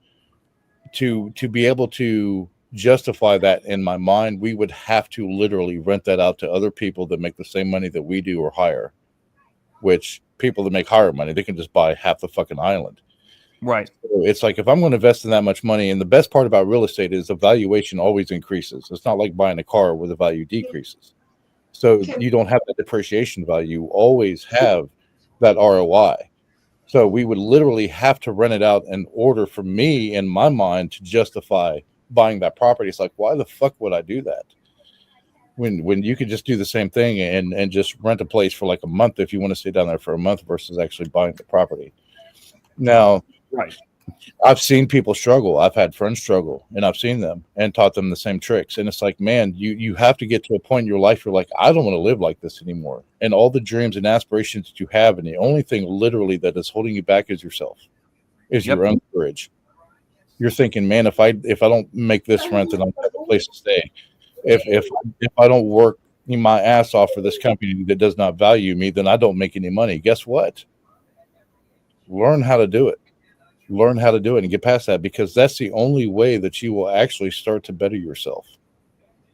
To be able to justify that in my mind, we would have to literally rent that out to other people that make the same money that we do or higher. Which people that make higher money, they can just buy half the fucking island. Right. So it's like, if I'm going to invest in that much money, and the best part about real estate is the valuation always increases. It's not like buying a car where the value decreases. So you don't have that depreciation value. You always have that ROI. So we would literally have to rent it out in order for me, in my mind, to justify buying that property. It's like, why the fuck would I do that? When you could just do the same thing and just rent a place for like a month if you want to stay down there for a month versus actually buying the property. Now, right. I've seen people struggle. I've had friends struggle, and I've seen them and taught them the same tricks. And it's like, man, you have to get to a point in your life where you're like, I don't want to live like this anymore. And all the dreams and aspirations that you have, and the only thing literally that is holding you back is yourself, is your own courage. You're thinking, man, if I don't make this rent, then I don't have a place to stay. If I don't work my ass off for this company that does not value me, then I don't make any money. Guess what? Learn how to do it. Learn how to do it and get past that, because that's the only way that you will actually start to better yourself.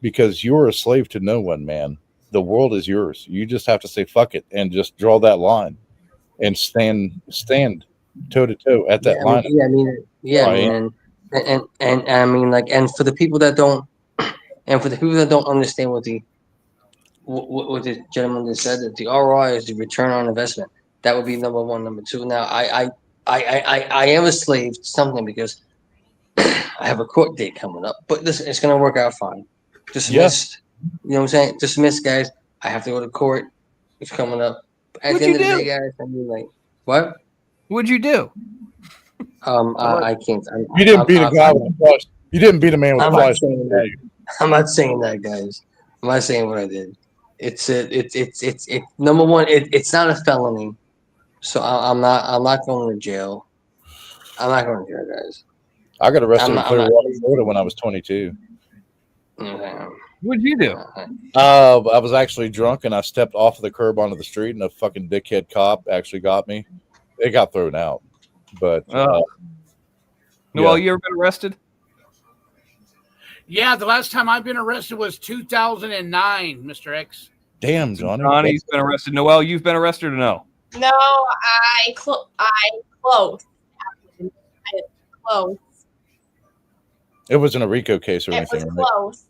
Because you're a slave to no one, man. The world is yours. You just have to say fuck it and just draw that line and stand toe to toe at that line. And I mean, like, and for the people that don't understand what the gentleman just said, that the ROI is the return on investment. That would be number one. Number two. Now, I am a slave to something because I have a court date coming up, but listen, it's going to work out fine. Dismissed. You know what I'm saying? Dismissed, guys. I have to go to court. It's coming up. At What'd the end you of the do? day, guys, I mean, like, what? What'd you do? I can't. You didn't beat a guy with a flash. You didn't beat a man with a flash. I'm not saying that, guys. I'm not saying what I did. It's number one. It's not a felony, so I'm not going to jail. I'm not going to jail, guys. I got arrested in Clearwater, Florida when I was 22. What'd you do? I was actually drunk and I stepped off of the curb onto the street, and a fucking dickhead cop actually got me. It got thrown out, but Noel, you ever been arrested? Yeah, the last time I've been arrested was 2009, Mr. X. Damn, Johnny. Johnny's been arrested. Noel, you've been arrested or no? No, I close. It wasn't a RICO case or anything. It was close,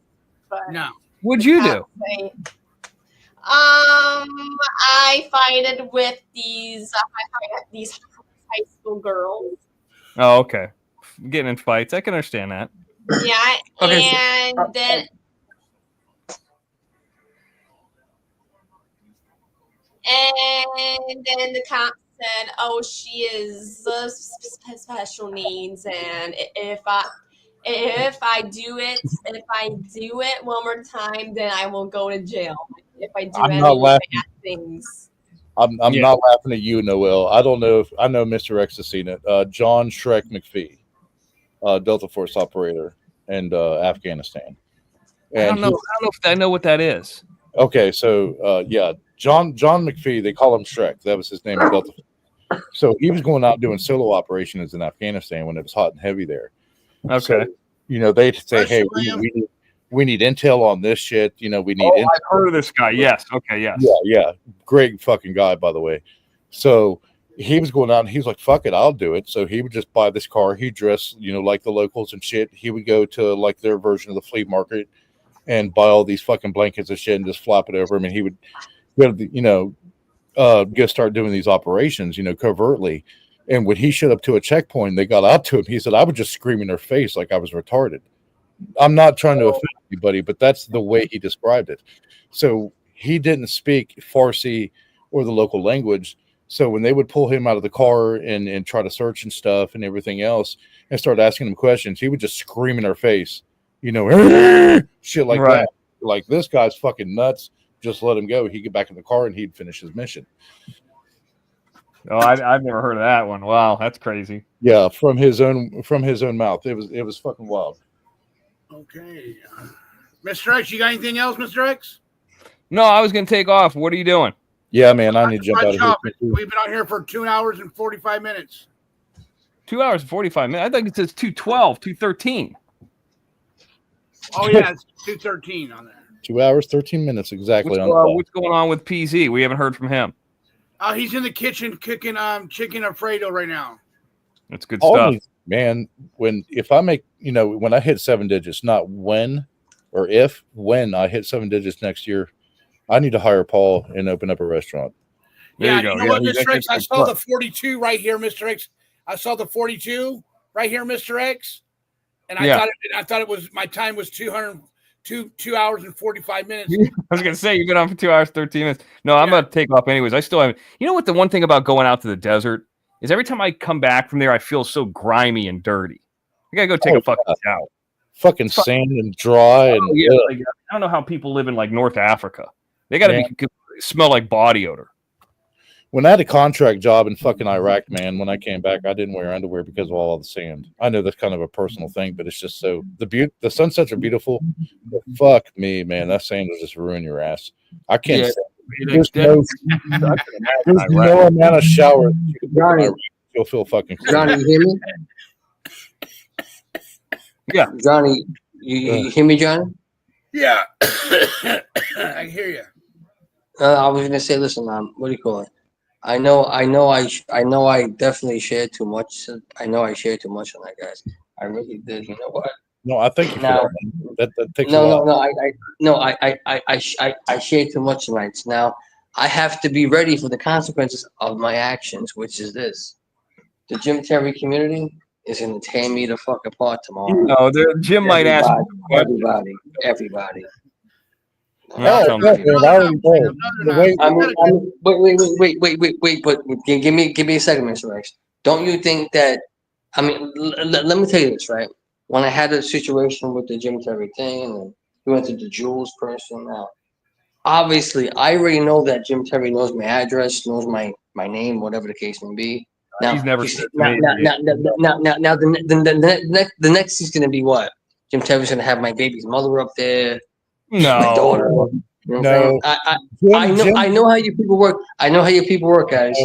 but no. What'd you do? I fighted with these high school girls. Oh, okay. Getting in fights. I can understand that. Yeah, Okay, and then the cop said, "Oh, she is special needs, and if I do it one more time, then I will go to jail. If I do any bad things." I'm not laughing at you, Noel. I don't know if I know Mr. X has seen it. John Shrek McPhee, Delta Force operator in Afghanistan. And I don't know if I know what that is. Okay, so John McPhee, they call him Shrek. That was his name in Delta Force. So he was going out doing solo operations in Afghanistan when it was hot and heavy there. Okay. So, they say, hey, we need intel on this shit. We need intel. I've heard of this guy. Yes. Okay, yes. Yeah. Great fucking guy, by the way. So he was going out and he was like, fuck it, I'll do it. So he would just buy this car. He'd dress, like the locals and shit. He would go to like their version of the flea market and buy all these fucking blankets and shit and just flop it over him. And he would go start doing these operations, covertly. And when he showed up to a checkpoint, they got out to him. He said, I would just scream in their face like I was retarded. I'm not trying to offend anybody, but that's the way he described it. So he didn't speak Farsi or the local language. So when they would pull him out of the car and try to search and stuff and everything else and start asking him questions, he would just scream in their face, shit like that. Like, this guy's fucking nuts. Just let him go. He'd get back in the car and he'd finish his mission. Oh, I've never heard of that one. Wow, that's crazy. Yeah, from his own mouth. It was fucking wild. Okay. Mr. X, you got anything else, Mr. X? No, I was going to take off. What are you doing? Yeah, man, I need to jump out of here. We've been out here for 2 hours and 45 minutes. 2 hours and 45 minutes. I think it says 2:12, 2:13. Oh, yeah, it's 2:13 on there. 2 hours, 13 minutes exactly. What's going on with PZ? We haven't heard from him. He's in the kitchen cooking chicken Alfredo right now. That's good stuff. Man, when I hit 7 digits, not when or if, when I hit 7 digits next year, I need to hire Paul and open up a restaurant. There you go. You know what, Mr. X? I saw the 42 right here, Mr. X. I saw the 42 right here, Mr. X. And I thought it was, my time was 2 hours and 45 minutes. I was going to say, you've been on for 2 hours, 13 minutes. No, I'm going to take off anyways. I still haven't. You know what? The one thing about going out to the desert is every time I come back from there, I feel so grimy and dirty. I got to go take a fucking shower. Fucking sand and dry. And I don't know how people live in like North Africa. They got to smell like body odor. When I had a contract job in fucking Iraq, man, when I came back, I didn't wear underwear because of all the sand. I know that's kind of a personal thing, but it's just so the sunsets are beautiful. But fuck me, man, that sand will just ruin your ass. I can't. Yeah. There's no amount of showers Johnny, you'll feel fucking clean. Johnny, you hear me? Yeah, Johnny, you hear me, Johnny? Yeah, I hear you. I was gonna say, listen, what do you call it? I know, I definitely shared too much. I know I shared too much on that, guys. I really did. You know what? No, I think you Now, that takes a lot. I shared too much tonight. So now I have to be ready for the consequences of my actions, which is this: the Jim Terry community is gonna tear me the fuck apart tomorrow. No, Jim might ask. Everybody. No, Wait. But give me a second, Mr. Rex. Don't you think that? I mean, let me tell you this, right? When I had a situation with the Jim Terry thing, and we went to the Jules person. Now, obviously, I already know that Jim Terry knows my address, knows my name, whatever the case may be. Now, he's never the next he's gonna be what? Jim Terry's gonna have my baby's mother up there. No. My daughter. You know I know how you people work. I know how you people work, guys. I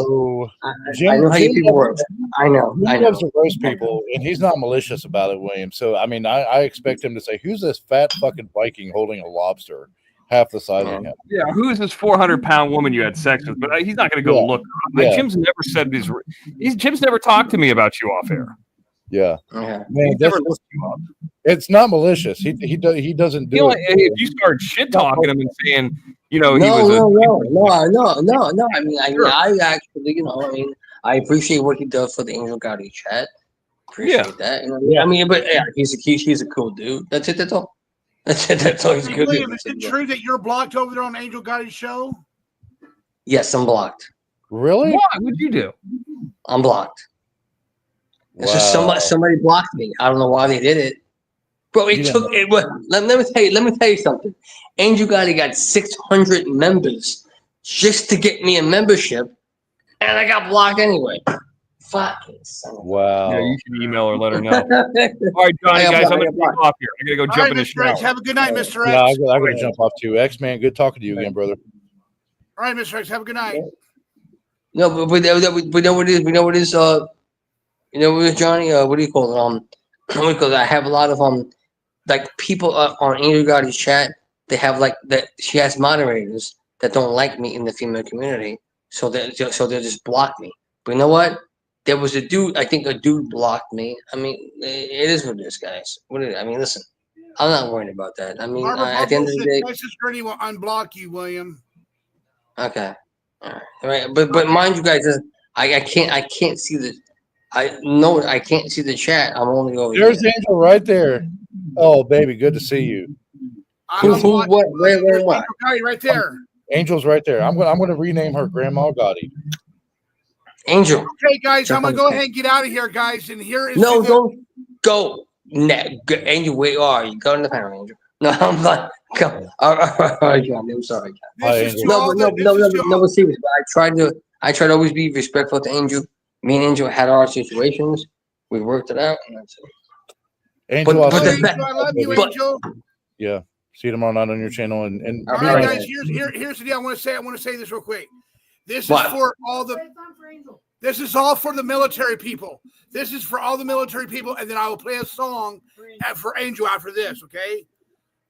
know how you people work. I know. He loves to roast people, and he's not malicious about it, William. So, I mean, I expect him to say, "Who's this fat fucking Viking holding a lobster half the size of him?" Yeah, who is this 400-pound woman you had sex with? But he's not going to go look. Yeah. Jim's never said these. Jim's never talked to me about you off air. Yeah, man, never looked you up. It's not malicious. He doesn't do it. If you start shit talking him and saying, he was no. I mean, I actually, I appreciate what he does for the Angel Gotti chat. Appreciate that. I mean, but yeah, he's a cool dude. That's it. That's all. That's it. That's all. He's a good William, dude. is it true that you're blocked over there on Angel Gotti's show? Yes, I'm blocked. Really? Why? What'd you do? I'm blocked. It's just somebody blocked me. I don't know why they did it. Bro, it took it. Let me tell you something. Angel Gotti got 600 members just to get me a membership, and I got blocked anyway. Fucking son of Wow. Yeah, you should email or let her know. All right, Johnny, guys, I'm gonna take off here. I gotta go jump in the shower. Have a good night, Mr. X. Yeah, I gotta jump off too. X Man, good talking to you again, brother. All right, Mr. X, have a good night. No, but we know what it is. We know what it is. You know what it is, Johnny? What do you call it? Because I have a lot of like people on Angel Gotti's chat. They have like that. She has moderators that don't like me in the female community, so they just block me. But you know what? There was a dude. I think a dude blocked me. I mean, it is what it is, guys. I mean, listen. I'm not worried about that. I mean, at the end of the day, Texas Gurney will unblock you, William. Okay. All right. But mind you, guys, I can't see the. I can't see the chat. I'm only over There's here. Angel right there. Oh, baby, good to see you. Who? What? Where? What? Right there. Angel's right there. I'm gonna rename her Grandma Gotti. Angel. Okay, guys, I'm gonna go ahead and get out of here, guys. And here is don't go. Angel, where are you? Go in the panel, Angel. No, I'm not. Go. All right, John. I'm sorry, John. No, but serious. But I try to always be respectful to Angel. Me and Angel had our situations. We worked it out, and that's it. Angel, I love you, Angel. Yeah. See you tomorrow night on your channel. And all right, guys. Here's the deal. I want to say this real quick. This is for all the. This is all for the military people. This is for all the military people, and then I will play a song for Angel after this. Okay.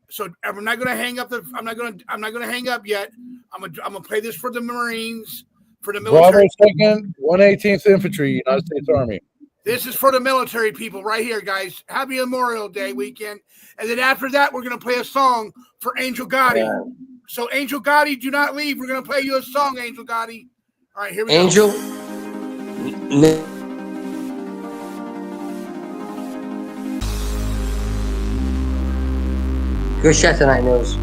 So I'm not gonna hang up. I'm not gonna hang up yet. I'm gonna play this for the Marines, for the military. Bravo 2nd, 118th Infantry, United States Army. This is for the military people right here, guys. Happy Memorial Day weekend. And then after that, we're going to play a song for Angel Gotti. Yeah. So, Angel Gotti, do not leave. We're going to play you a song, Angel Gotti. All right, here we go. Angel. Good shot tonight, Nose.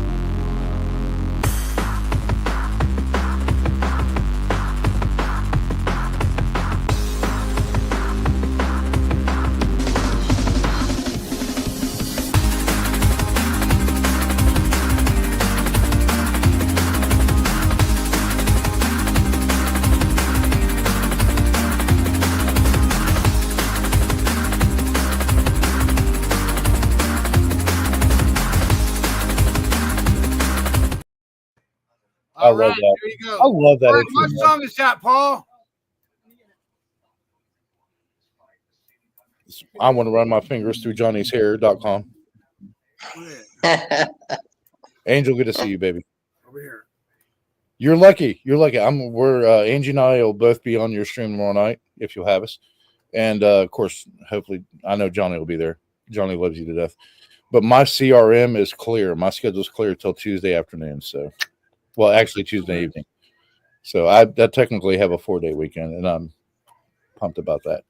All love right, that. there you go. I love that. All right, intro, what man. song is that, Paul? I want to run my fingers through johnny'shair.com. Angel, good to see you, baby. Over here. You're lucky. You're lucky. We're Angie and I will both be on your stream tomorrow night if you'll have us. And of course, hopefully, I know Johnny will be there. Johnny loves you to death. But my CRM is clear. My schedule's clear till Tuesday afternoon. So, well, actually Tuesday evening. So I technically have a 4-day weekend, and I'm pumped about that.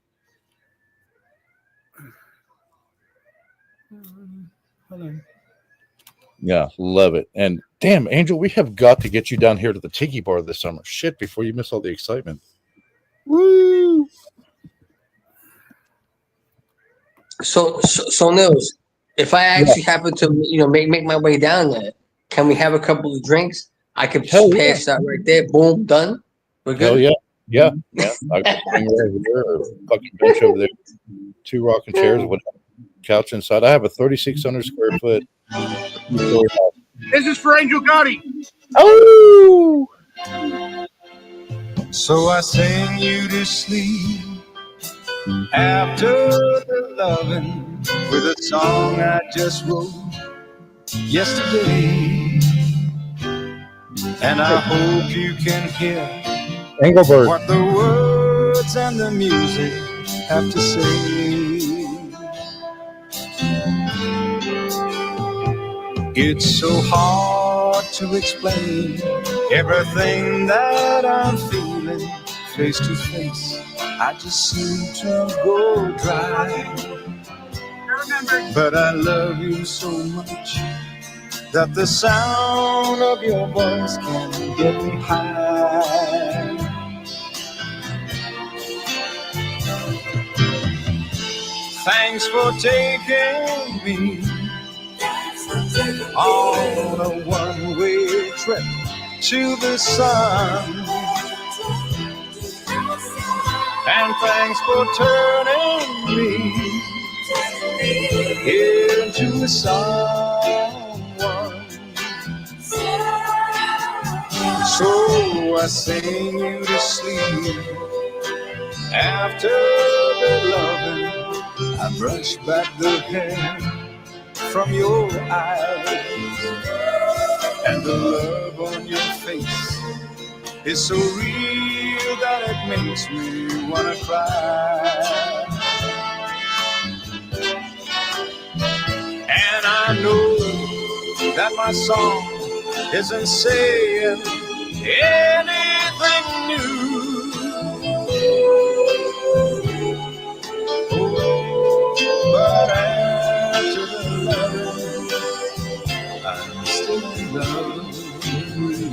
Hold on. Yeah, love it. And damn, Angel, we have got to get you down here to the Tiki Bar this summer. Shit, before you miss all the excitement. Woo! So Nils, if I actually happen to make my way down there, can we have a couple of drinks? I could just pass out right there. Boom, done. We're good. Hell yeah. Yeah. I got a thing right here, or fucking bench over there, 2 rocking chairs, whatever. Couch inside. I have a 3,600 square foot. This is for Angel Gotti. Oh! So I sing you to sleep after the loving with a song I just wrote yesterday. And I hope you can hear Engelbert. what the words and the music have to say. It's so hard to explain everything that I'm feeling face to face. I just seem to go dry. But I love you so much that the sound of your voice can get me high. Thanks for taking me on a one-way trip to the sun. And thanks for turning me into someone. So I sing you to sleep after the loving. I brush back the hair from your eyes, and the love on your face is so real that it makes me wanna cry. And I know that my song isn't saying anything new, but after the loving, I'm still in love with you.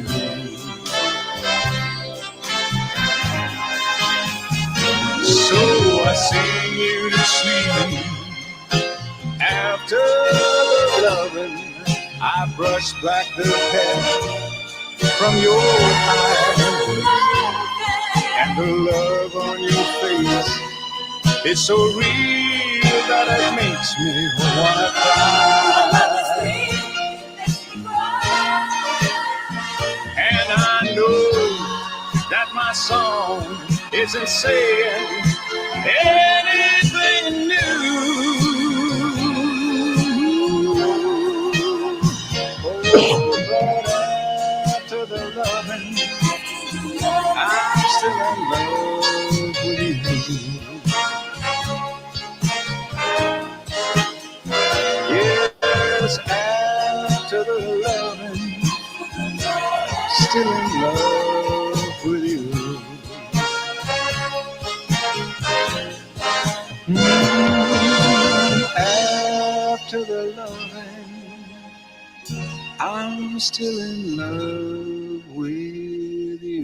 So I sing you to sleep after the loving. I brush back the hair from your eyes, and the love on your face is so real that it makes me wanna cry. And I know that my song isn't saying anything new. I'm still in love with you. Yes, after the loving, still in love with you. After the loving, I'm still in love with you.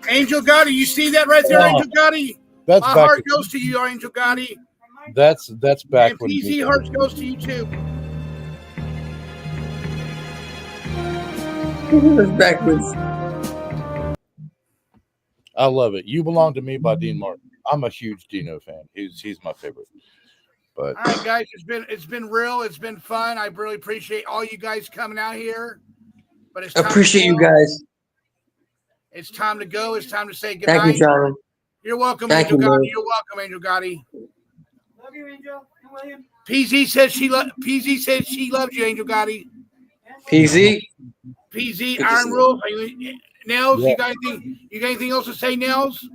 Angel Gotti, you see that right there, Angel Gotti? That's my back heart goes to you, Angel Gotti. That's back and when PZ Hearts goes to you too. That's backwards. I love it. You Belong to Me by Dean Martin. I'm a huge Dino fan. He's my favorite. But all right, guys, it's been real. It's been fun. I really appreciate all you guys coming out here. But it's time Appreciate to you go. guys. It's time to go. It's time to say Thank you, goodnight. Johnny. You're welcome, Thank Angel you, Gotti. man. You're welcome, Angel Gotti. Love you, Angel and William. PZ says she loves you, Angel Gotti. PZ. PZ, Good to Iron see Rule. Nels, Yeah. you got anything else to say, Nels?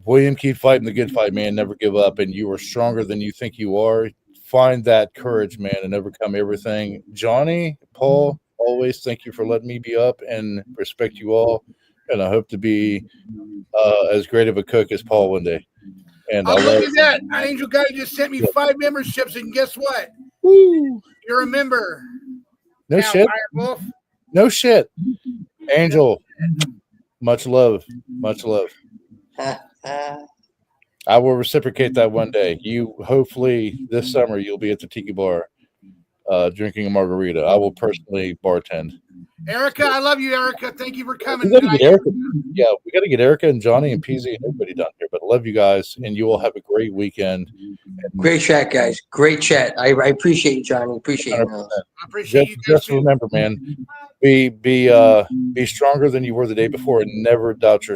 William, keep fighting the good fight, man. Never give up, and you are stronger than you think you are. Find that courage, man, and overcome everything. Johnny, Paul, always thank you for letting me be up and respect you all. And I hope to be as great of a cook as Paul one day. And Oh, I look love at that. Angel Gotti just sent me 5 memberships, and guess what? Woo. You're a member. No Now, shit. Iron Wolf. No shit. Angel, much love. Much love. I will reciprocate that one day. You hopefully this summer you'll be at the tiki bar drinking a margarita. I will personally bartend. Erica, I love you, Erica. Thank you for coming We got to tonight. get Erica. Yeah, we got to get Erica and Johnny and PZ and everybody down here. But I love you guys, and you all have a great weekend. Great chat, guys. Great chat. I appreciate you, Johnny. Appreciate you. 100%. I appreciate you guys Just too. remember, man, be stronger than you were the day before, and never doubt yourself.